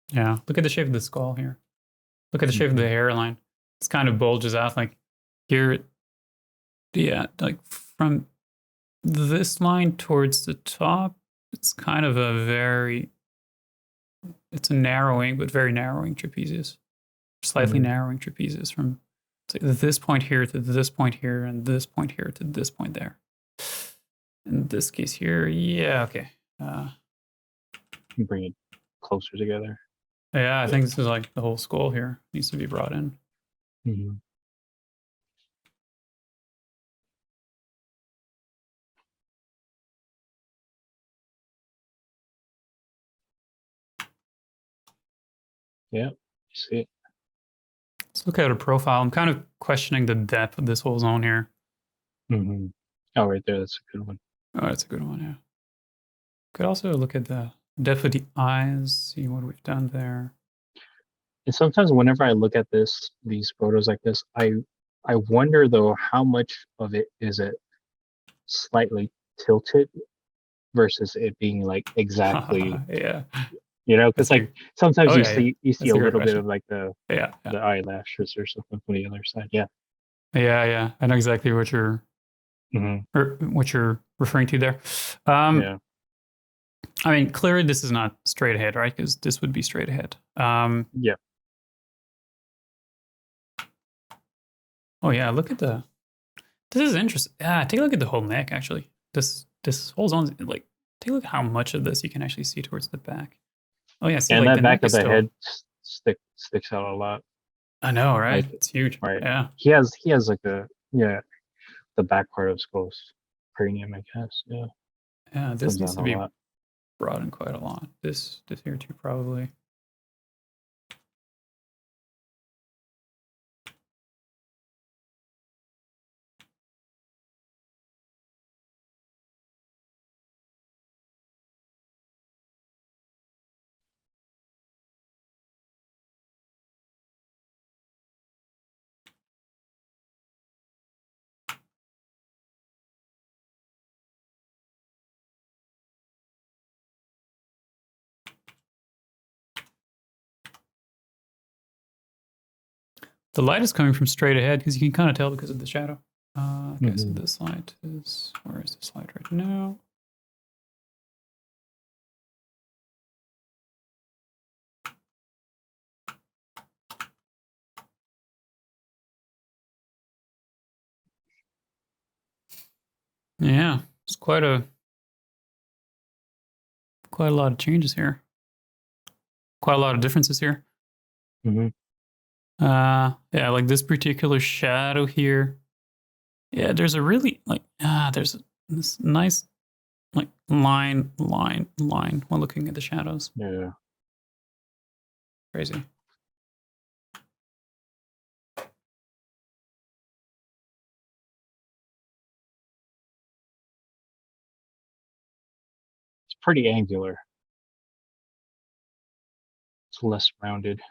Yeah, look at the shape of the skull here. Look at the shape of the hairline. It's kind of bulges out like here. Yeah, like from this line towards the top, it's kind of it's a narrowing, but very narrowing trapezius. Slightly narrowing trapezius from this point here to this point here and this point here to this point there. In this case here, yeah, okay. Bring it closer together. Yeah, I think this is like the whole skull here needs to be brought in. Yeah, see it. Let's look at a profile. I'm kind of questioning the depth of this whole zone here. Oh, right there. That's a good one. Oh, that's a good one, yeah. Could also look at the depth of the eyes, see what we've done there. And sometimes whenever I look at these photos like this, I wonder though how much of it is it slightly tilted versus it being like exactly, Yeah. because like sometimes Oh, yeah. you see That's a a great little bit question. of like the Yeah. eyelashes or something from the other side. Yeah. Yeah. I know exactly what you're referring to there. Yeah. I mean, clearly this is not straight ahead, right? Because this would be straight ahead. Yeah. Oh yeah, look at the. This is interesting. Yeah, take a look at the whole neck. Actually, this whole zone, like, take a look at how much of this you can actually see towards the back. Oh yeah, see, And like the that back neck of is the still. head sticks out a lot. I know, right? Like It's huge. right. Yeah. He has like the back part of skull's cranium, I guess. Yeah. Yeah. This Comes needs out to a be lot. broadened quite a lot. This here too, probably. The light is coming from straight ahead because you can kind of tell because of the shadow. Okay, so this light is, where is this light right now? Yeah, it's quite a lot of changes here. Quite a lot of differences here. Yeah, like this particular shadow here. Yeah, there's a really there's this nice like line, line, line while looking at the shadows. Yeah. Crazy. It's pretty angular. It's less rounded.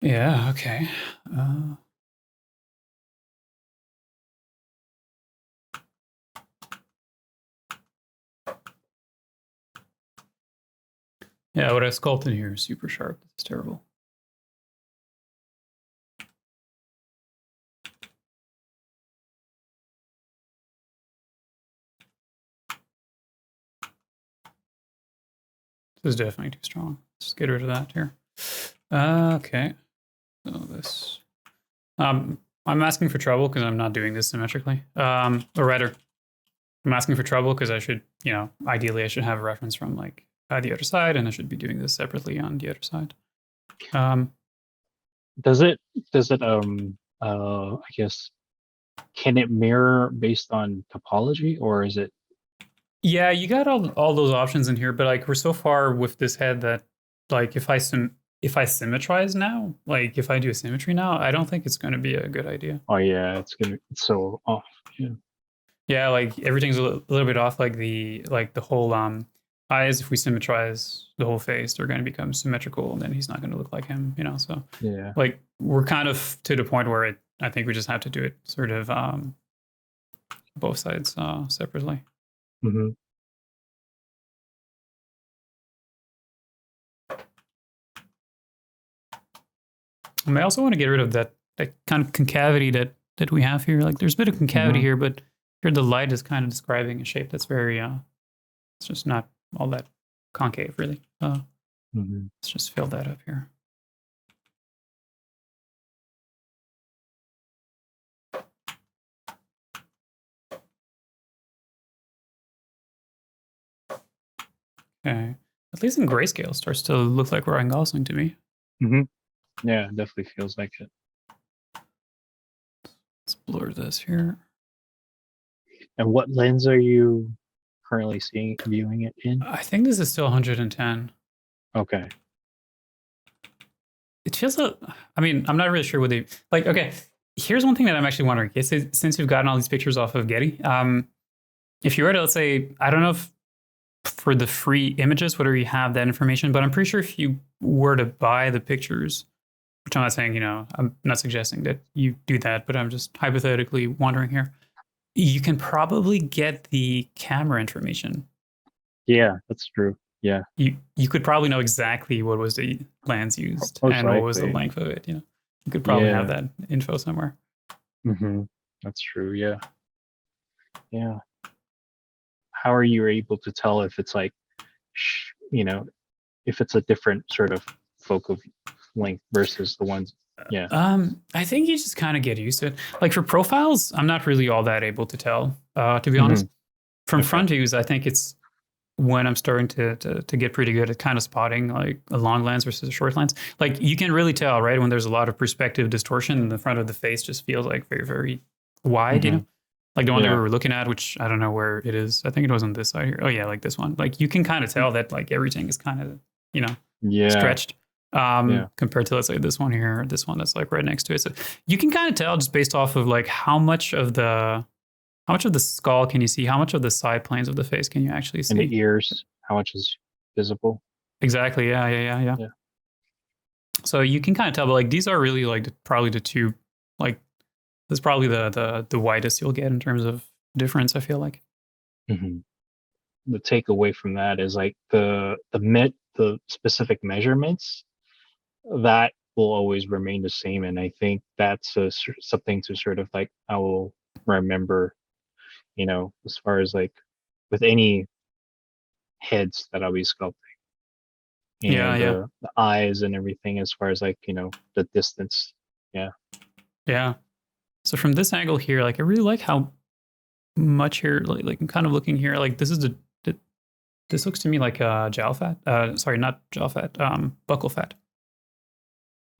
Yeah. Okay. Uh, yeah. What I sculpted here is super sharp. It's terrible. This is definitely too strong. Let's get rid of that here. Okay. So this. I'm asking for trouble because I'm not doing this symmetrically. Or rather, I'm asking for trouble because I should, ideally I should have a reference from like the other side, and I should be doing this separately on the other side. Does it I guess, can it mirror based on topology, or is it? Yeah, you got all those options in here, but like we're so far with this head that like if I symmetrize now, like if I do a symmetry now, I don't think it's going to be a good idea. Oh yeah, it's so off. Yeah. Yeah, like everything's little bit off. Like the whole eyes. If we symmetrize the whole face, they're going to become symmetrical, and then he's not going to look like him. So Yeah. like we're kind of to the point where I think we just have to do it sort of both sides separately. Hmm. I also want to get rid of that kind of concavity that we have here. Like there's a bit of concavity Hmm. here, but here the light is kind of describing a shape that's very it's just not all that concave really. Hmm. Let's just fill that up here. Okay. At least in grayscale, it starts to look like Ryan Gosling to me. Hmm. Yeah, it definitely feels like it. Let's blur this here. And what lens are you currently viewing it in? I think this is still 110. Okay. It feels I mean, I'm not really sure what they like. Okay, here's one thing that I'm actually wondering. Since you've gotten all these pictures off of Getty, if you were to, let's say, I don't know if for the free images, whether you have that information, but I'm pretty sure if you were to buy the pictures, which I'm not saying, I'm not suggesting that you do that, but I'm just hypothetically wondering here, you can probably get the camera information. Yeah, that's true. Yeah, You could probably know exactly what was the lens used most and what was the likely. length of it. You could probably have Yeah. that info somewhere. Hmm. That's true. Yeah. Yeah. How are you able to tell if it's like, if it's a different sort of focal length versus the ones? Yeah. I think you just kind of get used to it. Like for profiles, I'm not really all that able to tell, to be Hmm. honest. From Okay. front views, I think it's when I'm starting to get pretty good at kind of spotting like a long lens versus a short lens. Like you can really tell, right, when there's a lot of perspective distortion and the front of the face just feels like very, very wide, Hmm. Like the one that we Yeah. were looking at, which I don't know where it is. I think it was on this side here. Oh yeah, like this one. Like you can kind of tell that like everything is kind of, Yeah. stretched Yeah. compared to, let's say, this one here, or this one that's like right next to it. So you can kind of tell just based off of like how much of the skull can you see? How much of the side planes of the face can you actually And the see? ears, how much is visible? Exactly. Yeah. Yeah. So you can kind of tell, but like these are really like probably the two, like this is probably the widest you'll get in terms of difference. I feel like. Hmm. The takeaway from that is like the specific measurements that will always remain the same, and I think that's something to sort of like I will remember as far as like with any heads that I'll be sculpting Yeah, and yeah, the eyes and everything as far as like, the distance. Yeah. yeah. So from this angle here, like I really like how much here, like I'm kind of looking here, like this is this looks to me like jowl fat. Sorry, not jowl fat. Buccal fat.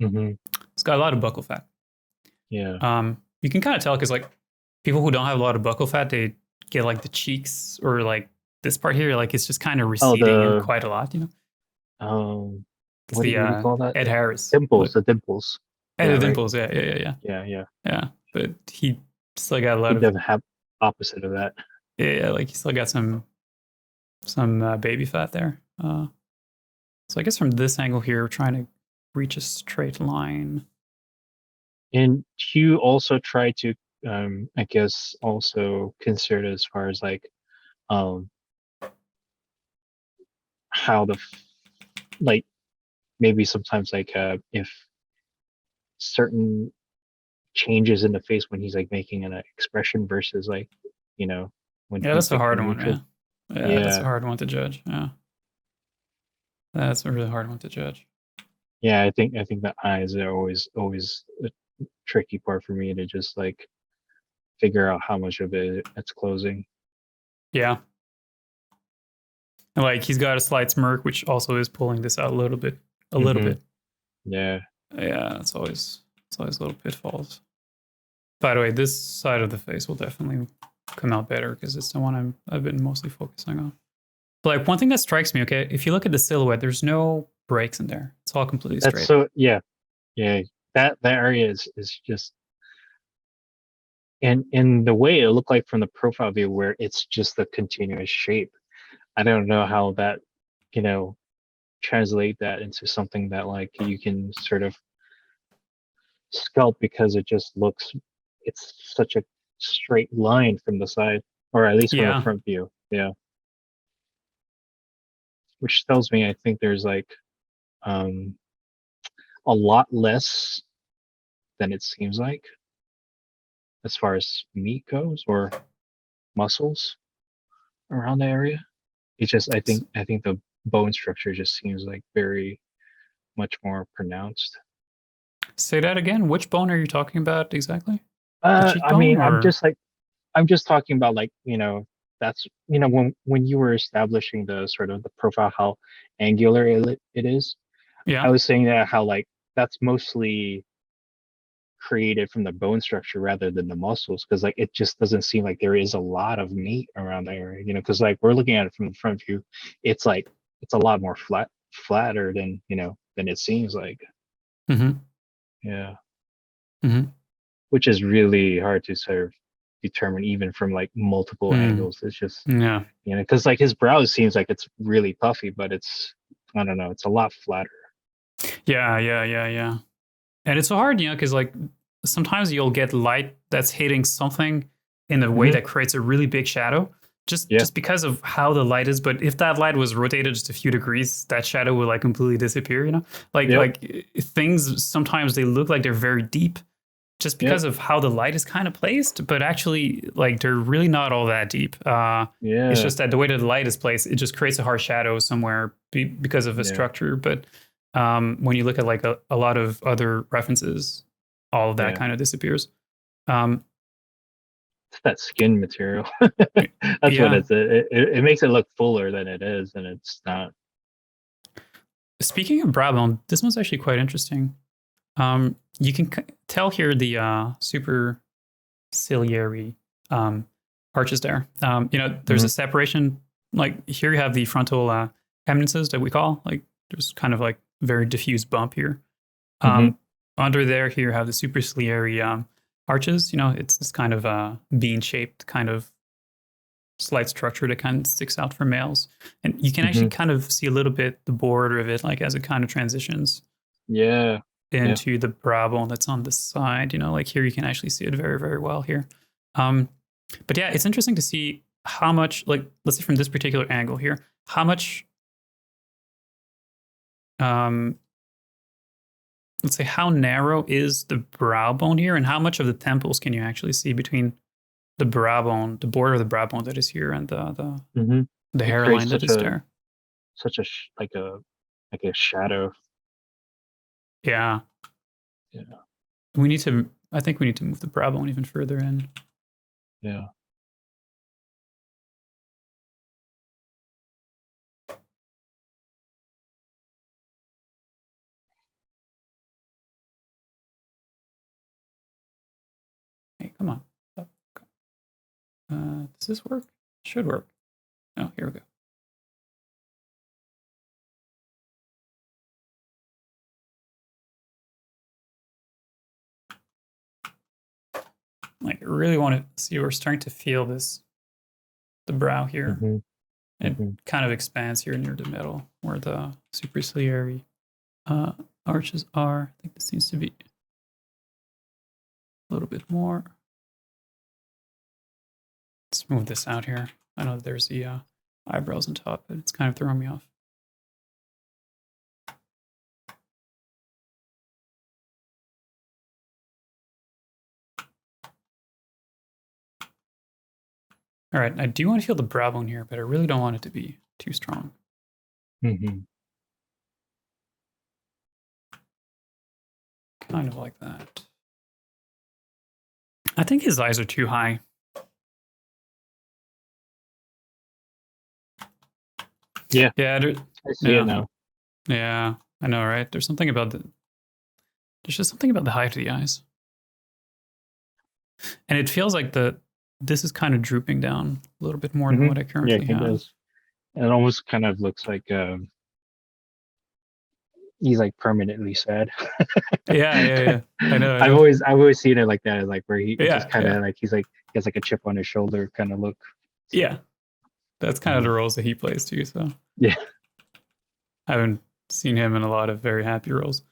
Hmm. It's got a lot of buccal fat. Yeah. You can kind of tell because like people who don't have a lot of buccal fat, they get like the cheeks or like this part here, like it's just kind of Oh, receding in quite a lot. You know, um, it's what the do you call that? Ed Harris Dimples, look. the dimples. Ed Yeah, the right. dimples. Yeah, yeah, yeah, yeah, Yeah, yeah. yeah. But he still got a lot He of doesn't have opposite of that. yeah, yeah, like he still got some baby fat there. So I guess from this angle here, we're trying to reach a straight line. And you also try to, I guess, also consider as far as like, um, how like maybe sometimes like if certain changes in the face when he's like making an expression versus like, you know, when Yeah, he's that's a like hard one. neutral. Yeah, yeah, that's a Yeah, hard one to judge. Yeah, that's a really hard one to judge. yeah. I think the eyes are always a tricky part for me to just like figure out how much of it's closing. Yeah, and like he's got a slight smirk, which also is pulling this out a little bit. A little Hmm. bit. Yeah. Yeah, it's always little pitfalls. By the way, this side of the face will definitely come out better because it's the one I've been mostly focusing on. But like one thing that strikes me, okay, if you look at the silhouette, there's no breaks in there. It's all completely That's straight. so yeah, yeah. That area is just and in the way it looked like from the profile view where it's just a continuous shape. I don't know how that, you know, translate that into something that like you can sort of sculpt because it just looks it's such a straight line from the side or at least from the Yeah, front view. Yeah. Which tells me I think there's like um a lot less than it seems like as far as meat goes or muscles around the area. It's just I think the bone structure just seems like very much more pronounced. say that again. Which bone are you talking about exactly? The I cheekbone mean, or I'm just talking about like, that's when you were establishing the sort of the profile how angular it is. yeah? I was saying that how like that's mostly created from the bone structure rather than the muscles because like it just doesn't seem like there is a lot of meat around the area, because like we're looking at it from the front view, it's like it's a lot more flatter than than it seems like. Mm-hmm. Yeah, Mm-hmm. which is really hard to sort of determine even from like multiple Mm. angles. It's just Yeah. because like his brow seems like it's really puffy, but it's I don't know, it's a lot flatter. Yeah, yeah, yeah, yeah. And it's so hard, because like sometimes you'll get light that's hitting something in a way Hmm. that creates a really big shadow Yeah, just because of how the light is. But if that light was rotated just a few degrees, that shadow would like completely disappear, Like yep, things sometimes they look like they're very deep just yep, because of how the light is kind of placed, but actually like they're really not all that deep. It's yeah, just that the way that the light is placed, it just creates a harsh shadow somewhere because of a yeah, structure. But when you look at like a lot of other references, all of that yeah. kind of disappears. Um, It's that skin material. That's what yeah. it makes it look fuller than it is, and it's not. Speaking of brow bone, this one's actually quite interesting. You can tell here the superciliary arches there. There's a Mhm, separation. Like here, you have the frontal eminences that we call like there's kind of like very diffuse bump here. mhm, Um, Under there, here you have the superciliary arches. It's this kind of bean shaped kind of slight structure that kind of sticks out for males, and you can actually mhm. kind of see a little bit the border of it, like as it kind of transitions Yeah, yeah. into the brow bone that's on the side. Like here you can actually see it very, very well here. Um, but yeah, it's interesting to see how much, like, let's say from this particular angle here, how much, um, let's say, how narrow is the brow bone here, and how much of the temples can you actually see between brow bone, the border of the brow bone that is here, and Hmm. the It creates hairline that is there. such a like a shadow. Yeah, Yeah, we need to. I think we need to move the brow bone even further in. yeah. Hey, come on. Does this work? Should work. Oh, here we go. Like, I really want to see. We're starting to feel this. The brow here. Hmm. It Hmm. kind of expands here near the middle, where the superciliary uh, arches are. I think this needs to be a little bit more. Let's move this out here. I know there's the eyebrows on top, but it's kind of throwing me off. All right, I do want to feel the brow bone here, but I really don't want it to be too strong. Hmm. Kind of like that. I think his eyes are too high. Yeah, Yeah, I see it yeah, now. yeah. I know, right? There's something about the. There's just something about the height of the eyes, and it feels like the. This is kind of drooping down a little bit more than Hmm. what I Yeah, currently he have. does. It almost kind of looks like he's like permanently sad. Yeah, yeah, yeah. I know, I I've know. always seen it like that, like where he it just Yeah, kind yeah, of like he's like he has like a chip on his shoulder kind of look. yeah. That's kind of Mhm. the roles that he plays too. So Yeah. I haven't seen him in a lot of very happy roles.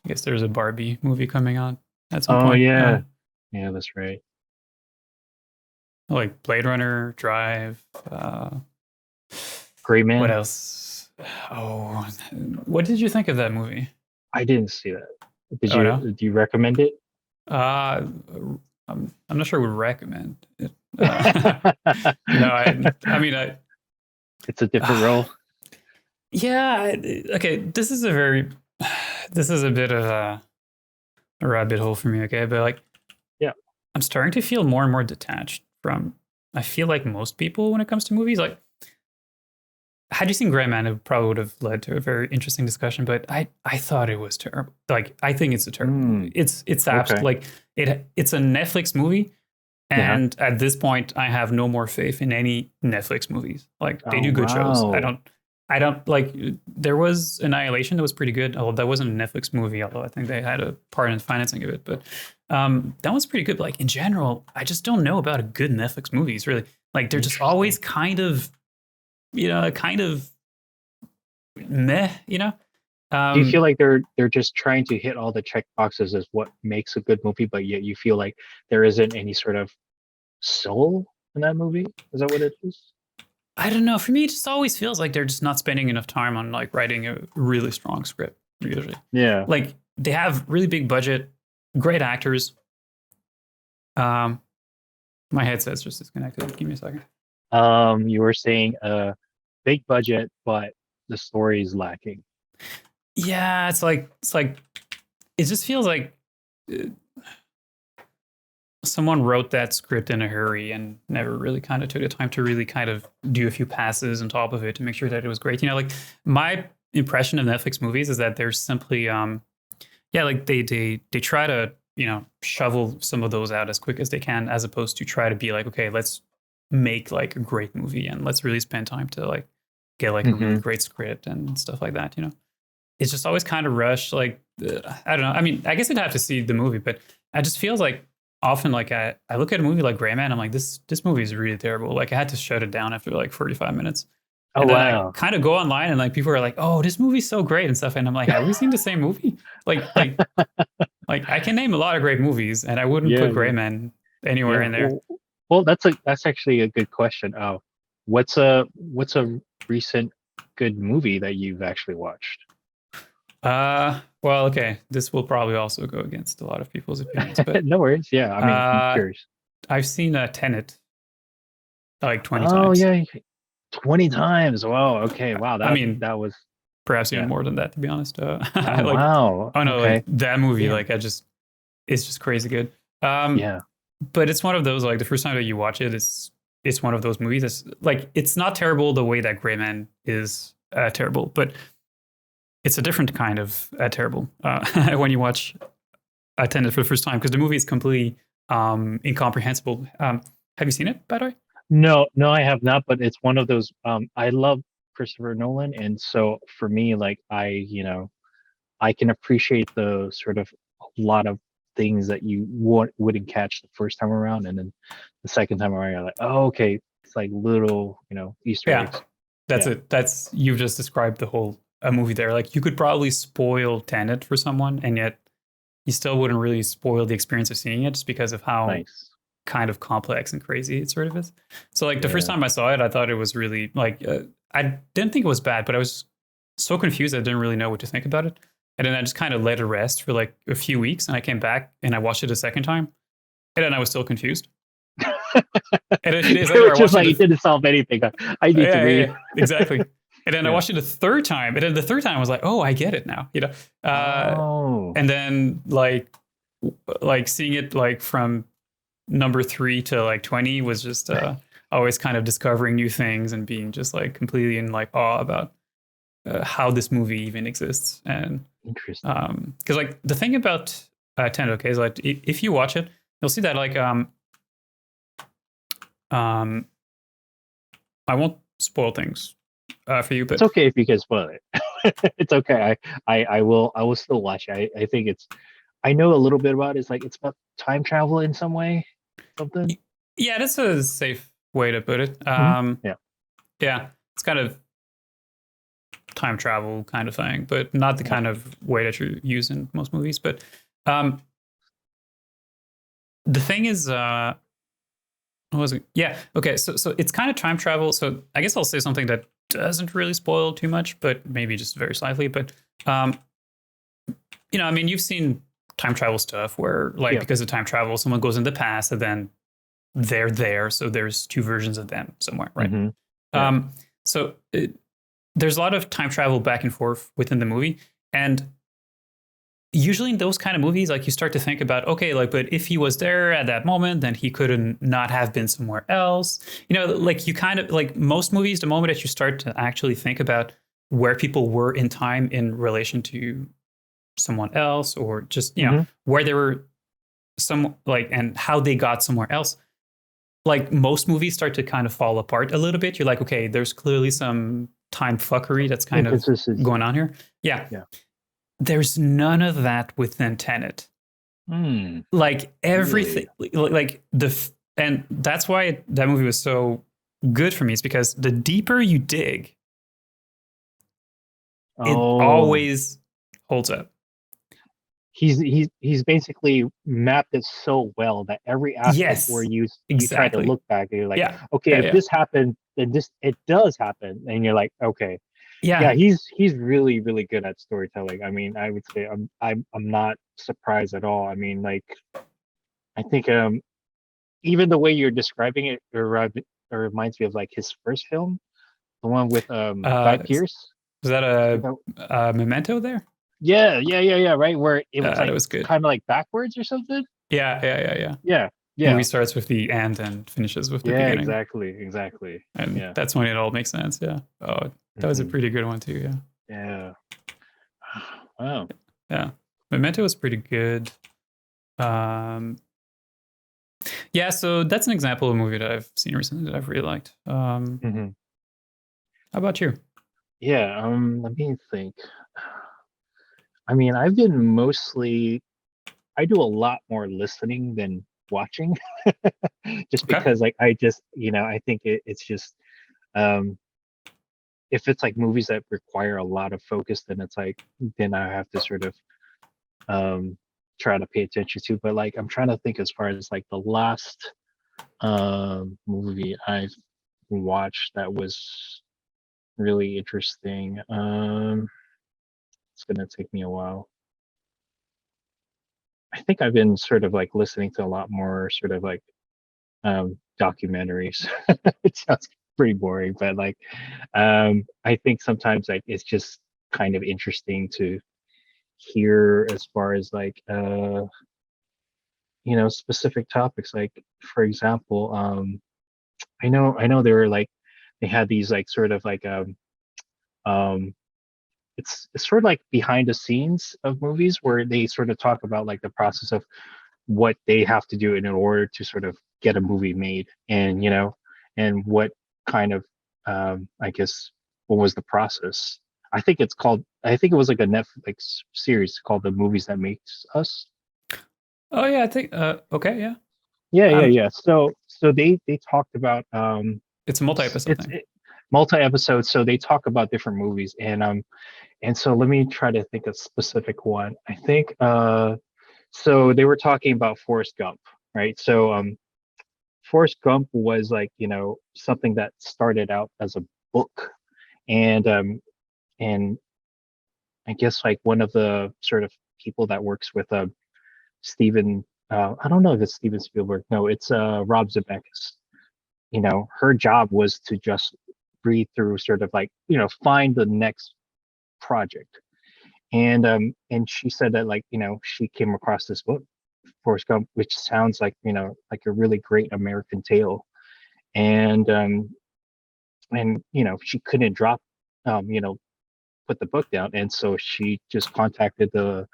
I guess there's a Barbie movie coming out at some Oh point. yeah. Yeah, that's right. Like Blade Runner, Drive. Great What Man. else? Oh, what did you think of that movie? I didn't see that. Did Oh you no. do you recommend it? Uh, I'm not sure I would recommend it. No, I mean, It's a different uh, role. yeah. Okay, this is a bit of a rabbit hole for me. Okay, but like, Yeah. I'm starting to feel more and more detached from. I feel like most people when it comes to movies, like had you seen Gray Man, it probably would have led to a very interesting discussion. But I thought it was terrible. Like I think it's a terrible movie. Mm, It's okay. like it's a Netflix movie, Yeah. and at this point, I have no more faith in any Netflix movies. Like they Oh do good shows. wow. I don't like. There was Annihilation that was pretty good. Although that wasn't a Netflix movie. Although I think they had a part in financing of it, but that was pretty good. But like in general, I just don't know about a good Netflix movies. Really, like they're just always Interesting. kind of kind of meh. Do you feel Um, like they're just trying to hit all the check boxes as what makes a good movie, but yet you feel like there isn't any sort of soul in that movie? Is that what it is? I don't know. For me, it just always feels like they're just not spending enough time on like writing a really strong script. Usually, Yeah. like they have really big budget, great actors. Um, my headset's just disconnected. Give me a second. You were saying big budget, but the story is lacking. Yeah, it just feels like uh, someone wrote that script in a hurry and never really kind of took the time to really kind of do a few passes on top of it to make sure that it was great. Like my impression of Netflix movies is that they're simply yeah, like they try to, shovel some of those out as quick as they can as opposed to try to be like, okay, let's make like a great movie and let's really spend time to like get like a really Hmm. great script and stuff like that. It's just always kind of rushed. Like I don't know. I mean, I guess I'd have to see the movie, but I just feels like often like I look at a movie like Gray Man, I'm like this movie is really terrible. Like I had to shut it down after like 45 minutes, Oh and then I wow. kind of go online and like people are like, oh, this movie's so great and stuff, and I'm like, have we seen the same movie? Like like like I can name a lot of great movies, and I wouldn't Yeah, put yeah, Gray Man anywhere yeah. in there. Well, that's actually a good question. What's a recent good movie that you've actually watched? Well, okay. This will probably also go against a lot of people's opinions, but No worries. Yeah, I mean, I'm uh, curious. I've seen Tenet like 20 Oh times. yeah, 20 times. Wow. Okay. Wow. I mean, That was perhaps even yeah. more than that, to be honest. Oh I like, wow. oh no, like Okay. that movie, Damn. like it's just crazy good. Um, Yeah. but it's one of those like the first time that you watch it, it's one of those movies that's like it's not terrible the way that Gray Man is terrible, but it's a different kind of terrible when you watch Tenet for the first time because the movie is completely incomprehensible. Have you seen it, by the way? No, no, I have not, but it's one of those I love Christopher Nolan, and so for me, like I can appreciate the sort of a lot of things that you wouldn't catch the first time around, and then the second time around, you're like, oh, okay, it's like little, Easter Yeah, eggs. that's Yeah, it. That's you've just described the whole movie there. Like you could probably spoil Tenet for someone, and yet you still wouldn't really spoil the experience of seeing it just because of how nice. kind of complex and crazy it sort of is. So like the first Yeah, time I saw it, I thought it was really like I didn't think it was bad, but I was so confused I didn't really know what to think about it. And then I just kind of let it rest for like a few weeks, and I came back and I watched it a second time, and then I was still confused. And then a few days it later, was I just watched it. like it didn't solve anything. I need to read. Yeah, exactly. And then I Yeah. watched it a third time, and then the third time I was like, oh, I get it now, Uh, Oh, and then like seeing it like from number 3 to like 20 was just always kind of discovering new things and being just like completely in like awe about how this movie even exists. And interesting. because like the thing about Tenet, okay, is like if you watch it, you'll see that like um I won't spoil things for you, It's but okay if you can spoil it. It's okay. I will still watch it. I think it's I know a little bit about it. It's like it's about time travel in some way, something. yeah, that's a safe way to put it. Yeah. Yeah, it's kind of time travel kind of thing, but not the Yeah. kind of way that you use in most movies. But um, the thing is, what was it? Yeah, okay. So it's kind of time travel. So I guess I'll say something that doesn't really spoil too much, but maybe just very slightly. But um, I mean, you've seen time travel stuff where, like, Yeah. because of time travel, someone goes in the past and then they're there, so there's two versions of them somewhere, right? Hmm. Yeah. Um, so there's a lot of time travel back and forth within the movie, and usually in those kind of movies, like you start to think about, okay, like, but if he was there at that moment, then he couldn't not have been somewhere else. Like you kind of like most movies, the moment that you start to actually think about where people were in time in relation to someone else, or just Hmm. where they were some like and how they got somewhere else. Like most movies start to kind of fall apart a little bit. You're like, okay, there's clearly some time fuckery that's kind of going Inconsistency. on here. Yeah. Yeah. There's none of that within Tenet. Hmm. Like Really? everything, like and that's why that movie was so good for me. Is because the deeper you dig, it Oh, always holds up. he's basically mapped it so well that every aspect where Yes, you try to exactly. look back and you're like, Yeah, okay, yeah, if yeah, this happened, then this it does happen, and you're like, okay, yeah, yeah. he's really good at storytelling. I mean, I would say I'm not surprised at all. I mean, like I think even the way you're describing it reminds me of like his first film, the one with Guy Is Pearce. that Is that- a memento there? yeah, right, where it was That like was good. kind of like backwards or something. Yeah. Yeah, Movie yeah, starts with the end and finishes with the yeah, beginning, exactly. and Yeah. that's when it all makes sense. Yeah. Oh, that was a Hmm. pretty good one too. Yeah. Yeah. Wow. Yeah. Memento was pretty good. Um, yeah. So that's an example of a movie that I've seen recently that I've really liked. Hmm. How about you? Yeah. Let me think. I mean, I've been mostly I do a lot more listening than watching, just Okay. because like I just I think it's just um if it's like movies that require a lot of focus, then it's like then I have to sort of um try to pay attention to. But like I'm trying to think as far as like the last movie I've watched that was really interesting. gonna take me a while. I think I've been sort of like listening to a lot more sort of like documentaries. It sounds pretty boring, but like I think sometimes like it's just kind of interesting to hear as far as like specific topics. Like for example, I know they were like they had these like sort of like um it's sort of like behind the scenes of movies where they sort of talk about like the process of what they have to do in order to sort of get a movie made, and and what kind of I guess what was the process. I think it was like a Netflix series called The Movies That Makes Us. Oh yeah, I think. Okay, yeah. Um, Yeah. So they talked about it's a multi-episode it's thing. multi episodes, so they talk about different movies, and so let me try to think of a specific one. I think so they were talking about Forrest Gump, right? So Forrest Gump was like, something that started out as a book, and and I guess like one of the sort of people that works with Steven, I don't know if it's Steven Spielberg. No, it's Rob Zemeckis. Her job was to just breathe through, sort of like, find the next project. And she said that, like, she came across this book, Forrest Gump, which sounds like, like a really great American tale. And she couldn't drop, put the book down, and so she just contacted the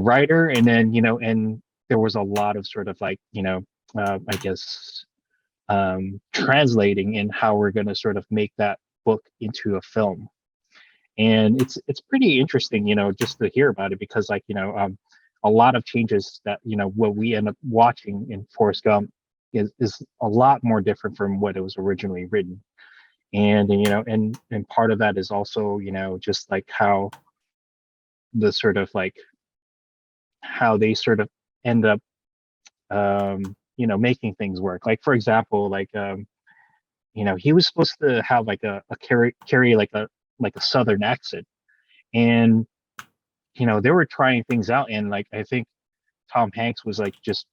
writer, and then and there was a lot of sort of like, I guess translating in how we're going to sort of make that book into a film. And it's pretty interesting, just to hear about it, because like, a lot of changes that, what we end up watching in Forrest Gump is a lot more different from what it was originally written. And and part of that is also, just like how the sort of like how they sort of end up making things work. Like for example, like he was supposed to have like a carry like a southern accent. And they were trying things out, and like I think Tom Hanks was like just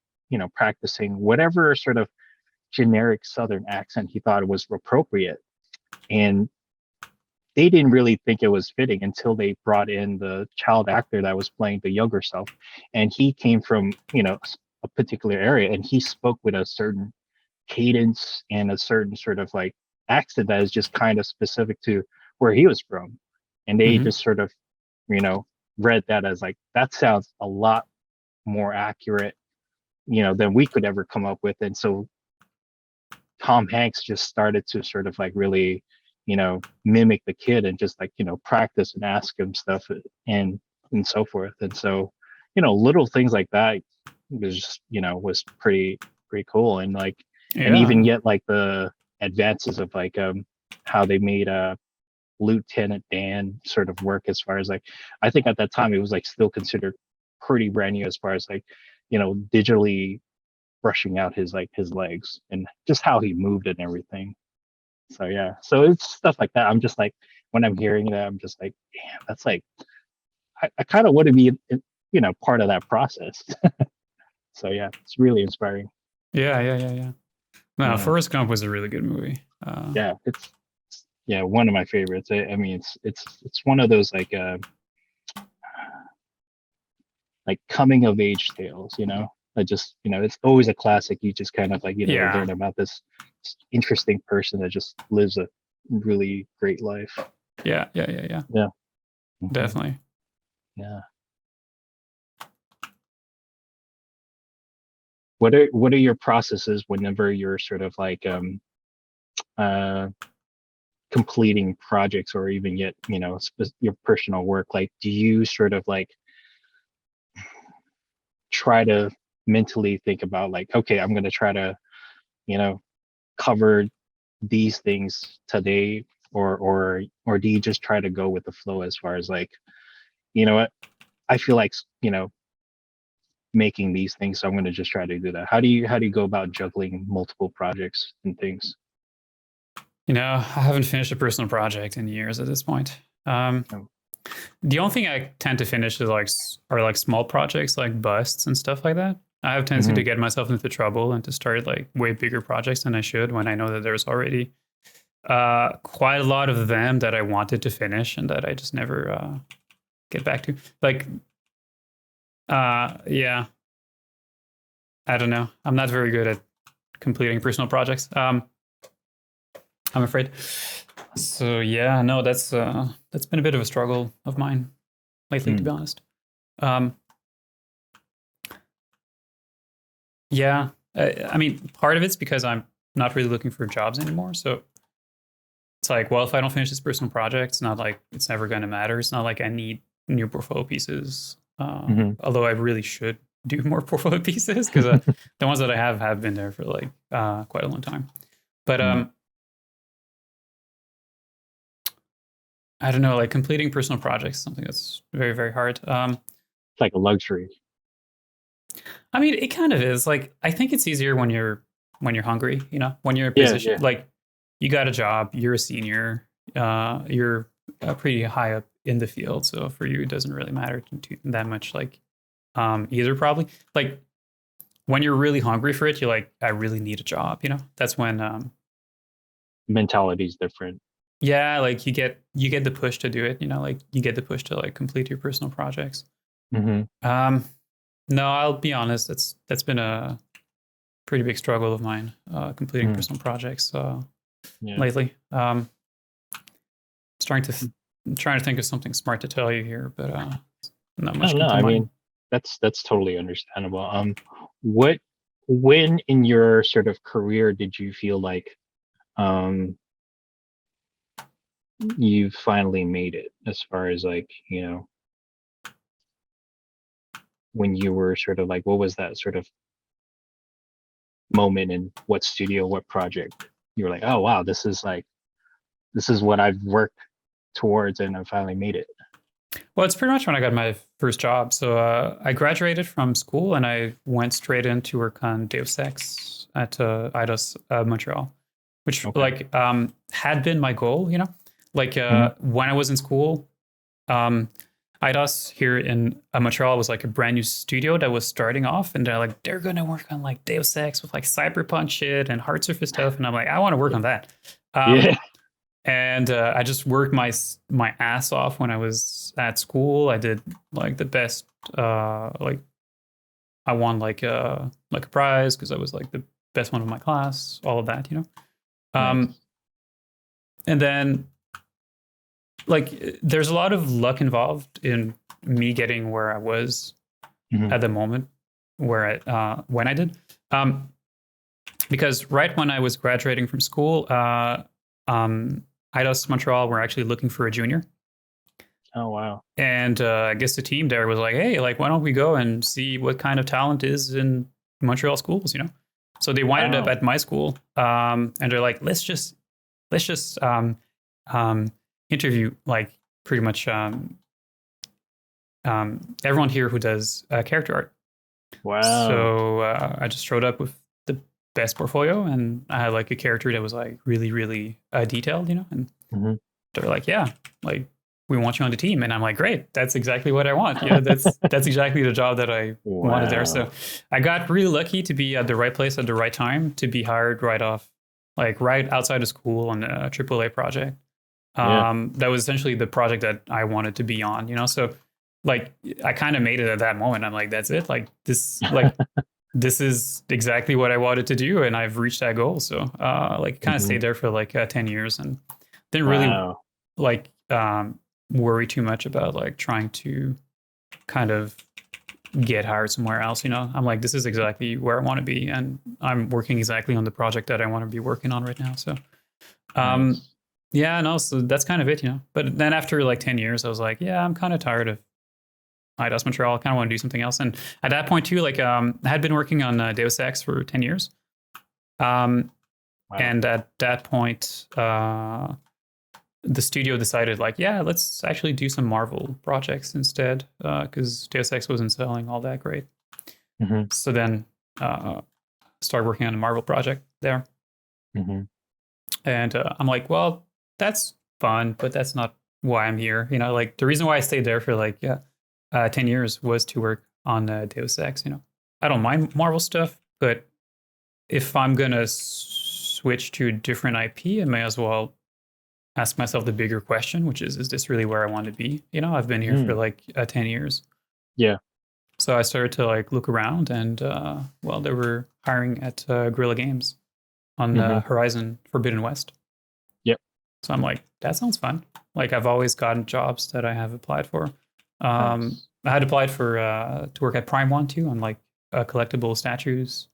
practicing whatever sort of generic southern accent he thought was appropriate. And they didn't really think it was fitting until they brought in the child actor that was playing the younger self, and he came from a particular area, and he spoke with a certain cadence and a certain sort of like accent that is just kind of specific to where he was from. And they Hmm. just sort of you know read that as like, that sounds a lot more accurate than we could ever come up with. And so Tom Hanks just started to sort of like really, mimic the kid, and just like, practice and ask him stuff, and so forth. And so, little things like that was just, was pretty cool. And like, and even Yeah, yet like the advances of like how they made Lieutenant Dan sort of work, as far as like, I think at that time it was like still considered pretty brand new, as far as like, digitally brushing out his legs and just how he moved and everything. So yeah, so it's stuff like that. I'm just like, when I'm hearing that, I'm just like, damn, that's like, I kind of want to be, part of that process. So yeah, it's really inspiring. yeah. No, Yeah, Forrest Gump was a really good movie. yeah, it's yeah, one of my favorites. I mean, it's one of those like coming of age tales. I just, it's always a classic. You just kind of like, Yeah, learn about this interesting person that just lives a really great life. yeah. Yeah. Mhm. Definitely. Yeah. What are your processes whenever you're sort of like uh completing projects, or even yet, your personal work? Like, do you sort of like try to mentally think about like, okay, I'm going to try to, you know, cover these things today, or do you just try to go with the flow, as far as like, what, I feel like, making these things, so I'm going to just try to do that. How do you go about juggling multiple projects and things? I haven't finished a personal project in years at this point. Um, No. The only thing I tend to finish is like are like small projects like busts and stuff like that. I have tendency to Hmm. get myself into trouble and to start like way bigger projects than I should when I know that there's already quite a lot of them that I wanted to finish and that I just never get back to. Like, yeah, I don't know. I'm not very good at completing personal projects. I'm afraid. So yeah, no, that's been a bit of a struggle of mine lately, to Mm. be honest. Um, yeah, I mean, part of it's because I'm not really looking for jobs anymore. So it's like, well, if I don't finish this personal project, it's not like it's never going to matter. It's not like I need new portfolio pieces. Hmm. Although I really should do more portfolio pieces because the ones that I have been there for like quite a long time. But Mm. I don't know, like completing personal projects is something that's very, very hard. It's like a luxury. I mean, it kind of is. Like, I think it's easier when you're hungry. You know, when you're in a Yeah, position yeah. like you got a job, you're a senior, you're pretty high up in the field. So for you, it doesn't really matter that much. Like, either probably like when you're really hungry for it, you're like, I really need a job. You know, that's when Mentality is different. yeah, like you get the push to do it. You know, like you get the push to like complete your personal projects. Hmm. Um, no, I'll be honest. That's been a pretty big struggle of mine, completing Mm. personal projects Yeah. lately. Starting to I'm trying to think of something smart to tell you here, but not No, much no. come to I mind. mean, that's totally understandable. What when in your sort of career did you feel like um you finally made it as far as like, when you were sort of like, what was that sort of moment in what studio, what project? You were like, oh wow, this is what I've worked towards and I finally made it. Well, it's pretty much when I got my first job. So I graduated from school and I went straight into work on Deus Ex at IDOS Montreal, which Okay. like had been my goal. You know, like Hmm. when I was in school, um, IDOS here in Montreal was like a brand new studio that was starting off, and they're gonna work on like Deus Ex with like cyberpunk shit and hard surface stuff, and I'm like, I want to work on that. Yeah. And I just worked my ass off when I was at school. I did like the best. Like I won like a prize because I was like the best one of my class. All of that, you know. Nice. And then like there's a lot of luck involved in me getting where I was Hmm. at the moment when I did. Um, because right when I was graduating from school, IDOS Montreal were actually looking for a junior. Oh wow. And I guess the team there was like, hey, like, why don't we go and see what kind of talent is in Montreal schools, you know? So they winded up Wow. at my school, and they're like, let's just um, interview like pretty much everyone here who does character art. Wow. So I just showed up with the best portfolio, and I had like a character that was like really, really detailed, you know, and Hmm. they're like, yeah, like we want you on the team. And I'm like, great, that's exactly what I want. Yeah, that's exactly the job that I wanted there. So Wow. I got really lucky to be at the right place at the right time, to be hired right off, like right outside of school on a AAA project. Yeah. That was essentially the project that I wanted to be on, you know? So like I kind of made it at that moment. I'm like, that's it. Like this is exactly what I wanted to do. And I've reached that goal. So like kind of Hmm. stayed there for like 10 years and didn't really Wow. like worry too much about like trying to kind of get hired somewhere else. You know, I'm like, this is exactly where I want to be, and I'm working exactly on the project that I want to be working on right now. So, um, Nice. yeah, no, so that's kind of it, you know. But then after like 10 years, I was like, yeah, I'm kind of tired of IDOS Montreal. I kind of want to do something else. And at that point too, like I had been working on Deus Ex for 10 years, um, Wow. and at that point, the studio decided like, yeah, let's actually do some Marvel projects instead because Deus Ex wasn't selling all that great. Hmm. So then uh, started working on a Marvel project there, Hmm. and I'm like, well, that's fun, but that's not why I'm here. You know, like the reason why I stayed there for like 10 years was to work on Deus Ex. You know, I don't mind Marvel stuff, but if I'm gonna switch to a different IP, I may as well ask myself the bigger question, which is this really where I want to be? You know, I've been here for Mm, like 10 years. yeah. So I started to like look around and, well, they were hiring at Guerrilla Games on Hmm. Horizon Forbidden West. Yep. So I'm like, that sounds fun. Like I've always gotten jobs that I have applied for. Nice. I had applied for to work at Prime One too on like collectible statues.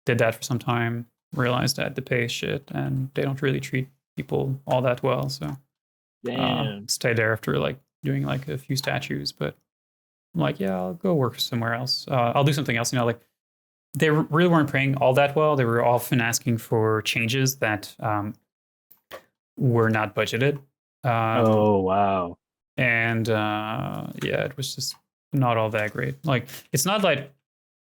Did that for some time. Realized that the pay is shit and they don't really treat people all that well. So Damn. stayed there after like doing like a few statues. But I'm like, yeah, I'll go work somewhere else. I'll do something else. You know, like they really weren't paying all that well. They were often asking for changes that were not budgeted. Um, Oh wow. and yeah, it was just not all that great. Like, it's not like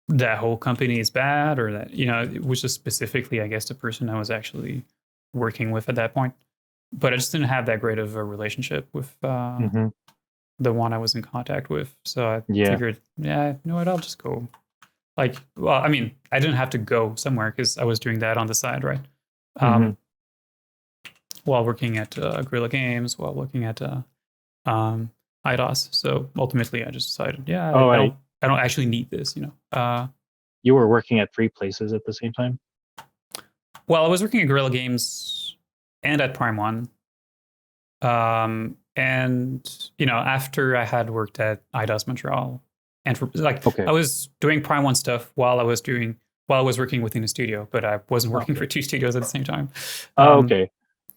that whole company is bad or that, you know, it was just specifically, I guess, the person I was actually working with at that point. But I just didn't have that great of a relationship with Hmm. the one I was in contact with. So I Yeah. figured, yeah, you know what, I'll just go. Like, well, I mean, I didn't have to go somewhere because I was doing that on the side, right? Hmm. Um, while working at Guerrilla Games, while working at um, IDOS. So ultimately, I just decided, yeah, Oh, I don't actually need this, you know. you were working at three places at the same time? Well, I was working at Guerrilla Games and at Prime One. And you know, after I had worked at IDOS Montreal, and for, like Okay. I was doing Prime One stuff while I was working within a studio, but I wasn't working for Okay. two studios at the same time. Oh, Um, okay.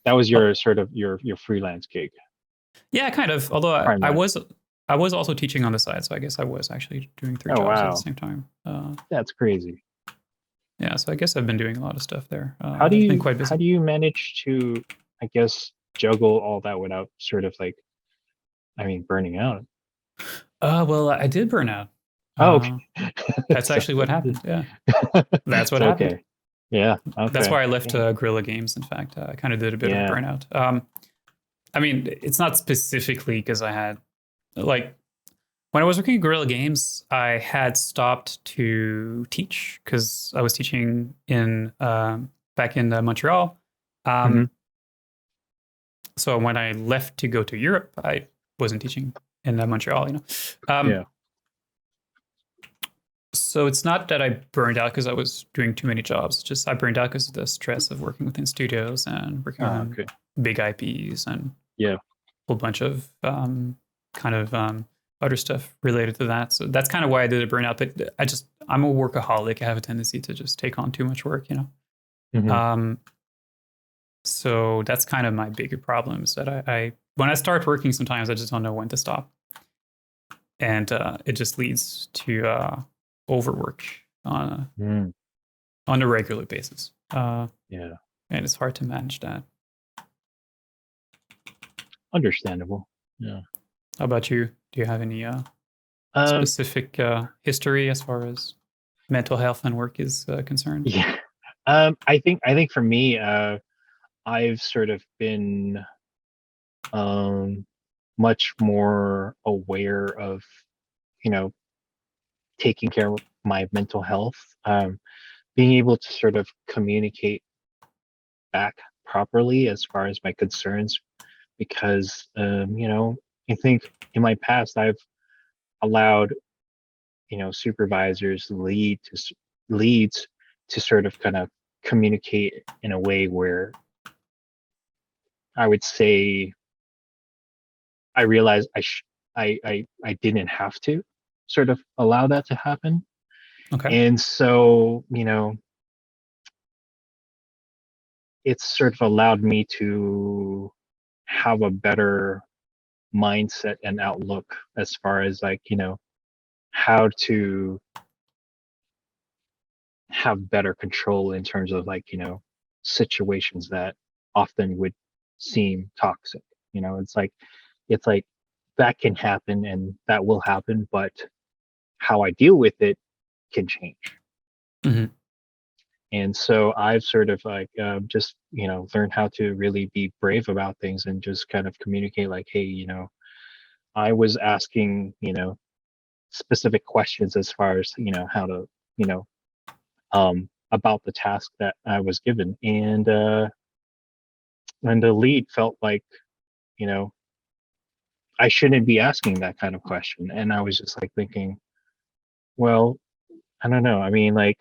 That was uh, your sort of your freelance gig. yeah, kind of. Although Prime One. I was also teaching on the side, so I guess I was actually doing three Oh jobs at the wow. same time. That's crazy. Yeah, so I guess I've been doing a lot of stuff there. How do I've been you quite how busy. do you manage to, I guess, juggle all that without sort of like, I mean, burning out? Well, I did burn out. Oh, Uh, okay. that's So, actually what happened. Yeah, that's what so happened. okay. Yeah. That's Okay. why I left Dang. Guerrilla Games. In fact, I kind of did a bit of a Yeah. burnout. I mean, it's not specifically because I had like when I was working at Guerrilla Games, I had stopped to teach because I was teaching in back in Montreal. Hmm. Um, so when I left to go to Europe, I wasn't teaching in Montreal. You know, um, Yeah. so it's not that I burned out because I was doing too many jobs. It's just I burned out because of the stress of working within studios and working Oh, on okay. big IPs and Yeah. whole bunch of kind of other stuff related to that. So that's kind of why I did a burnout. But I'm a workaholic. I have a tendency to just take on too much work, you know. Hmm. Um, so that's kind of my bigger problem is that I when I start working, sometimes I just don't know when to stop, and it just leads to overwork Mm. on a regular basis. Yeah. And it's hard to manage that. Understandable. Yeah. How about you? Do you have any Um, specific history as far as mental health and work is concerned? yeah. I think for me, I've sort of been um much more aware of, you know, taking care of my mental health, being able to sort of communicate back properly as far as my concerns, because you know, I think in my past I've allowed, you know, supervisors, leads to sort of kind of communicate in a way where I would say I realized I didn't have to sort of allow that to happen. Okay. And so, you know, it's sort of allowed me to have a better mindset and outlook as far as like, you know, how to have better control in terms of like, you know, situations that often would seem toxic. You know, it's like that can happen and that will happen, but how I deal with it can change. Hmm. And so I've sort of like just learned how to really be brave about things and just kind of communicate like, hey, I was asking specific questions as far as how to you know about the task that I was given, and the lead felt like you know I shouldn't be asking that kind of question, and I was just like thinking, well, I don't know. I mean, like,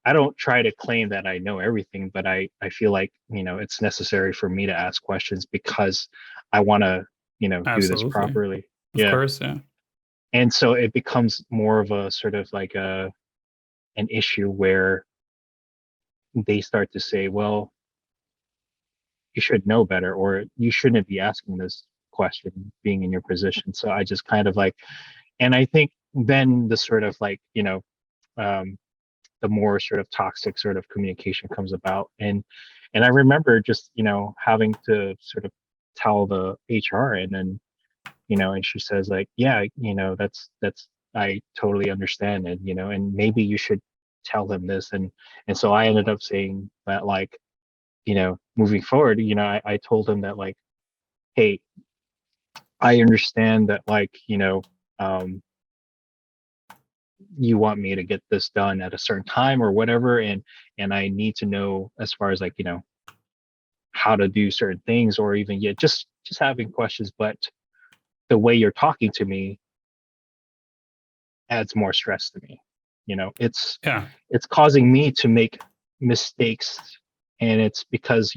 I don't try to claim that I know everything, but I feel like, it's necessary for me to ask questions because I want to, do this Absolutely. properly. Of Yeah. course, yeah. And so it becomes more of a sort of like an issue where they start to say, well, you should know better, or you shouldn't be asking this question being in your position. So I just kind of like, and I think then the sort of like, um, the more sort of toxic sort of communication comes about. And I remember just having to sort of tell the HR, and then and she says like, yeah, that's I totally understand, and and maybe you should tell him this. And so I ended up saying that, like, moving forward, I told him that, like, hey, I understand that, like, um you want me to get this done at a certain time or whatever, and I need to know as far as, like, how to do certain things, or even, yeah, just having questions. But the way you're talking to me adds more stress to me. It's Yeah. it's causing me to make mistakes, and it's because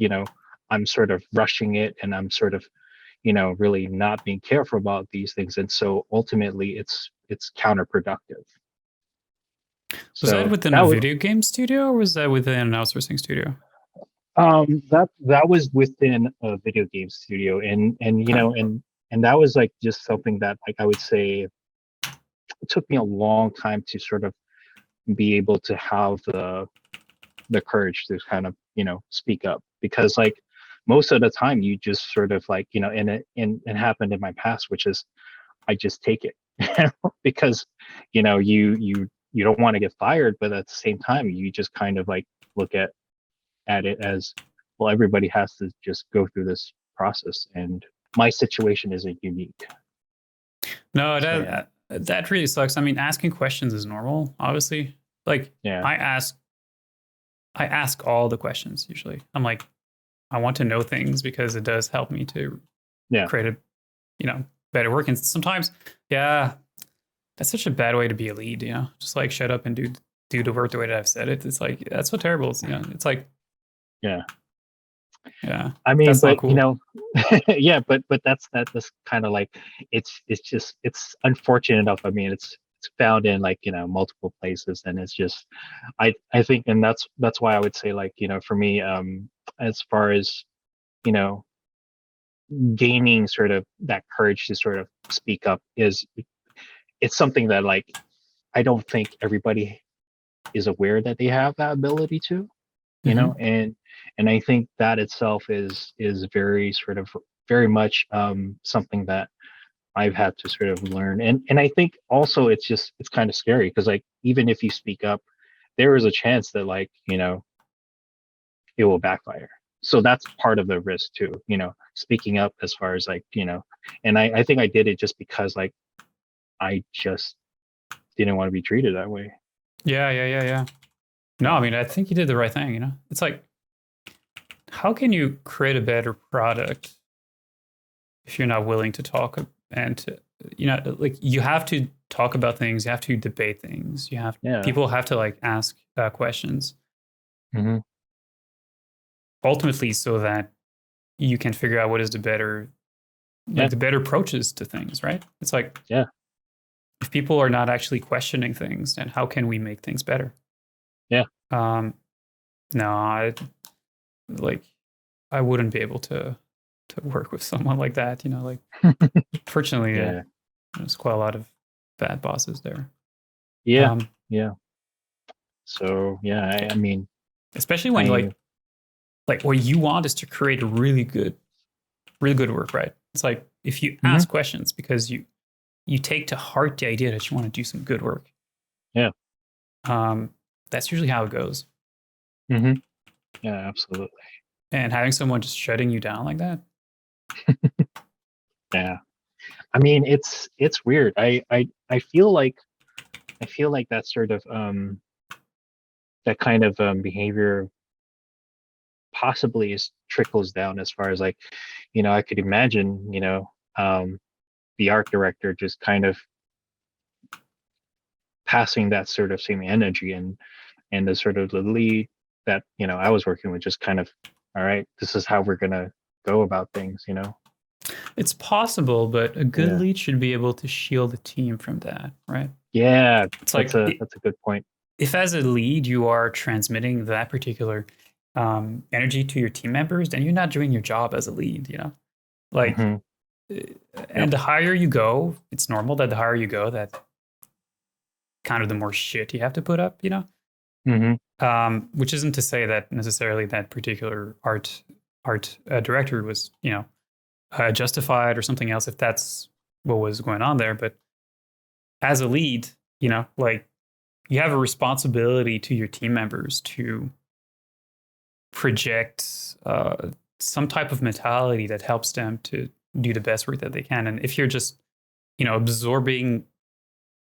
I'm sort of rushing it, and I'm sort of really not being careful about these things, and so ultimately it's counterproductive. Was that So within that a was video game studio or was that within an outsourcing studio? that was within a video game studio, and Okay. and that was like just something that, like, I would say it took me a long time to sort of be able to have the courage to kind of speak up, because, like, most of the time you just sort of like, and it happened in my past, which is I just take it because you don't want to get fired, but at the same time you just kind of like look at it as, well, everybody has to just go through this process, and my situation isn't unique. No, So yeah. that really sucks. I mean, asking questions is normal, obviously. Like Yeah. I ask I ask all the questions usually. I'm like, I want to know things because it does help me to Yeah. create a, better work. And sometimes, yeah, that's such a bad way to be a lead, Just like shut up and do the work the way that I've said it. It's like that's so terrible. It's like, Yeah. yeah, I mean, that's not but cool. yeah, but that's kind of like, it's just it's unfortunate enough. I mean, it's found in, like, multiple places, and it's just, I think, and that's why I would say, like, for me, as far as you know gaining sort of that courage to sort of speak up, is it's something that, like, I don't think everybody is aware that they have that ability to, Hmm. and I think that itself is very sort of very much something that I've had to sort of learn. And I think also it's kind of scary, because, like, even if you speak up, there is a chance that, like, it will backfire. So that's part of the risk too, speaking up, as far as, like, and I think I did it just because, like, I just didn't want to be treated that way. Yeah, yeah, yeah, yeah. No, I Yeah. mean, I think you did the right thing, It's like, how can you create a better product if you're not willing to talk and to, like you have to talk about things, you have to debate things, Yeah. people have to like ask questions Hmm. ultimately so that you can figure out what is Yeah. the better approaches to things, right? It's like Yeah. if people are not actually questioning things, then how can we make things better? Yeah. Um, no, like I wouldn't be able to work with someone like that, like fortunately, Yeah. there's quite a lot of bad bosses there. Yeah. Um, Yeah. So yeah, I mean, especially when I like what you want is to create a really good work, right? It's like if you mhm, ask questions because you take to heart the idea that you want to do some good work, yeah. um, that's usually how it goes. Hmm. Yeah, absolutely. And having someone just shutting you down like that, Yeah. I mean, it's weird. I feel like that sort of that kind of behavior possibly is trickles down as far as like, I could imagine, the art director just kind of passing that sort of same energy, and the sort of the lead that I was working with just kind of, all right, this is how we're gonna go about things. it's possible, but a good Yeah. lead should be able to shield the team from that, right? Yeah, It's that's like a that's a good point. if as a lead you are transmitting that particular energy to your team members, then you're not doing your job as a lead, Like, Hmm. uh, Yep. and the higher you go, it's normal that the higher you go, that kind of the more shit you have to put up. Hmm. Which isn't to say that necessarily that particular art director was, justified or something else if that's what was going on there. But as a lead, like you have a responsibility to your team members to project some type of mentality that helps them to do the best work that they can. And if you're just, absorbing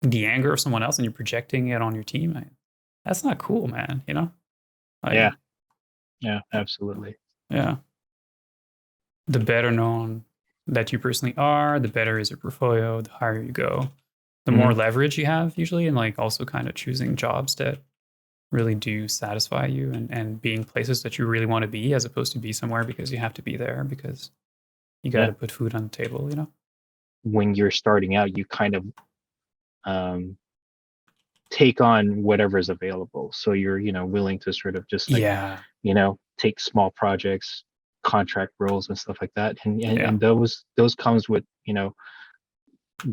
the anger of someone else and you're projecting it on your team, that's not cool, man. Like, Yeah. Yeah, absolutely. yeah, the better known that you personally are, the better is your portfolio, the higher you go, the more Hmm. leverage you have usually, and like also kind of choosing jobs that really do satisfy you and being places that you really want to be as opposed to be somewhere because you have to be there because you got Yeah. to put food on the table. When you're starting out, you kind of um take on whatever is available. So you're, willing to sort of just like, Yeah. take small projects, contract roles and stuff like that. And Yeah. and those comes with,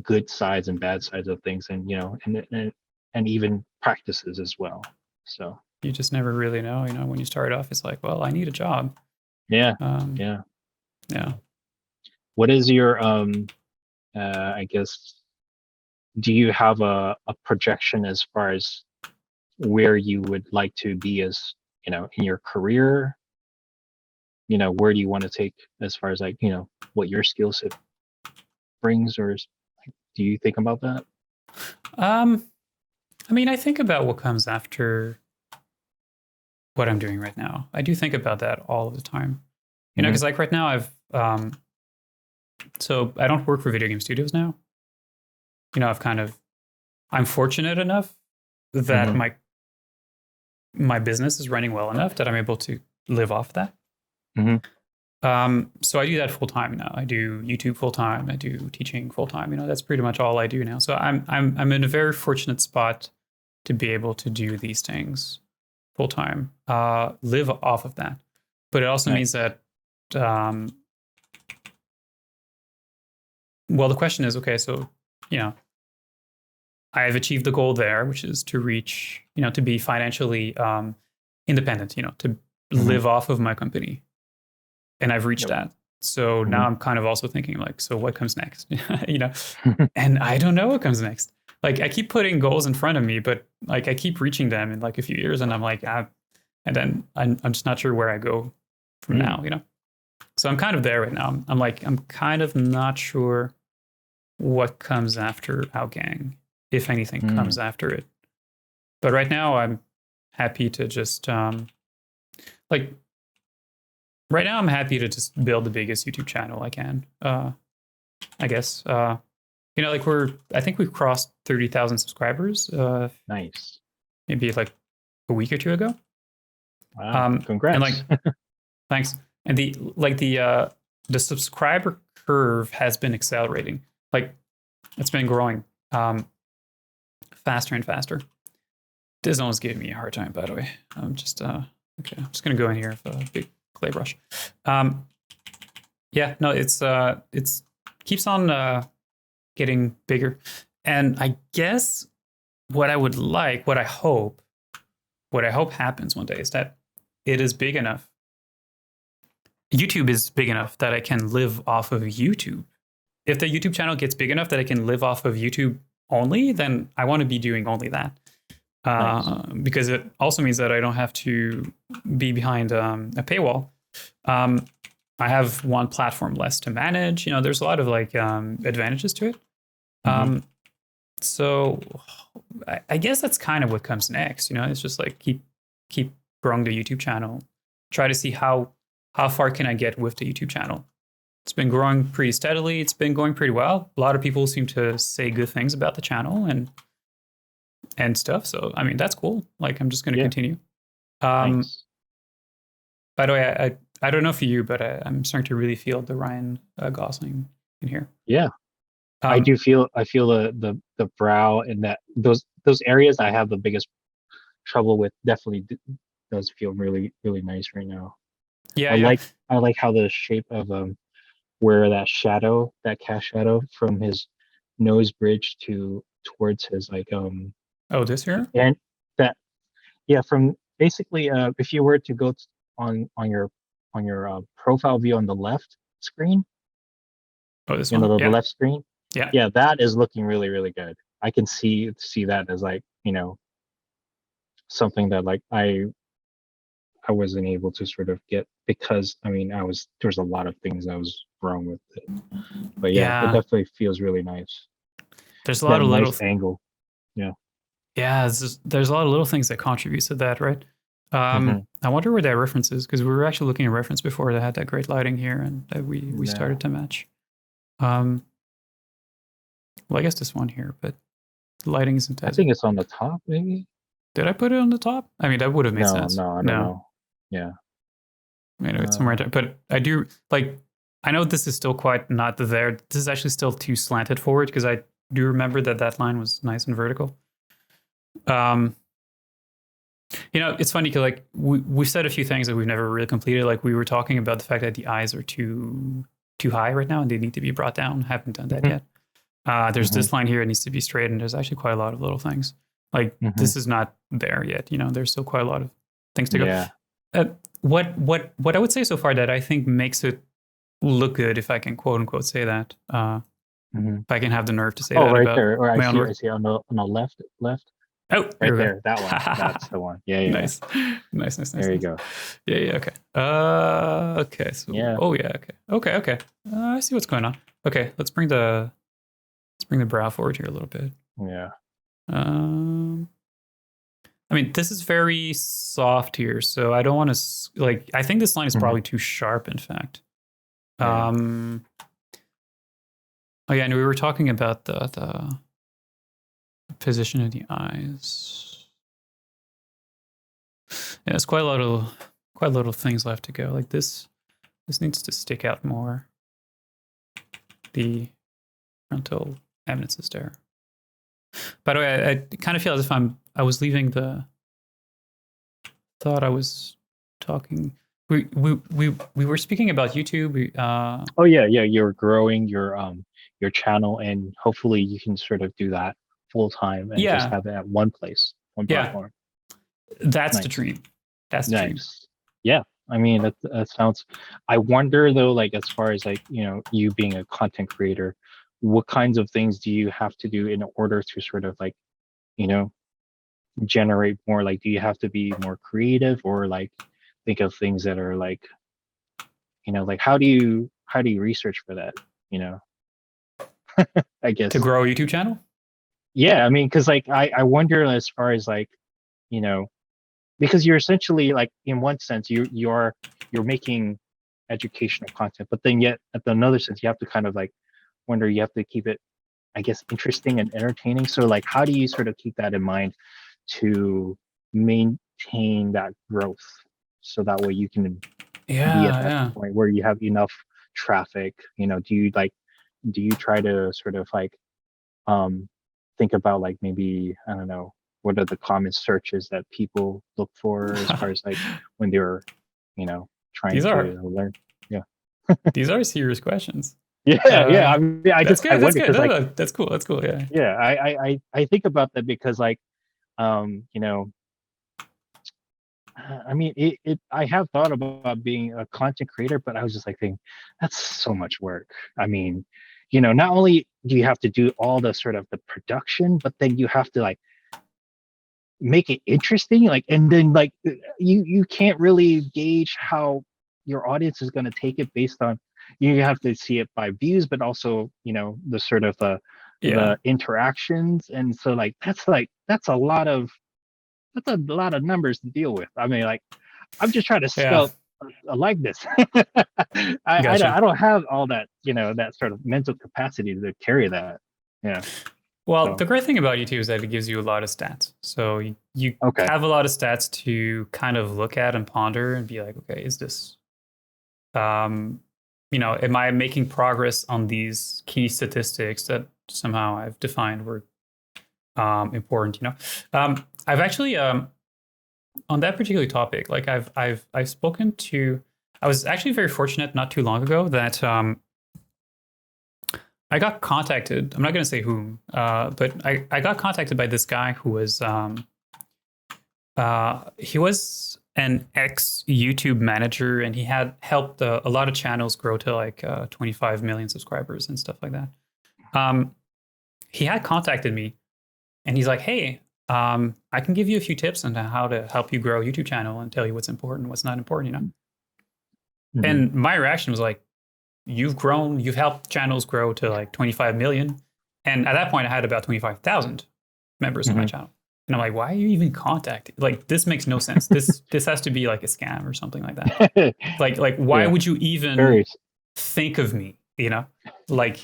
good sides and bad sides of things, and and even practices as well. So You just never really know, when you start off, it's like, well, I need a job. yeah, Um, yeah. yeah. What is your I guess, do you have a projection as far as where you would like to be as, in your career? Where do you want to take as far as like, what your skill set brings, or like, do you think about that? Um, I mean, I think about what comes after what I'm doing right now. I do think about that all of the time. Hmm. Because like right now so I don't work for video game studios now. I've kind of I'm fortunate enough that Hmm. my business is running well enough that I'm able to live off that. Hmm. So I do that full time now. I do YouTube full time. I do teaching full time. That's pretty much all I do now. So I'm in a very fortunate spot to be able to do these things full time, live off of that. But it also means Nice. that, um, well, the question is, okay, so you know, I've achieved the goal there, which is to reach, to be financially independent, to Hmm. live off of my company, and I've reached Yep. that. So now Hmm. I'm kind of also thinking like, so what comes next? you know, and I don't know what comes next. Like I keep putting goals in front of me, but like I keep reaching them in like a few years, and I'm like, and then I'm just not sure where I go from Mm. now. So I'm kind of there right now. I'm like, I'm kind of not sure what comes after Outgang, if anything comes Mm. after it. But right now, I'm happy to just like right now, I'm happy to just build the biggest YouTube channel I can. I guess like I think we've crossed 30,000 subscribers. Nice. Maybe like a week or two ago. Wow. And like Congrats. thanks. And the subscriber curve has been accelerating. Like it's been growing faster and faster. This almost gave me a hard time, by the way. I'm just okay. I'm just gonna go in here with a big clay brush. Um, yeah, no, it's keeps on getting bigger, and I guess what I would like, what I hope happens one day is that it is big enough. YouTube is big enough that I can live off of YouTube. If the YouTube channel gets big enough that I can live off of YouTube only, then I want to be doing only that. Nice. because it also means that I don't have to be behind a paywall. Um, I have one platform less to manage. You know, there's a lot of like advantages to it. Hmm. Um, so I guess that's kind of what comes next. You know, it's just like keep growing the YouTube channel. Try to see how far can I get with the YouTube channel. It's been growing pretty steadily. It's been going pretty well. A lot of people seem to say good things about the channel and stuff. So I mean, that's cool. Like I'm just going to Yeah. continue. Um, Nice. by the way, I don't know for you, but I'm starting to really feel the Ryan Gosling in here. Yeah. I Um, do feel I feel the brow and that those areas I have the biggest trouble with definitely does feel really nice right now. yeah, I yeah. like I like how the shape of where that shadow, that cast shadow from his nose bridge to towards his like Oh, this here. and that yeah from basically if you were to go on your profile view on the left screen, Oh, this you know one. the Yeah, left screen, yeah, yeah, that is looking really good. I can see that as like something that like I wasn't able to sort of get because I mean there's a lot of things that was wrong with it, but yeah, it yeah. definitely feels really nice. There's a lot That of nice angle. Yeah. yeah. There's a lot of little things that contribute to that, right? Hmm. I wonder where that reference is because we were actually looking at reference before that had that great lighting here, and that we Yeah. started to match. Um, well, I guess this one here, but the lighting isn't I as. think it's on the top, maybe. Did I put it on the top? I mean, that would have made No, sense. no, I don't No, know. Yeah. I mean, it's somewhere Uh, there. But I do like. I know this is still quite not there. This is actually still too slanted forward because I do remember that that line was nice and vertical. Um, You know, it's funny because like we've said a few things that we've never really completed. Like we were talking about the fact that the eyes are too high right now and they need to be brought down. Haven't done that mhm, yet. There's mhm, this line here; it needs to be straight, and there's actually quite a lot of little things. Like mhm. this is not there yet. You know, there's still quite a lot of things to go. Yeah. Uh, what I would say so far that I think makes it look good, if I can quote unquote say that, Mhm. if I can have the nerve to say Oh, that right about there. Or my own I work. see on the left, Oh, here right we go. there. That one. That's the one. Yeah, yeah. Nice. Nice, nice, nice, There you nice. go. Yeah, yeah, okay. Okay, so Yeah. oh yeah, okay. Okay, okay. I see what's going on. Okay, let's bring the brow forward here a little bit. Yeah. Um I mean, this is very soft here, so I don't want to like I think this line is Mhm. probably too sharp in fact. Yeah. Um oh yeah, and we were talking about the position of the eyes. Yeah, there's quite a lot of things left to go. Like this needs to stick out more. The frontal eminence is there. By the way, I kind of feel as if I was leaving the thought I was talking. We were speaking about YouTube. Oh yeah, yeah. You're growing your channel, and hopefully you can sort of do that full time and just Yeah, have it at one place, one yeah. platform. That's the Nice. dream. That's the dream. Nice. Yeah. I mean, that sounds. I wonder though, like as far as like you being a content creator, what kinds of things do you have to do in order to sort of like you know generate more? Like, do you have to be more creative or like think of things that are like like how do you research for that? You know, I To guess. grow a YouTube channel. Yeah. I mean, because like I wonder as far as like you know because you're essentially like in one sense you're making educational content, but then yet at another sense you have to kind of like wonder you have to keep it I guess interesting and entertaining. So like how do you sort of keep that in mind to maintain that growth so that way you can be at Yeah, that yeah. point where you have enough traffic? Do you try to sort of like um think about like maybe I don't know what are the common searches that people look for as far as like when they're trying these are to learn. Yeah. these are serious questions. Yeah, I mean That's I good. That's wonder good. because No, like no, that's cool. That's cool. Yeah. yeah I think about that because like you know I mean I have thought about being a content creator, but I was just like thinking that's so much work. I mean not only do you have to do all the sort of the production, but then you have to like make it interesting, like, and then like you can't really gauge how your audience is going to take it based on, you have to see it by views, but also, you know, the sort of Yeah. the interactions. And so like that's a lot of numbers to deal with. I mean, like, I'm just trying to Yeah. scout a likeness. Gotcha. I don't have all that, you know, that sort of mental capacity to carry that. Yeah. Well, So the great thing about YouTube is that it gives you a lot of stats. So you okay. have a lot of stats to kind of look at and ponder and be like, okay, is this, um, am I making progress on these key statistics that somehow I've defined were important? I've actually on that particular topic, like I've spoken to. I was actually very fortunate not too long ago that I got contacted. I'm not going to say whom, but I got contacted by this guy who was he was an ex YouTube manager, and he had helped a lot of channels grow to like 25 million subscribers and stuff like that. Um, he had contacted me, and he's like, "Hey, I can give you a few tips on how to help you grow a YouTube channel and tell you what's important, what's not important." Hmm. And my reaction was like, "You've grown, you've helped channels grow to like 25 million." And at that point, I had about 25,000 members on my Hmm. channel. And I'm like, why are you even contacting? Like, this makes no sense. This has to be like a scam or something like that. Like why Yeah. would you even Very think of me? Like,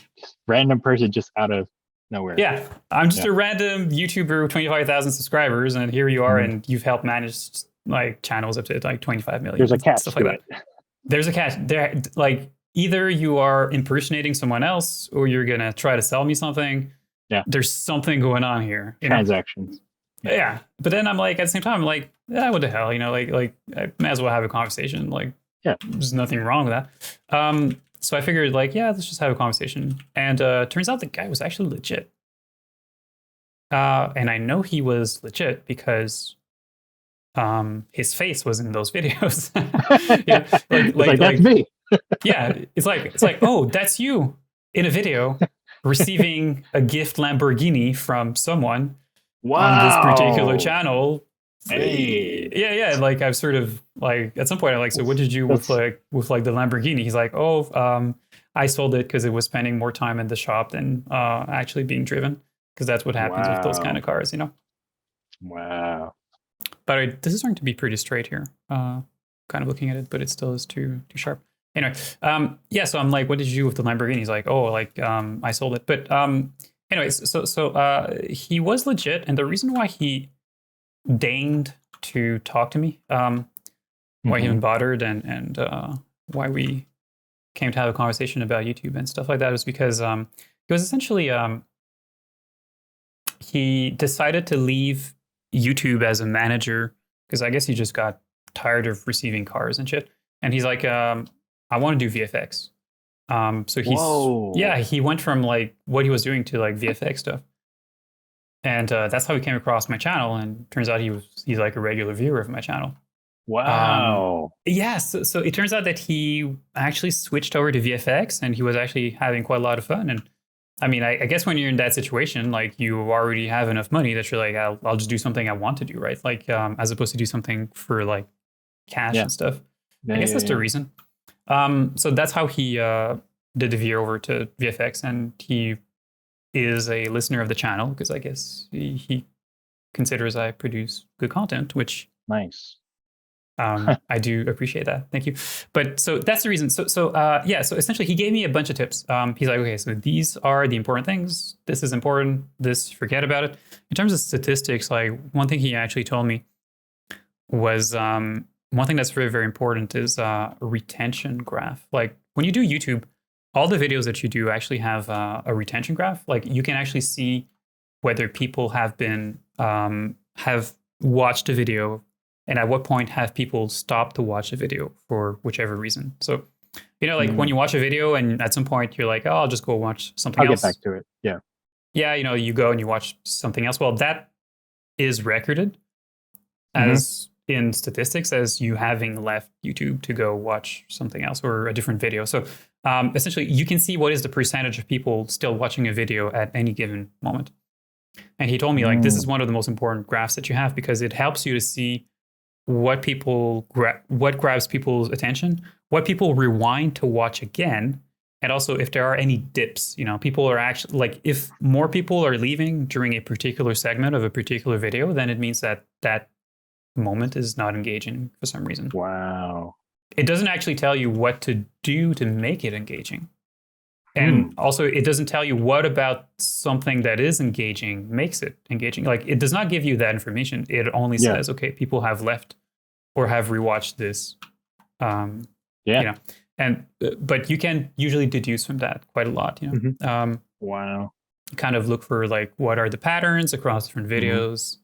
random person just out of nowhere. yeah, I'm just Yeah. a random YouTuber with 25,000 subscribers, and here you are, Hmm. and you've helped manage like channels up to like 25 million There's a and catch stuff like to that. it. There's a catch there. Like, either you are impersonating someone else, or you're gonna try to sell me something. Yeah. There's something going on here. Transactions. Yeah. Yeah, but then I'm like, at the same time, I'm like, yeah, what the hell, like I may as well have a conversation. Like, Yeah. there's nothing wrong with that. So I figured, like, yeah, let's just have a conversation. And turns out the guy was actually legit. And I know he was legit because his face was in those videos. It's like that's me. Yeah, it's like, oh, that's you in a video receiving a gift Lamborghini from someone on this particular Wow. channel. Hey. Yeah. Like, I've sort of like, at some point I'm like, so what did you That's with like the Lamborghini? He's like, oh, I sold it because it was spending more time in the shop than actually being driven, because that's what happens with those kind wow. of cars. Wow. But this is starting to be pretty straight here. Kind of looking at it, but it still is too sharp. Anyway, yeah. So I'm like, what did you do with the Lamborghini? He's like, oh, like I sold it. But anyways, so he was legit, and the reason why he deigned to talk to me, why he Hmm. even bothered, and why we came to have a conversation about YouTube and stuff like that, was because he was essentially he decided to leave YouTube as a manager because I guess he just got tired of receiving cars and shit. And he's like, I want to do VFX. So Whoa. he went from like what he was doing to like VFX stuff. And that's how he came across my channel. And turns out he's like a regular viewer of my channel. Um, Wow. yeah, so it turns out that he actually switched over to VFX, and he was actually having quite a lot of fun. And I mean, I guess when you're in that situation, like, you already have enough money that you're like, I'll just do something I want to do, right? Like, as opposed to do something for like cash Yeah. and stuff. Yeah. I guess Yeah. that's the Yeah. reason. So that's how he did the veer over to VFX, and he is a listener of the channel because I guess he considers I produce good content, which Nice. I do appreciate that. Thank you. But so that's the reason. Yeah. So essentially, he gave me a bunch of tips. He's like, okay, so these are the important things. This is important. This, forget about it. In terms of statistics, like, one thing he actually told me was one thing that's very, very important is a retention graph. Like, when you do YouTube, all the videos that you do actually have a retention graph. Like, you can actually see whether people have watched a video, and at what point have people stopped to watch a video for whichever reason. So, like, when Mm. you watch a video and at some point you're like, oh, I'll just go watch something I'll get else. back to it. Yeah. Yeah, you go and you watch something else. Well, that is recorded Hmm. as in statistics as you having left YouTube to go watch something else or a different video. So essentially, you can see what is the percentage of people still watching a video at any given moment. And he told me like this is Mm, one of the most important graphs that you have because it helps you to see what grabs people's attention, what people rewind to watch again, and also if there are any dips. People are actually like if more people are leaving during a particular segment of a particular video, then it means that that moment is not engaging for some reason. wow. It doesn't actually tell you what to do to make it engaging. And Hmm. also, it doesn't tell you what about something that is engaging makes it engaging. Like, it does not give you that information. It only Yeah. says, okay, people have left or have rewatched this. Um, Yeah. you know, and but you can usually deduce from that quite a lot. Hmm. Um, Wow. kind of look for like what are the patterns across different Hmm. videos,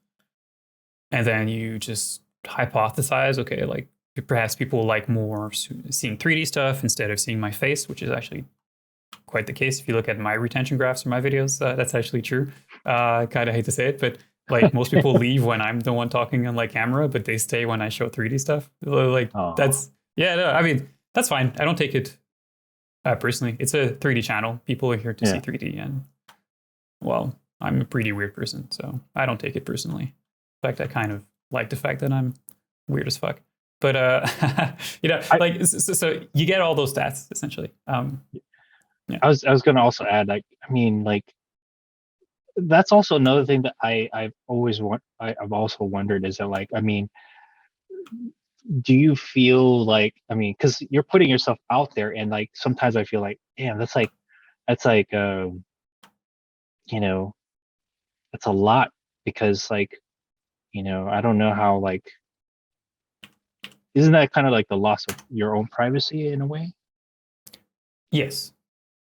and then you just hypothesize. Okay, like perhaps people like more seeing 3D stuff instead of seeing my face, which is actually quite the case. If you look at my retention graphs for my videos, that's actually true. I kind of hate to say it, but like most people leave when I'm the one talking on like camera, but they stay when I show 3D stuff. Like Oh, that's yeah. No, I mean that's fine. I don't take it personally. It's a 3D channel. People are here to see yeah. 3D, and well, I'm a pretty weird person, so I don't take it personally. In fact, I kind of like the fact that I'm weird as fuck. But I, like so you get all those stats essentially. Yeah. I was gonna also add, like, I mean, like, that's also another thing that I've also wondered is that, like, I mean, do you feel like, I mean, because you're putting yourself out there, and like sometimes I feel like, damn, that's like you know, that's a lot, because like, I don't know how, like, isn't that kind of like the loss of your own privacy in a way? Yes.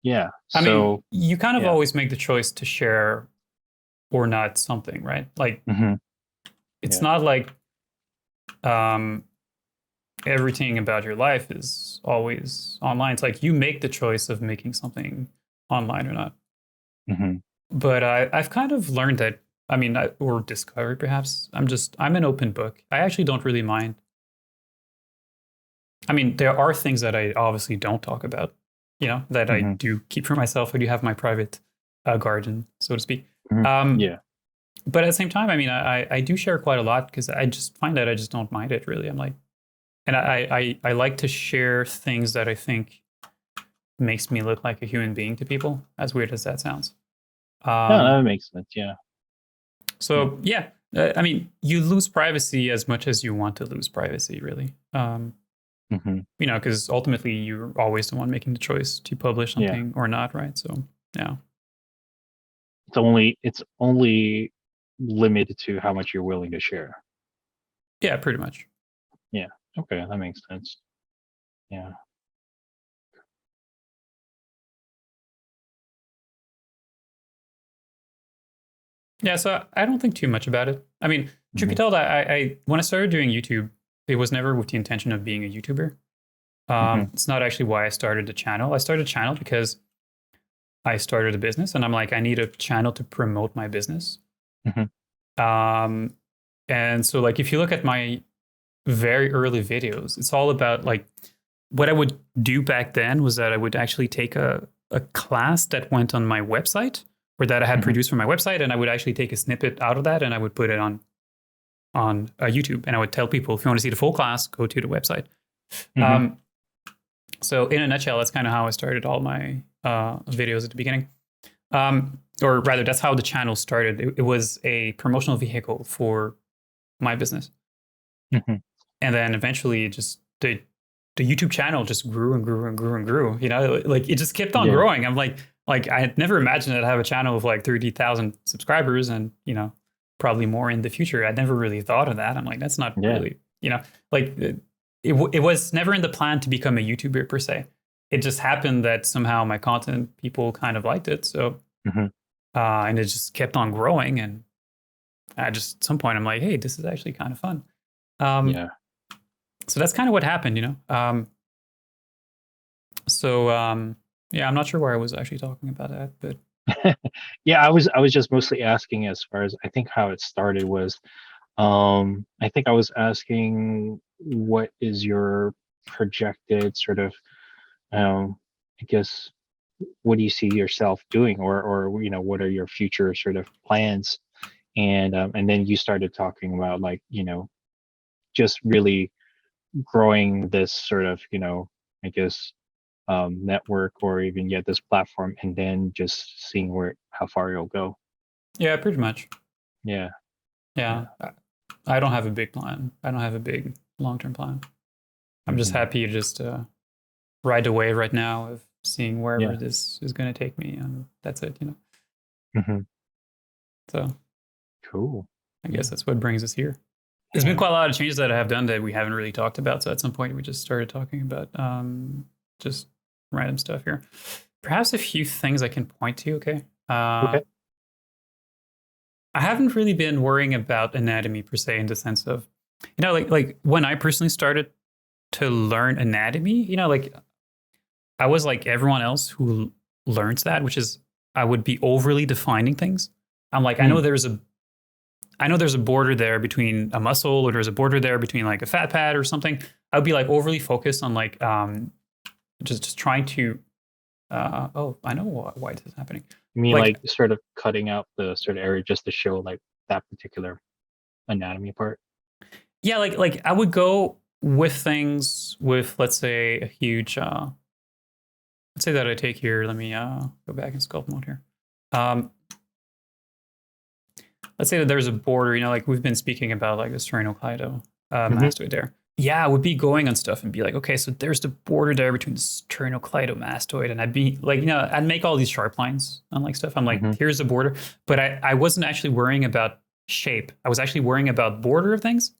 Yeah. I mean, So you kind of yeah. always make the choice to share or not something, right? Like Hmm. it's Yeah. not like um, everything about your life is always online. It's like you make the choice of making something online or not. Hmm. But I've kind of learned that. I mean, or discovered perhaps. I'm an open book. I actually don't really mind. I mean, there are things that I obviously don't talk about. That I Hmm. do keep for myself. I do have my private garden, so to speak. Hmm. Um, Yeah. but at the same time, I mean, I do share quite a lot because I just find that I just don't mind it really. I'm like, and I like to share things that I think makes me look like a human being to people, as weird as that sounds. No, that Um, makes sense. Yeah. Yeah. so yeah, I mean, you lose privacy as much as you want to lose privacy, really. Hmm. Because ultimately you're always the one making the choice to publish Yeah. something or not, right? So yeah, It's only limited to how much you're willing to share. yeah, pretty much. Yeah. Okay, that makes sense. Yeah. Yeah, so I don't think too much about it. I mean, truth be Hmm. told, I when I started doing YouTube, it was never with the intention of being a YouTuber. Hmm. It's not actually why I started the channel. I started a channel because I started a business, and I'm like, I need a channel to promote my business. Hmm. Um, and so, like, if you look at my very early videos, it's all about like what I would do back then was that I would actually take a class that went on my website or that I had Hmm. produced for my website, and I would actually take a snippet out of that and I would put it on YouTube, and I would tell people if you want to see the full class, go to the website. Hmm. Um, so in a nutshell, that's kind of how I started all my videos at the beginning. Or rather, that's how the channel started. It was a promotional vehicle for my business, Hmm. and then eventually, just the YouTube channel just grew and grew and grew and grew. Like it just kept on Yeah. growing. I'm like I had never imagined I'd have a channel of like 30,000 subscribers, and probably more in the future. I'd never really thought of that. I'm like, that's not Yeah. really like it was never in the plan to become a YouTuber per se. It just happened that somehow my content people kind of liked it. So Hmm. and it just kept on growing. And I just at some point I'm like, hey, this is actually kind of fun. Um, Yeah. so that's kind of what happened. So yeah, I'm not sure where I was actually talking about that, but Yeah, I was just mostly asking, as far as I think how it started was, I think I was asking, what is your projected sort of, um I guess, what do you see yourself doing, or what are your future sort of plans? And then you started talking about, like, just really growing this sort of, I guess, network, or even, yeah, this platform, and then just seeing where how far you'll go. Yeah, pretty much. Yeah. Yeah. Yeah. I don't have a big plan. I don't have a big long-term plan. I'm just Hmm. happy to just ride the wave right now of seeing wherever Yeah. this is going to take me, and that's it, you know. Hmm. So Cool. I guess Yeah. that's what brings us here. There's been Yeah. quite a lot of changes that I have done that we haven't really talked about. So at some point, we just started talking about just random stuff here. Perhaps a few things I can point to. Okay. Okay. I haven't really been worrying about anatomy per se, in the sense of, like when I personally started to learn anatomy, like I was like everyone else who learns that, which is I would be overly defining things. I'm like, Mm. I know there's a border there between a muscle, or there's a border there between like a fat pad or something. I would be like overly focused on like just trying to oh, I know why this is happening. You mean Like, like sort of cutting out the sort of area just to show like that particular anatomy part? yeah, like I would go with things with, let's say, a huge let's say that I take here, let me go back in sculpt mode here. Um let's say that there's a border, like we've been speaking about like the sternocleido Hmm. mastoid there. Yeah, I would be going on stuff and be like, okay, so there's the border there between the sternocleidomastoid, and I'd be like, I'd make all these sharp lines on like stuff. I'm like, Hmm. here's the border, but I wasn't actually worrying about shape. I was actually worrying about border of things,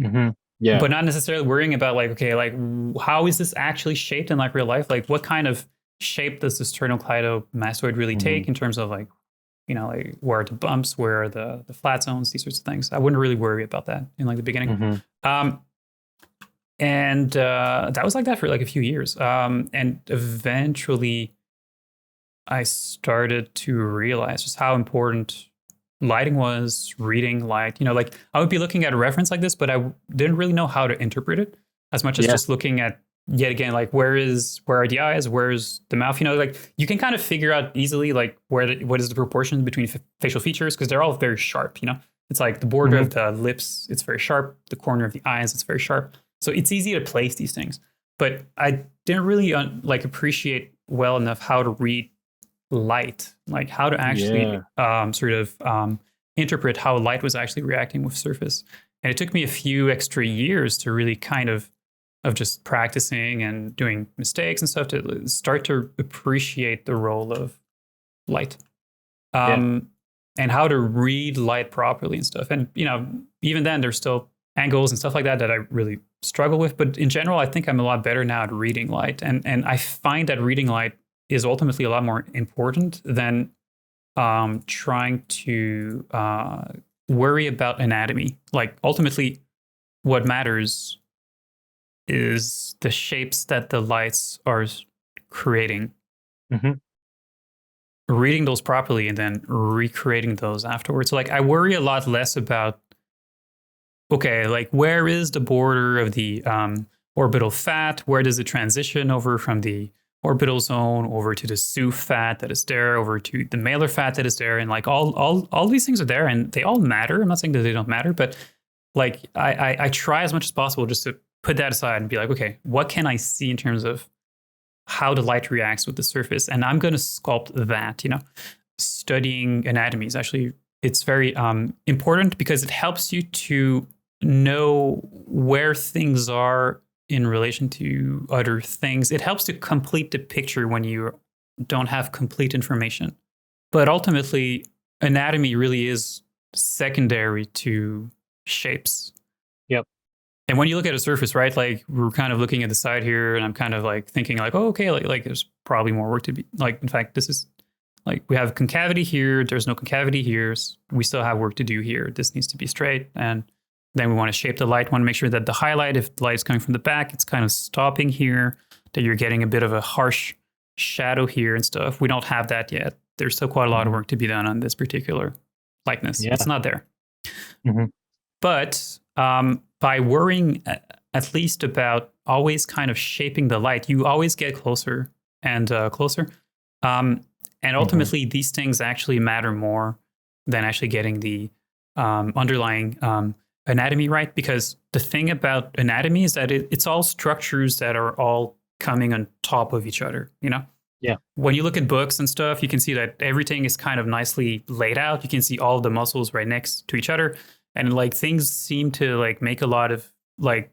Hmm. Yeah. but not necessarily worrying about like, okay, like how is this actually shaped in like real life? Like what kind of shape does the sternocleidomastoid really Hmm. take in terms of like, like where are the bumps, where are the flat zones, these sorts of things. I wouldn't really worry about that in like the beginning. Hmm. Um, and that was like that for like a few years. And eventually I started to realize just how important lighting was, reading light. Like I would be looking at a reference like this, but I didn't really know how to interpret it as much as Yeah. just looking at, yet again, like where are the eyes, where's the mouth. Like you can kind of figure out easily like what is the proportion between facial features, because they're all very sharp. It's like the border Hmm. of the lips, it's very sharp. The corner of the eyes, it's very sharp. So it's easy to place these things. But I didn't really like appreciate well enough how to read light, like how to actually Yeah. sort of interpret how light was actually reacting with surface. And it took me a few extra years to really kind of just practicing and doing mistakes and stuff to start to appreciate the role of light, Yeah. um, and how to read light properly and stuff. And even then, there's still angles and stuff like that that I really struggle with. But in general, I think I'm a lot better now at reading light, and I find that reading light is ultimately a lot more important than trying to worry about anatomy. Like ultimately, what matters is the shapes that the lights are creating, Hmm. reading those properly, and then recreating those afterwards. So like I worry a lot less about, okay, like where is the border of the orbital fat? Where does it transition over from the orbital zone over to the SUF fat that is there, over to the malar fat that is there, and like all these things are there, and they all matter. I'm not saying that they don't matter, but like I try as much as possible just to put that aside and be like, okay, what can I see in terms of how the light reacts with the surface, and I'm going to sculpt that. Studying anatomy is actually, it's very important because it helps you to know where things are in relation to other things. It helps to complete the picture when you don't have complete information. But ultimately, anatomy really is secondary to shapes. Yep. And when you look at a surface, right, like we're kind of looking at the side here, and I'm kind of like thinking like, oh, okay, like there's probably more work to be like. In fact, this is like we have concavity here. There's no concavity here. We still have work to do here. This needs to be straight, and then we want to shape the light. Want to make sure that the highlight, if the light is coming from the back, it's kind of stopping here. That you're getting a bit of a harsh shadow here and stuff. We don't have that yet. There's still quite a lot of Hmm. work to be done on this particular likeness. It's Yeah. not there. Hmm. But by worrying at least about always kind of shaping the light, you always get closer and closer. Um, and Hmm. ultimately, these things actually matter more than actually getting the underlying anatomy right. Because the thing about anatomy is that it's all structures that are all coming on top of each other. You know, Yeah. when you look at books and stuff, you can see that everything is kind of nicely laid out. You can see all of the muscles right next to each other, and like things seem to like make a lot of like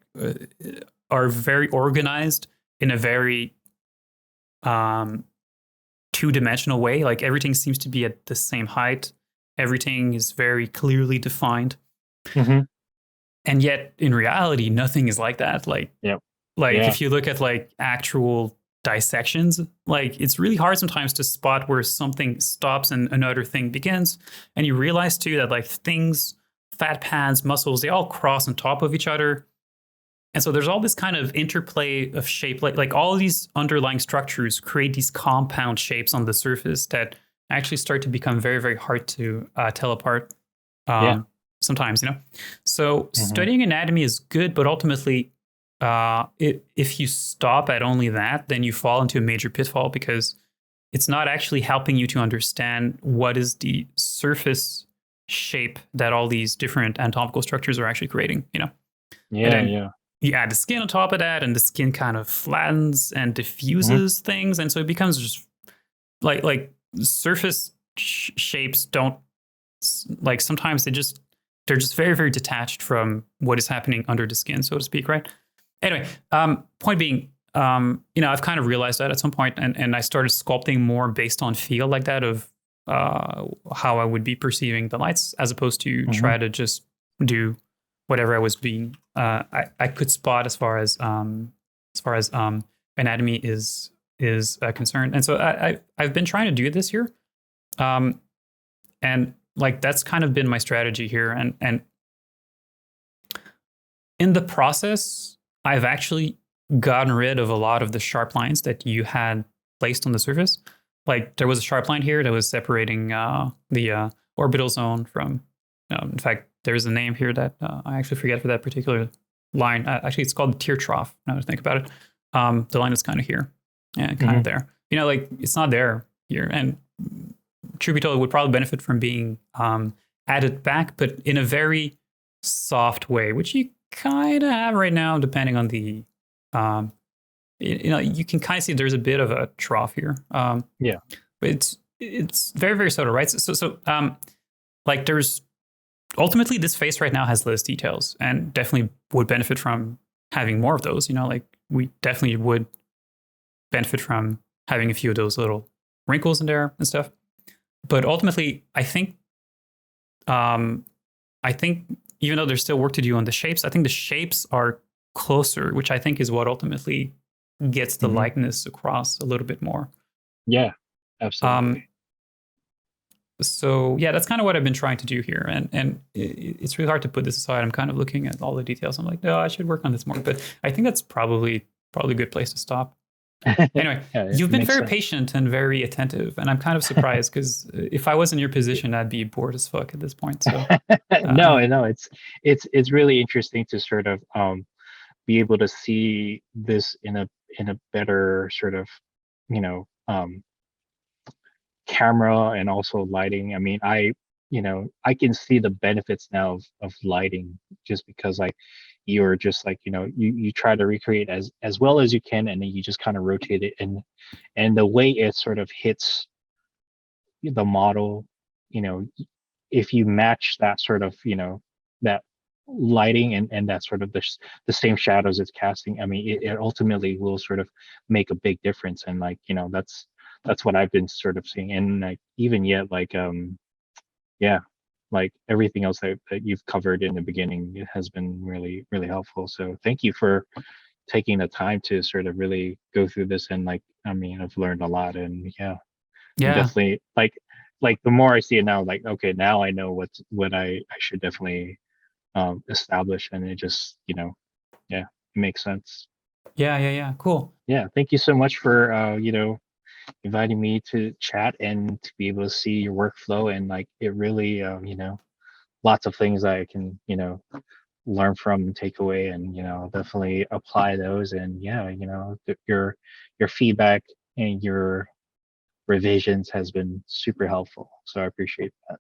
are very organized in a very um, two-dimensional way. Like everything seems to be at the same height. Everything is very clearly defined. Hmm. And yet in reality, nothing is like that. Yep. Like Yeah. if you look at like actual dissections, like it's really hard sometimes to spot where something stops and another thing begins. And you realize too that like things, fat pads, muscles, they all cross on top of each other. And so there's all this kind of interplay of shape, like all of these underlying structures create these compound shapes on the surface that actually start to become very, very hard to tell apart. Yeah. Um, sometimes, So Hmm. studying anatomy is good, but ultimately, if you stop at only that, then you fall into a major pitfall because it's not actually helping you to understand what is the surface shape that all these different anatomical structures are actually creating. And Yeah. then Yeah. you add the skin on top of that, and the skin kind of flattens and Hmm. diffuses things, and so it becomes just like surface shapes don't like sometimes they're just very very detached from what is happening under the skin, so to speak, right? Anyway, point being, I've kind of realized that at some point, and I started sculpting more based on feel like that of how I would be perceiving the lights, as opposed to Hmm. try to just do whatever I was being I could spot as far as anatomy is concerned. And so I've been trying to do this here, um, and like that's kind of been my strategy here, and in the process, I've actually gotten rid of a lot of the sharp lines that you had placed on the surface. Like there was a sharp line here that was separating the orbital zone from. In fact, there's a name here that I actually forget for that particular line. Actually, it's called the tear trough. Now that I think about it, the line is kind of here and kind Hmm. of there. Like it's not there here. And truth be told, it would probably benefit from being added back, but in a very soft way, which you kind of have right now, depending on the, um, you can kind of see there's a bit of a trough here. Yeah. But it's very very subtle, right? So like there's ultimately this face right now has less details, and definitely would benefit from having more of those. Like we definitely would benefit from having a few of those little wrinkles in there and stuff. But ultimately, um, I think even though there's still work to do on the shapes, I think the shapes are closer, which I think is what ultimately gets the Hmm. likeness across a little bit more. Yeah. Absolutely. Um, so yeah, that's kind of what I've been trying to do here, and it's really hard to put this aside. I'm kind of looking at all the details. I'm like, no, I should work on this more. But I think that's probably a good place to stop. Yeah, Anyway, it you've been makes very sense. patient and very attentive, and I'm kind of surprised because if I was in your position, I'd be bored as fuck at this point. So, uh, No, no, it's really interesting to sort of be able to see this in a better sort of, you know, camera and also lighting. I mean, I can see the benefits now of lighting just because like you're just like, you try to recreate as well as you can, and then you just kind of rotate it, and the way it sort of hits the model, you know, if you match that sort of, that lighting and that sort of the same shadows it's casting, I mean, it ultimately will sort of make a big difference. And like, that's what I've been sort of seeing. And like even yet, like yeah, like everything else that you've covered in the beginning, it has been really, really helpful. So thank you for taking the time to sort of really go through this. And like, I mean, I've learned a lot. And yeah, I'm yeah, definitely like the more I see it now, like okay, now I know what I should definitely establish, and it just, yeah, it makes sense. yeah, cool. Yeah, thank you so much for inviting me to chat and to be able to see your workflow. And like it really, lots of things I can, learn from and take away, and definitely apply those. And yeah, your feedback and your revisions has been super helpful. So I appreciate that.